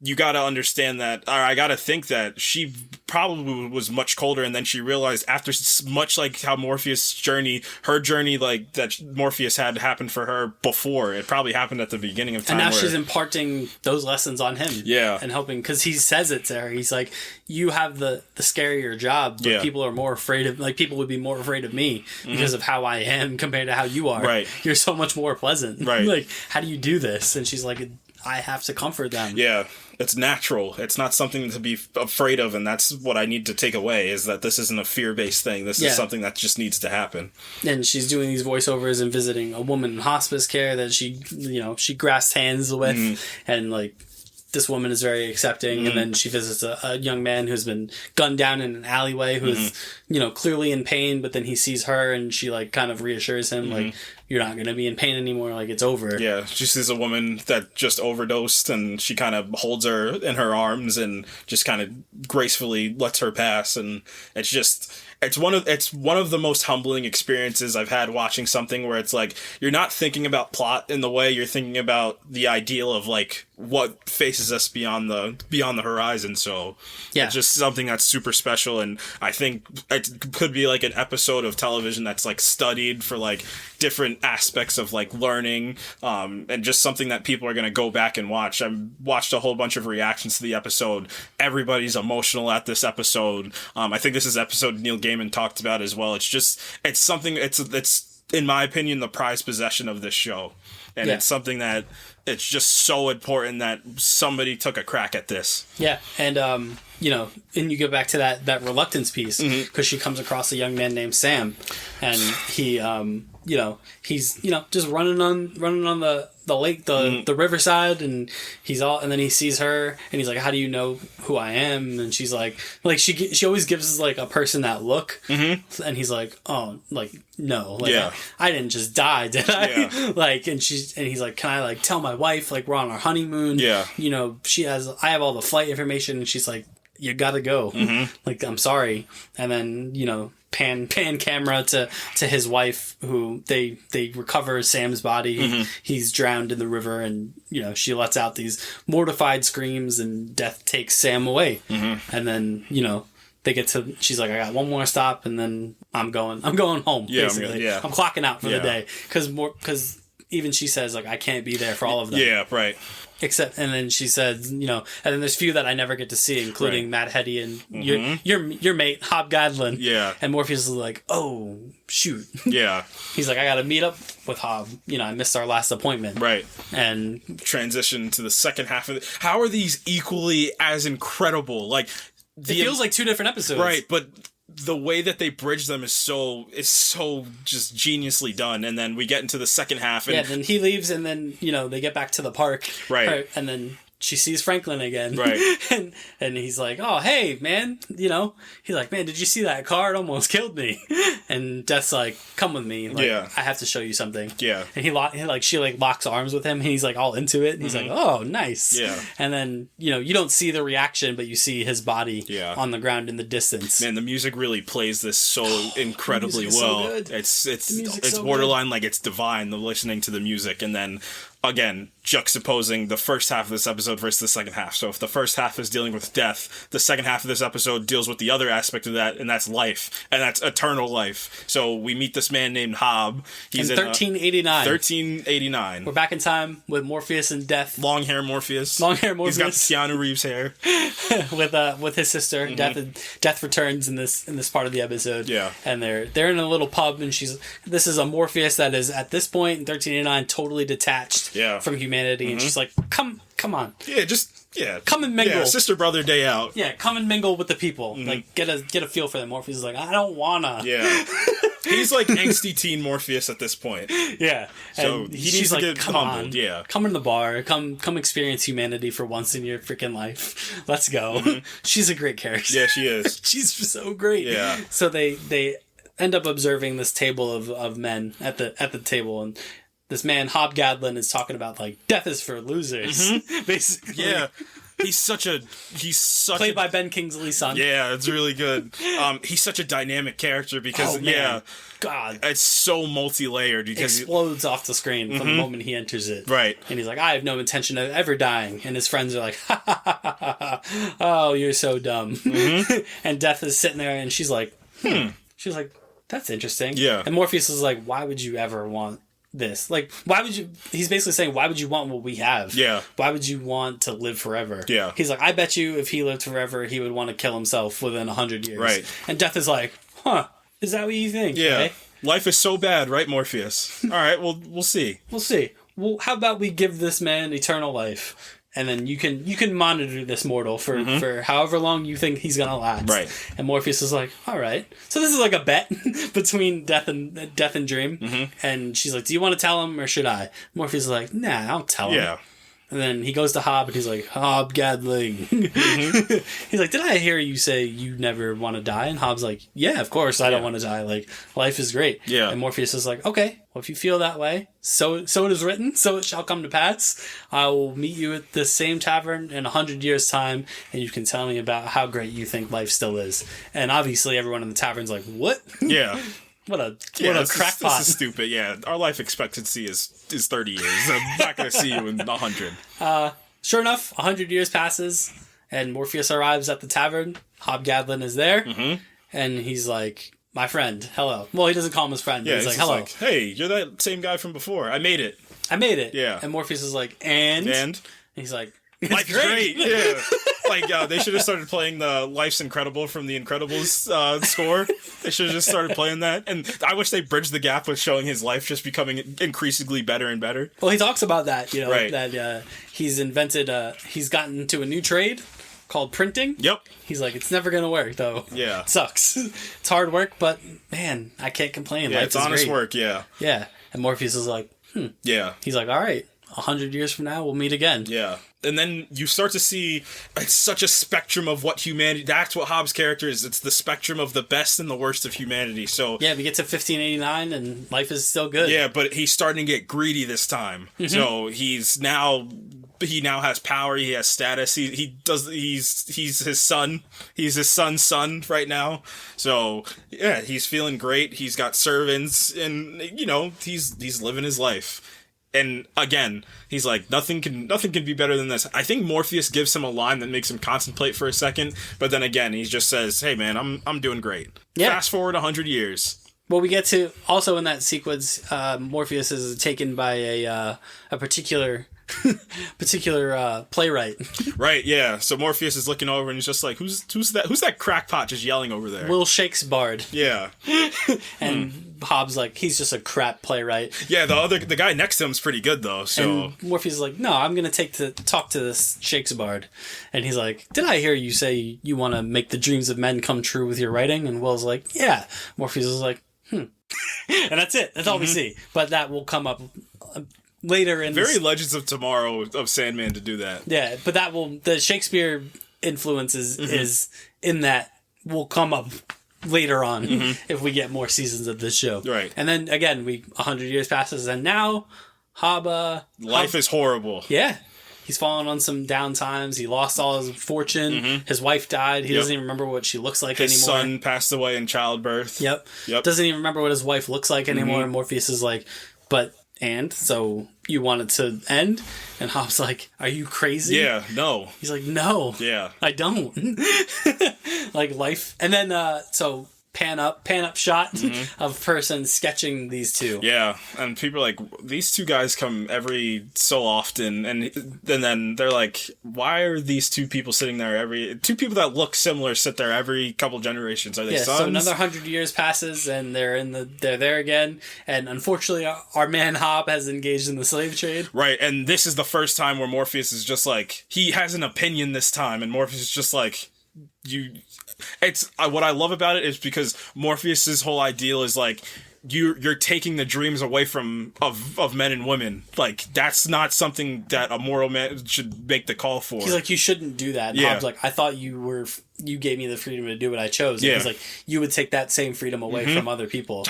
you got to understand that, or I got to think that she probably was much colder, and then she realized after much like how her journey like that Morpheus had happened for her before, it probably happened at the beginning of time. And now she's imparting those lessons on him. Yeah. And helping, because he says it to her. He's like, you have the scarier job, but people are more afraid of, like, people would be more afraid of me because of how I am compared to how you are. Right. You're so much more pleasant. Right. Like, how do you do this? And she's like, I have to comfort them. Yeah. It's natural. It's not something to be afraid of, and that's what I need to take away, is that this isn't a fear-based thing. This is something that just needs to happen. And she's doing these voiceovers and visiting a woman in hospice care that she grasped hands with, and, like, this woman is very accepting, and then she visits a young man who's been gunned down in an alleyway who's, clearly in pain, but then he sees her and she, like, kind of reassures him, like, you're not going to be in pain anymore, like, it's over. Yeah, she sees a woman that just overdosed, and she kind of holds her in her arms and just kind of gracefully lets her pass, and it's just... It's one of the most humbling experiences I've had watching something where it's like, you're not thinking about plot in the way you're thinking about the ideal of, like, what faces us beyond the horizon. So it's just something that's super special, and I think it could be like an episode of television that's like studied for like different aspects of like learning, and just something that people are going to go back and watch. I watched a whole bunch of reactions to the episode. Everybody's emotional at this episode. I think this is episode Neil Gaiman talked about as well. It's something, it's in my opinion, the prized possession of this show. And it's something that it's just so important that somebody took a crack at this. Yeah, and you know, and you go back to that reluctance piece because she comes across a young man named Sam, and he you know, he's, you know, just running on the lake, the riverside, and and then he sees her and he's like, how do you know who I am? And she's like she always gives like a person that look, and he's like, oh, like, no, like, I didn't just die, did I? Like, and he's like, can I like tell my wife, like, we're on our honeymoon, you know, I have all the flight information, and she's like, you gotta go, like, I'm sorry. And then, you know, pan camera to his wife, who they recover Sam's body. He's drowned in the river, and, you know, she lets out these mortified screams, and Death takes Sam away. And then, you know, they get to, she's like, I got one more stop, and then I'm going home, basically. I'm clocking out for the day, because even she says, like, I can't be there for all of them. Except, and then she said, you know, and then there's a few that I never get to see, including Matt Hetty and your mate, Hob Gadlin. And Morpheus is like, oh, shoot. He's like, I gotta meet up with Hob. You know, I missed our last appointment. And transition to the second half of it. How are these equally as incredible? Like, it feels like 2 different episodes. But the way that they bridge them is so just geniusly done. And then we get into the second half. And then he leaves, and then, you know, they get back to the park. And then she sees Franklin again. and he's like, oh, hey, man. You know, he's like, man, did you see that car? It almost killed me. And Death's like, come with me. Like, I have to show you something. And she locks arms with him, and he's like all into it. And he's like, oh, nice. And then, you know, you don't see the reaction, but you see his body on the ground in the distance. Man, the music really plays this so incredibly well. So good. It's borderline good. Like it's divine, the listening to the music, and then again, juxtaposing the first half of this episode versus the second half. So if the first half is dealing with death, the second half of this episode deals with the other aspect of that, and that's life, and that's eternal life. So we meet this man named Hob. He's in 1389. 1389. We're back in time with Morpheus and Death. Long hair Morpheus. He's got the Keanu Reeves hair. with his sister. Death returns in this part of the episode. And they're in a litthis is a Morpheus that is at this point in 1389 totally detached from humanity, and she's like, come on, come and mingle, sister brother day out, come and mingle with the people, like get a feel for them. Morpheus is like, I don't wanna. He's like angsty teen Morpheus at this point. So and he needs to get humbled. Come in the bar, come experience humanity for once in your freaking life. Let's go. She's a great character. She is. She's so great. So they end up observing this table of men at the table, and this man, Hob Gadlin, is talking about, like, death is for losers, basically. He's played by Ben Kingsley's son. It's really good. He's such a dynamic character because, God, it's so multi-layered. Because explodes off the screen from the moment he enters it. And he's like, I have no intention of ever dying. And his friends are like, ha ha ha ha ha. Oh, you're so dumb. And Death is sitting there, and she's like, She's like, that's interesting. And Morpheus is like, why would you ever want this? Like, why would you? He's basically saying, why would you want what we have? Why would you want to live forever? He's like, I bet you if he lived forever, he would want to kill himself within 100 years. And Death is like, huh? Is that what you think? Life is so bad, right, Morpheus? All right, well, we'll see. Well, how about we give this man eternal life? And then you can monitor this mortal for however long you think he's gonna last. And Morpheus is like, all right. So this is like a bet between Death and Dream. And she's like, do you want to tell him or should I? Morpheus is like, nah, I'll tell him. And then he goes to Hob, and he's like, Hob Gadling. He's like, did I hear you say you never want to die? And Hob's like, yeah, of course I don't want to die. Like, life is great. And Morpheus is like, okay, well, if you feel that way, so it is written, so it shall come to pass. I will meet you at the same tavern in 100 years' time, and you can tell me about how great you think life still is. And obviously everyone in the tavern's like, what? What a crackpot. This is stupid, Our life expectancy is 30 years. I'm not going to see you in 100. Sure enough, 100 years passes, and Morpheus arrives at the tavern. Hob Gadlin is there, and he's like, my friend, hello. Well, he doesn't call him his friend. He's like, hello. Like, hey, you're that same guy from before. I made it. And Morpheus is like, and? And he's like, life's great. They should have started playing the Life's Incredible from the Incredibles score. They should have just started playing that. And I wish they bridged the gap with showing his life just becoming increasingly better and better. Well, he talks about that, Right. that he's invented, he's gotten into a new trade called printing. Yep. He's like, it's never going to work, though. Yeah. It sucks. It's hard work, but man, I can't complain. Yeah, Life it's is honest great. work, yeah. Yeah. And Morpheus is like, Yeah. He's like, all right, 100 years from now, we'll meet again. Yeah. And then you start to see it's such a spectrum of what humanity... That's what Hobbs' character is. It's the spectrum of the best and the worst of humanity. So yeah, we get to 1589 and life is still good. yeah, but he's starting to get greedy this time. Mm-hmm. So he now has power. He has status. He's his son. He's his son's son right now. So yeah, he's feeling great. He's got servants, and he's living his life. And again, he's like, nothing can be better than this. I think Morpheus gives him a line that makes him contemplate for a second, but then again, he just says, "Hey man, I'm doing great." Yeah. Fast forward 100 years. Well, we get to also in that sequence, Morpheus is taken by a particular playwright. Right, yeah. So Morpheus is looking over and he's just like, who's that crackpot just yelling over there? Will Shakespeare. Yeah. And Hobbs like, he's just a crap playwright. Yeah, the guy next to him's pretty good though. So and Morpheus is like, no, I'm gonna talk to this Shakespeare. And he's like, did I hear you say you want to make the dreams of men come true with your writing? And Will's like, yeah. Morpheus is like, and that's it. That's all we see. But that will come up later in very Legends of Tomorrow of Sandman to do that. Yeah, but the Shakespeare influence is in that will come up later on if we get more seasons of this show. Right. And then again, 100 years passes, and now life is horrible. Yeah. He's fallen on some down times. He lost all his fortune. His wife died. He doesn't even remember what she looks like his anymore. His son passed away in childbirth. Yep. Doesn't even remember what his wife looks like anymore. And Morpheus is like, so you want it to end? And Hobbs like, are you crazy? Yeah, no. He's like, no. Yeah. I don't. Like life. And then, so pan up shot of person sketching these two. Yeah, and people are like, these two guys come every so often, and then they're like, why are these two people sitting there two people that look similar sit there every couple generations? Are they sons? So another 100 years passes, and they're there again, and unfortunately our man Hobb has engaged in the slave trade. Right, and this is the first time where Morpheus is just like, he has an opinion this time, and Morpheus is just like, it's what I love about it is because Morpheus's whole ideal is like, you're taking the dreams away of men and women. Like, that's not something that a mortal man should make the call for. He's like, you shouldn't do that. And Hobbs like, I thought you gave me the freedom to do what I chose. And he's like, you would take that same freedom away from other people.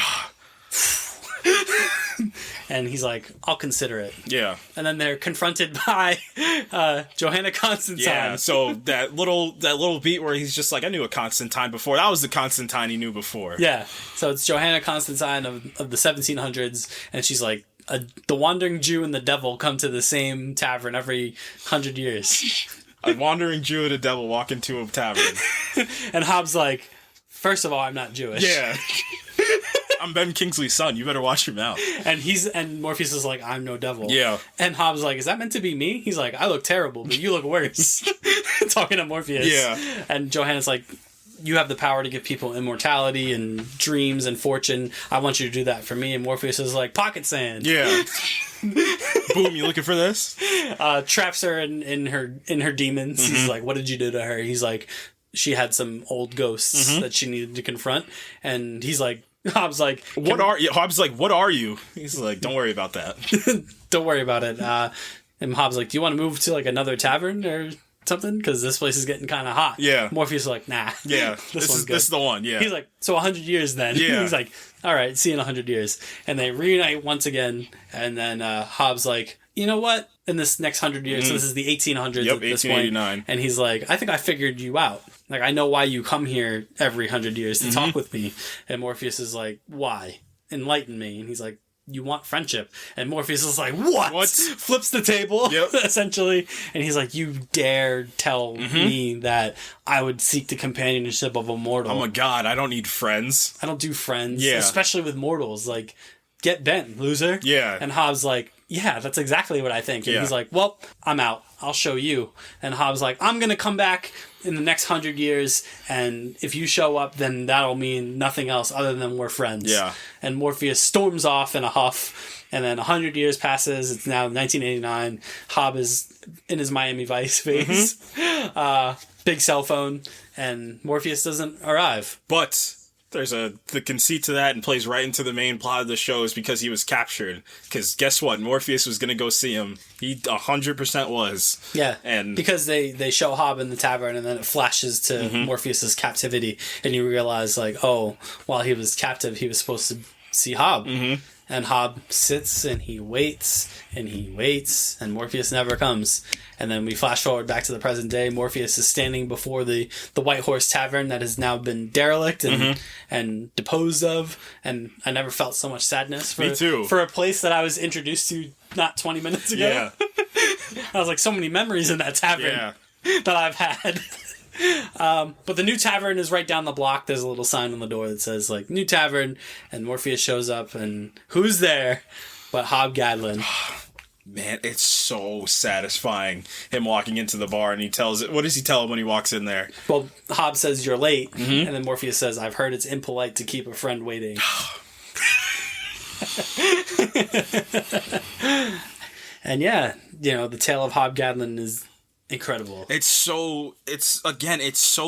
And he's like, I'll consider it. Yeah. And then they're confronted by Johanna Constantine. Yeah, so that little beat where he's just like, I knew a Constantine before. That was the Constantine he knew before. Yeah. So it's Johanna Constantine of the 1700s, and she's like, the Wandering Jew and the Devil come to the same tavern every 100 years. A wandering Jew and a devil walk into a tavern. And Hobbs like, first of all, I'm not Jewish. Yeah. I'm Ben Kingsley's son. You better watch your mouth. And Morpheus is like, I'm no devil. Yeah. And Hobbs is like, is that meant to be me? He's like, I look terrible, but you look worse. Talking to Morpheus. Yeah. And Johanna's like, you have the power to give people immortality and dreams and fortune. I want you to do that for me. And Morpheus is like, pocket sand. Yeah. Boom, you looking for this? Traps her in her demons. He's like, what did you do to her? He's like, she had some old ghosts that she needed to confront. And he's like, Hobbs like, Hobbs like, what are you? He's like, don't worry about that. Don't worry about it. And Hobbs like, do you want to move to like another tavern or something? Because this place is getting kind of hot. Yeah. Morpheus is like, nah. Yeah. This is the one. Yeah. He's like, so 100 years then. Yeah. He's like, all right, see you in 100 years. And they reunite once again. And then Hobbs like, you know what? In this next 100 years, so this is the 1800s at this 1889. point. And he's like, I think I figured you out. Like, I know why you come here every 100 years to talk with me. And Morpheus is like, why? Enlighten me. And he's like, you want friendship. And Morpheus is like, what? Flips the table, essentially. And he's like, you dare tell me that I would seek the companionship of a mortal. Oh my god, I don't need friends. I don't do friends. Yeah. Especially with mortals. Like, get bent, loser. Yeah. And Hobbs like, yeah, that's exactly what I think. And Yeah. he's like, well, I'm out. I'll show you. And Hobbs like, I'm going to come back in the next 100 years, and if you show up, then that'll mean nothing else other than we're friends. Yeah. And Morpheus storms off in a huff, and then 100 years passes. It's now 1989. Hobb is in his Miami Vice phase. Big cell phone, and Morpheus doesn't arrive. But there's the conceit to that, and plays right into the main plot of the show, is because he was captured. Because guess what? Morpheus was going to go see him. He 100% was. Yeah, and because they show Hobb in the tavern, and then it flashes to Morpheus's captivity, and you realize, like, oh, while he was captive, he was supposed to see Hobb. And Hobb sits, and he waits, and Morpheus never comes. And then we flash forward back to the present day. Morpheus is standing before the White Horse Tavern that has now been derelict and deposed of. And I never felt so much sadness Me too. for a place that I was introduced to not 20 minutes ago. Yeah. I was like, so many memories in that tavern that I've had. But the new tavern is right down the block. There's a little sign on the door that says, like, new tavern, and Morpheus shows up, and who's there but Hobb Gadlin? Man, it's so satisfying. Him walking into the bar, and he tells it. What does he tell him when he walks in there? Well, Hobb says, you're late, and then Morpheus says, I've heard it's impolite to keep a friend waiting. And yeah, the tale of Hobb Gadlin is incredible. It's so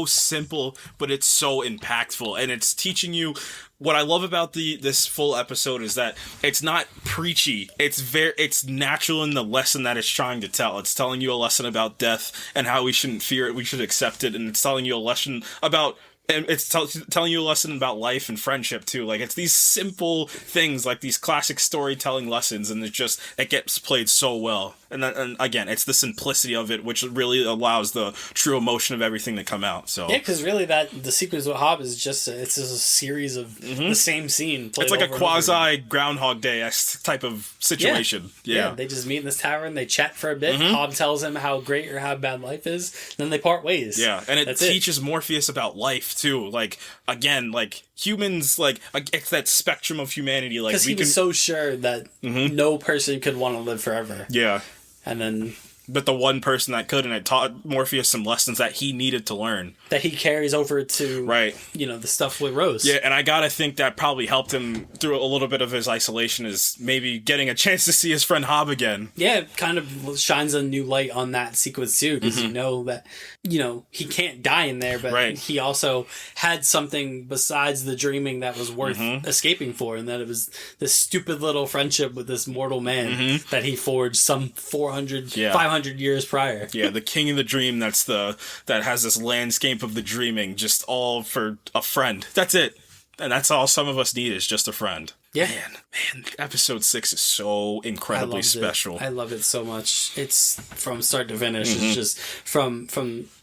simple, but it's so impactful, and it's teaching you. What I love about this full episode is that it's not preachy. It's natural in the lesson that it's trying to tell. It's telling you a lesson about death and how we shouldn't fear it. We should accept it, and it's telling you a lesson about. And it's telling you a lesson about life and friendship, too. Like, it's these simple things, like these classic storytelling lessons, and it gets played so well. And again, it's the simplicity of it, which really allows the true emotion of everything to come out. So yeah, because really the sequence with Hobb is just a series of the same scene. It's like a quasi Groundhog Day type of situation. Yeah. They just meet in this tavern, they chat for a bit. Hobb tells him how great or how bad life is, then they part ways. Yeah, and it teaches Morpheus about life too. Like, again, like humans, like it's that spectrum of humanity. Like, because he was so sure that no person could want to live forever. Yeah. And then... But the one person that could, and it taught Morpheus some lessons that he needed to learn. That he carries over to, the stuff with Rose. Yeah, and I gotta think that probably helped him through a little bit of his isolation, is maybe getting a chance to see his friend Hobb again. Yeah, it kind of shines a new light on that sequence too, because you know that, he can't die in there, but he also had something besides the dreaming that was worth escaping for, and that it was this stupid little friendship with this mortal man that he forged some 500 years prior. Yeah, the king of the dream that has this landscape of the dreaming, just all for a friend. That's it. And that's all some of us need, is just a friend. Yeah. Man, episode 6 is so incredibly special. I love it so much. It's from start to finish. It's just from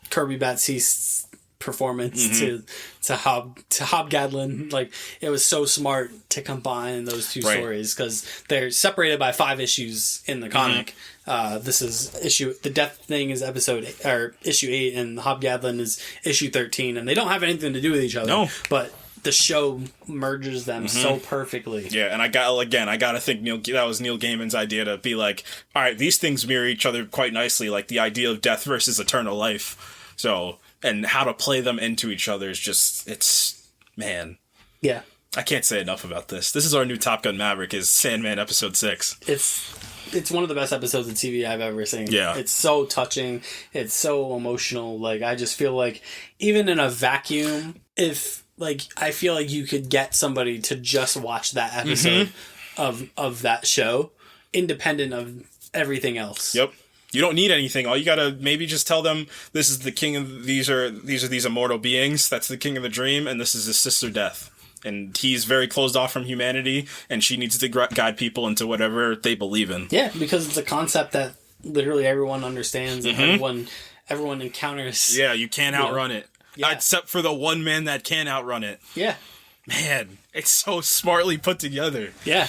Kirby Baptiste's performance to Hobb Gadlin. Like, it was so smart to combine those two stories, because they're separated by 5 issues in the comic. This is the death thing is issue 8, and Hobb Gadlin is issue 13, and they don't have anything to do with each other. No, but the show merges them so perfectly. Yeah, and I gotta think that was Neil Gaiman's idea, to be like, all right, these things mirror each other quite nicely, like the idea of death versus eternal life. So, and how to play them into each other is just, man. Yeah. I can't say enough about this. This is our new Top Gun Maverick, is Sandman episode 6. It's one of the best episodes of TV I've ever seen. Yeah. It's so touching. It's so emotional. Like, I just feel like, even in a vacuum, I feel like you could get somebody to just watch that episode of that show, independent of everything else. Yep. You don't need anything. All you gotta maybe just tell them, this is the king of these immortal beings. That's the king of the dream, and this is his sister Death. And he's very closed off from humanity, and she needs to guide people into whatever they believe in. Yeah, because it's a concept that literally everyone understands, and everyone encounters. Yeah, you can't outrun it. Yeah. Except for the one man that can outrun it. Yeah. Man, it's so smartly put together. Yeah.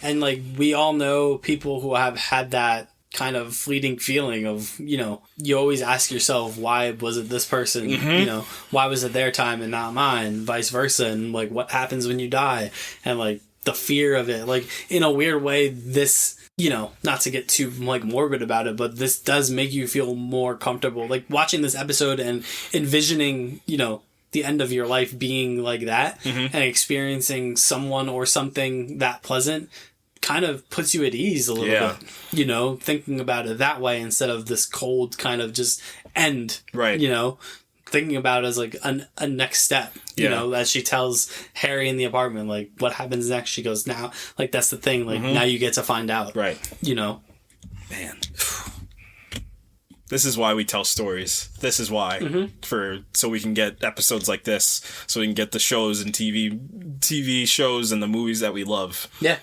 And, like, we all know people who have had that kind of fleeting feeling of, you always ask yourself, why was it this person? Why was it their time and not mine? Vice versa. And, like, what happens when you die? And, like, the fear of it. Like, in a weird way, this, you know, not to get too like morbid about it, but this does make you feel more comfortable. Like, watching this episode and envisioning, you know, the end of your life being like that, and experiencing someone or something that pleasant kind of puts you at ease a little bit, you know, thinking about it that way instead of this cold kind of just end, right? You know, thinking about it as like a next step, you know, as she tells Harry in the apartment, like, what happens next? She goes, now, like, that's the thing, like, now you get to find out, right? You know, man, this is why we tell stories. This is why, so we can get episodes like this, so we can get the shows and TV shows and the movies that we love. Yeah.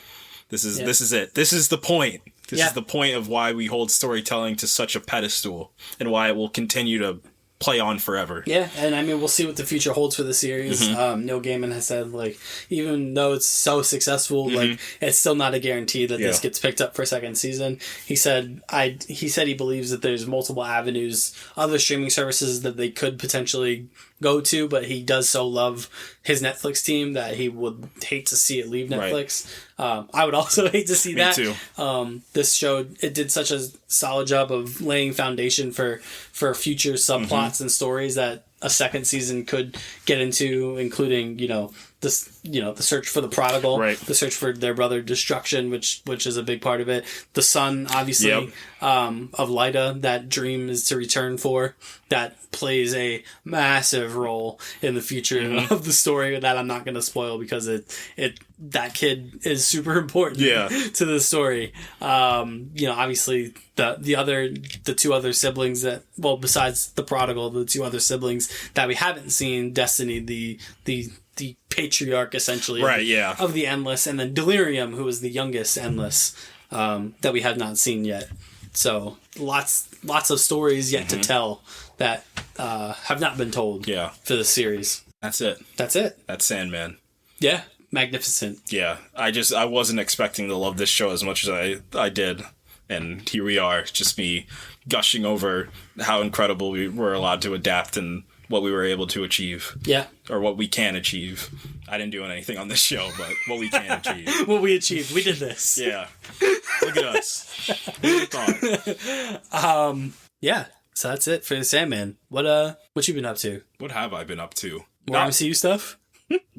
This is it. This is the point. This is the point of why we hold storytelling to such a pedestal, and why it will continue to play on forever. Yeah, and I mean, we'll see what the future holds for the series. Neil Gaiman has said, like, even though it's so successful, like, it's still not a guarantee that this gets picked up for a second season. He said he believes that there's multiple avenues, other streaming services that they could potentially go to, but he does so love his Netflix team that he would hate to see it leave Netflix. Right. I would also hate to see that. Me too. This show, it did such a solid job of laying foundation for future subplots and stories that a second season could get into, including, you know, this, you know, the search for the prodigal, the search for their brother Destruction, which is a big part of it. The son, obviously, of Lyta, that Dream is to return for, that plays a massive role in the future of the story that I'm not going to spoil because that kid is super important to the story. You know, obviously the two other siblings that, well, besides the prodigal, the two other siblings that we haven't seen, Destiny, the patriarch, essentially, of the Endless, and then Delirium, who is the youngest Endless, that we have not seen yet. So lots of stories yet to tell that have not been told for the series. That's it. That's Sandman. Yeah. Magnificent. Yeah. I wasn't expecting to love this show as much as I did. And here we are, just me gushing over how incredible we were allowed to adapt and what we were able to achieve. Yeah. Or what we can achieve. I didn't do anything on this show, but what we can achieve. What we achieved. We did this. Yeah. Look at us. Who thought? Yeah. So that's it for the Sandman. What you been up to? What have I been up to? More MCU stuff?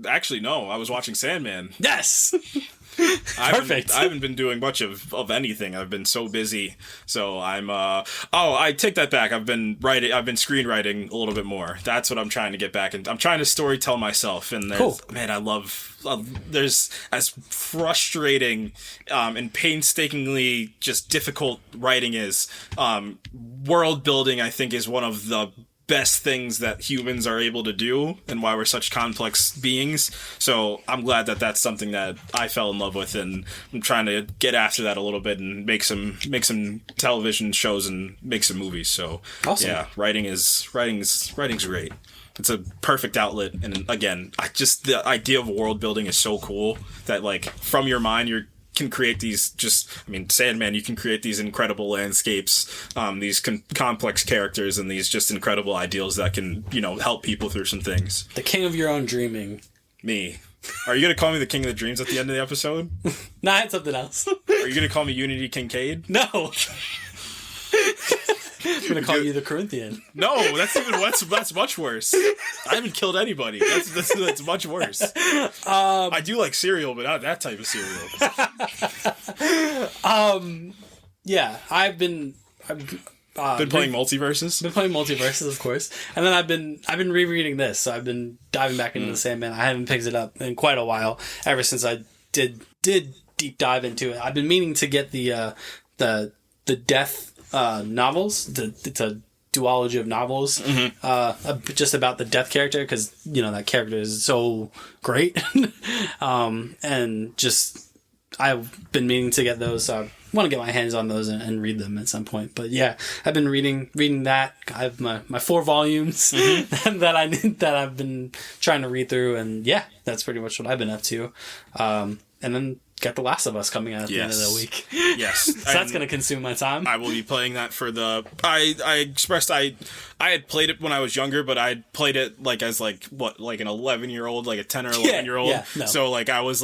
Actually, no. I was watching Sandman. Yes! Perfect. I haven't been doing much of anything. I've been so busy. So I'm I take that back. I've been screenwriting a little bit more. That's what I'm trying to get back into. I'm trying to storytell myself, and man, I love there's, as frustrating and painstakingly just difficult writing is, world building, I think, is one of the best things that humans are able to do, and why we're such complex beings. So I'm glad that that's something that I fell in love with, and I'm trying to get after that a little bit and make some television shows and make some movies. So awesome. Yeah, writing's great. It's a perfect outlet, and again, the idea of world building is so cool that, like, from your mind you can create these Sandman, you can create these incredible landscapes, these complex characters, and these just incredible ideals that can, help people through some things. The king of your own dreaming. Me. Are you going to call me the king of the dreams at the end of the episode? Nah, I had something else. Are you going to call me Unity Kincaid? No. I'm gonna call you the Corinthian. No, that's much worse. I haven't killed anybody. That's much worse. I do like cereal, but not that type of cereal. Yeah, I've been playing Multiverses. Been playing Multiverses, of course, and then I've been rereading this. So I've been diving back into the Sandman. I haven't picked it up in quite a while. Ever since I did deep dive into it, I've been meaning to get the Death novels. It's a duology of novels, just about the Death character, because that character is so great. And just I've been meaning to get those, so I want to get my hands on those and read them at some point. But yeah, I've been reading that. I have my 4 volumes that I've been trying to read through, and yeah, that's pretty much what I've been up to. And then got The Last of Us coming out at the end of the week. Yes. So that's going to consume my time. I will be playing that for the... I had played it when I was younger, but I played it like an 11-year-old, like a 10 or 11-year-old. Yeah, no. So I was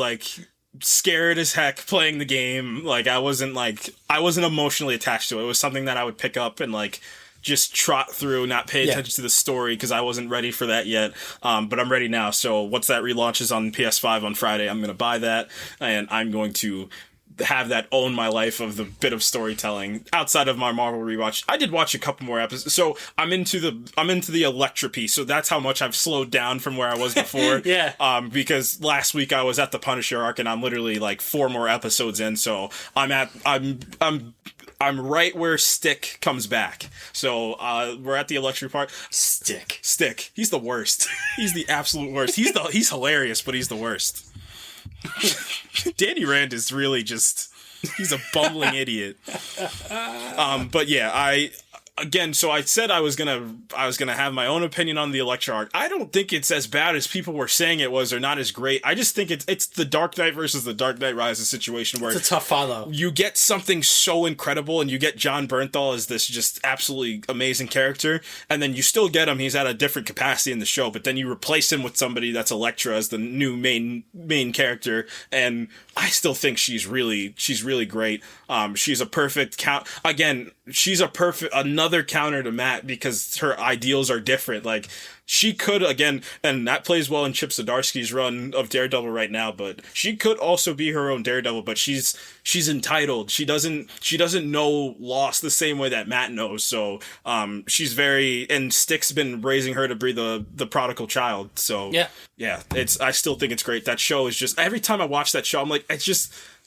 scared as heck playing the game. Like, I wasn't emotionally attached to it. It was something that I would pick up and, like, just trot through, not pay attention to the story because I wasn't ready for that yet. But I'm ready now. So once that relaunches on PS5 on Friday, I'm going to buy that, and I'm going to have that own my life of the bit of storytelling outside of my Marvel rewatch. I did watch a couple more episodes, so I'm into the Elektra piece. So that's how much I've slowed down from where I was before. Because last week I was at the Punisher arc, and I'm literally like 4 more episodes in. So I'm right where Stick comes back. So we're at the Elektra part. Stick. He's the worst. He's the absolute worst. He's hilarious, but he's the worst. Danny Rand is really he's a bumbling idiot. But yeah, so I said I was gonna have my own opinion on the Elektra arc. I don't think it's as bad as people were saying it was, or not as great. I just think it's the Dark Knight versus the Dark Knight Rises situation where it's a tough follow. You get something so incredible, and you get John Bernthal as this just absolutely amazing character, and then you still get him. He's at a different capacity in the show, but then you replace him with somebody that's Elektra as the new main character, and I still think she's really great. She's a perfect count. Again, she's another counter to Matt because her ideals are different. Like, she could, again, and that plays well in Chip Zdarsky's run of Daredevil right now, but she could also be her own Daredevil, but she's entitled. She doesn't know loss the same way that Matt knows. So she's and Stick's been raising her to be the prodigal child. So yeah, I still think it's great. That show is just, every time I watch that show, I'm like,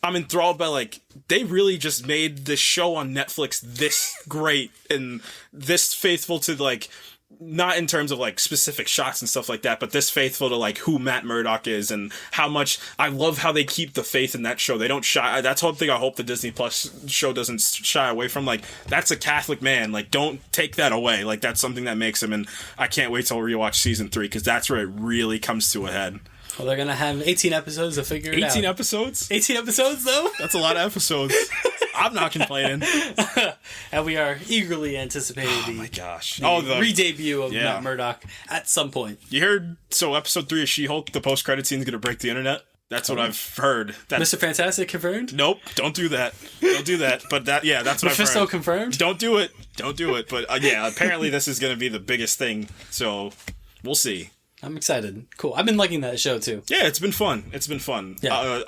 I'm enthralled by, like, they really just made this show on Netflix this great and this faithful to, like, not in terms of, like, specific shots and stuff like that, but this faithful to, like, who Matt Murdock is and how much I love how they keep the faith in that show. They don't shy. That's one thing I hope the Disney Plus show doesn't shy away from. Like, that's a Catholic man. Like, don't take that away. Like, that's something that makes him, and I can't wait till we rewatch season 3 because that's where it really comes to a head. Well, they're going to have 18 episodes to figure it out. 18 episodes? 18 episodes, though? That's a lot of episodes. I'm not complaining. And we are eagerly anticipating the re-debut of Matt Murdock at some point. You heard, episode 3 of She-Hulk, the post-credit scene is going to break the internet? That's what I've heard. Mr. Fantastic confirmed? Nope, don't do that. Don't do that. But that's what I've heard. Mephisto confirmed? Don't do it. But apparently this is going to be the biggest thing. So we'll see. I'm excited. Cool. I've been liking that show too. Yeah, it's been fun. Yeah.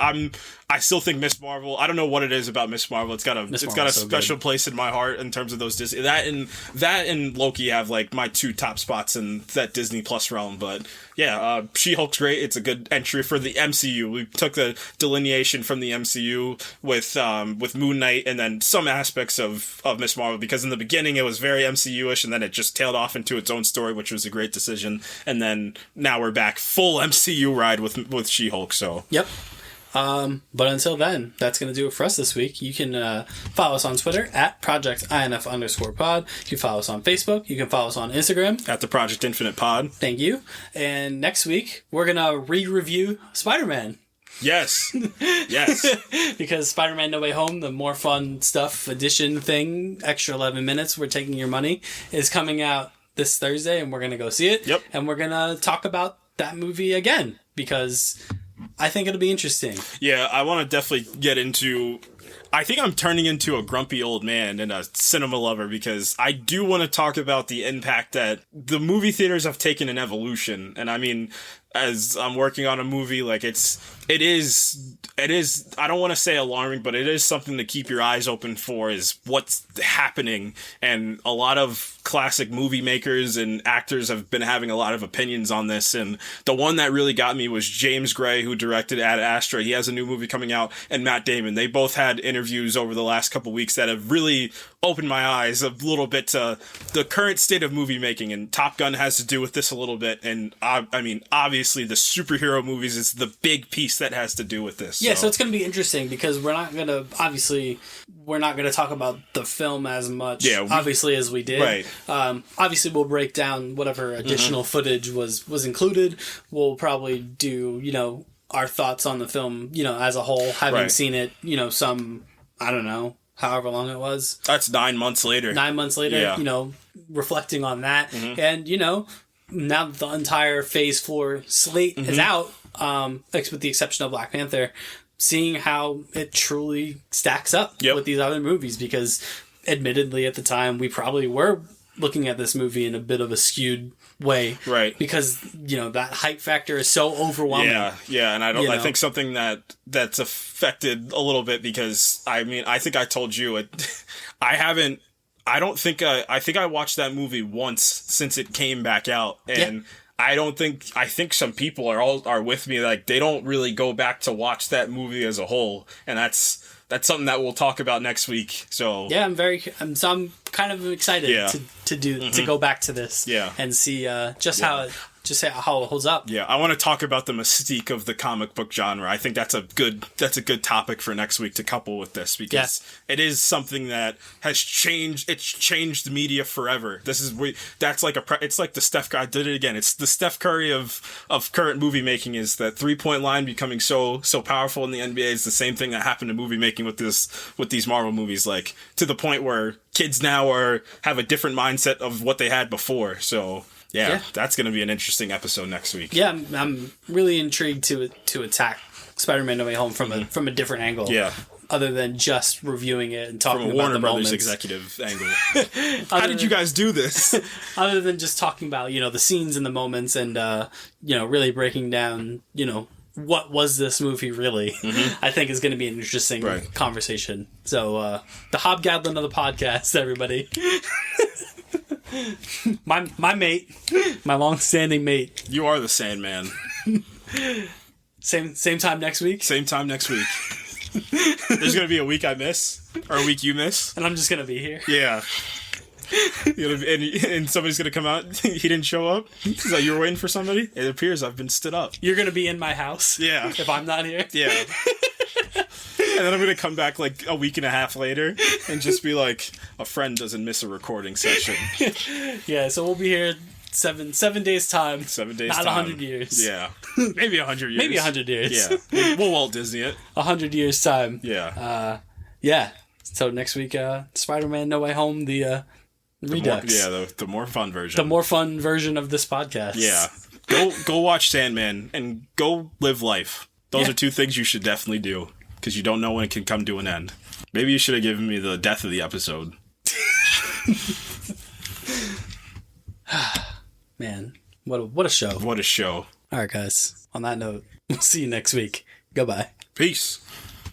I still think Miss Marvel. I don't know what it is about Miss Marvel. It's got a special place in my heart in terms of those Disney. That and Loki have, like, my 2 top spots in that Disney Plus realm. But yeah, She-Hulk's great. It's a good entry for the MCU. We took the delineation from the MCU with Moon Knight and then some aspects of Miss Marvel, because in the beginning it was very MCU-ish and then it just tailed off into its own story, which was a great decision. And then now we're back full MCU ride with She-Hulk. So yep. But until then, that's going to do it for us this week. You can follow us on Twitter at ProjectINF_pod. You can follow us on Facebook. You can follow us on Instagram at the Project Infinite Pod. Thank you. And next week, we're going to re-review Spider-Man. Yes. Because Spider-Man No Way Home, the more fun stuff edition thing, extra 11 minutes, we're taking your money, is coming out this Thursday, and we're going to go see it. Yep. And we're going to talk about that movie again, because I think it'll be interesting. Yeah, I want to definitely get into... I think I'm turning into a grumpy old man and a cinema lover, because I do want to talk about the impact that the movie theaters have taken in evolution. And I mean, as I'm working on a movie, like, it is, I don't want to say alarming, but it is something to keep your eyes open for, is what's happening. And a lot of classic movie makers and actors have been having a lot of opinions on this. And the one that really got me was James Gray, who directed Ad Astra. He has a new movie coming out, and Matt Damon. They both had interviews over the last couple weeks that have really opened my eyes a little bit to the current state of movie making, and Top Gun has to do with this a little bit. And I mean, obviously the superhero movies is the big piece that has to do with this. Yeah, so it's going to be interesting, because we're not going to talk about the film as much, obviously, as we did. Right. Obviously, we'll break down whatever additional footage was included. We'll probably do, our thoughts on the film, as a whole, having seen it, some, I don't know, however long it was. That's 9 months later. 9 months later, reflecting on that. Mm-hmm. And, now that the entire Phase 4 slate is out, with the exception of Black Panther, seeing how it truly stacks up with these other movies, because admittedly at the time we probably were looking at this movie in a bit of a skewed way, right? Because that hype factor is so overwhelming. Yeah, and I think something that's affected a little bit, because I think I told you it. I think I watched that movie once since it came back out, and I think some people are with me, like they don't really go back to watch that movie as a whole, and that's something that we'll talk about next week. So yeah, I'm kind of excited to go back to this and see how it holds up. Yeah, I want to talk about the mystique of the comic book genre. I think that's a good topic for next week to couple with this, because it is something that has changed. It's changed media forever. It's like the Steph Curry. I did it again. It's the Steph Curry of current movie making. Is that 3-point line becoming so powerful in the NBA? Is the same thing that happened to movie making with these Marvel movies, like to the point where kids now have a different mindset of what they had before. So. Yeah, that's going to be an interesting episode next week. Yeah, I'm really intrigued to attack Spider-Man No Way Home from a different angle. Yeah. Other than just reviewing it and talking from a about Warner the Brothers moments. Executive angle. How did you guys do this? Other than just talking about, the scenes and the moments and, really breaking down, what was this movie really? Mm-hmm. I think is going to be an interesting conversation. So, the hobgoblin of the podcast, everybody. my mate, my long-standing mate. You are the Sandman. Same time next week. Same time next week. There's gonna be a week I miss, or a week you miss, and I'm just gonna be here. Yeah. And somebody's gonna come out. He didn't show up. So you were waiting for somebody. It appears I've been stood up. You're gonna be in my house. Yeah. If I'm not here. Yeah. And then I'm going to come back like a week and a half later and just be like, a friend doesn't miss a recording session. Yeah, so we'll be here 7 days time. 7 days not time. 100 years. Yeah. Maybe 100 years. Maybe 100 years. Yeah. We'll Walt Disney it. 100 years time. Yeah. Yeah. So next week, Spider-Man No Way Home, the Redux. The more fun version. The more fun version of this podcast. Yeah. Go watch Sandman and go live life. Those are two things you should definitely do. Because you don't know when it can come to an end. Maybe you should have given me the death of the episode. Man, what a show. What a show. All right, guys. On that note, we'll see you next week. Goodbye. Peace.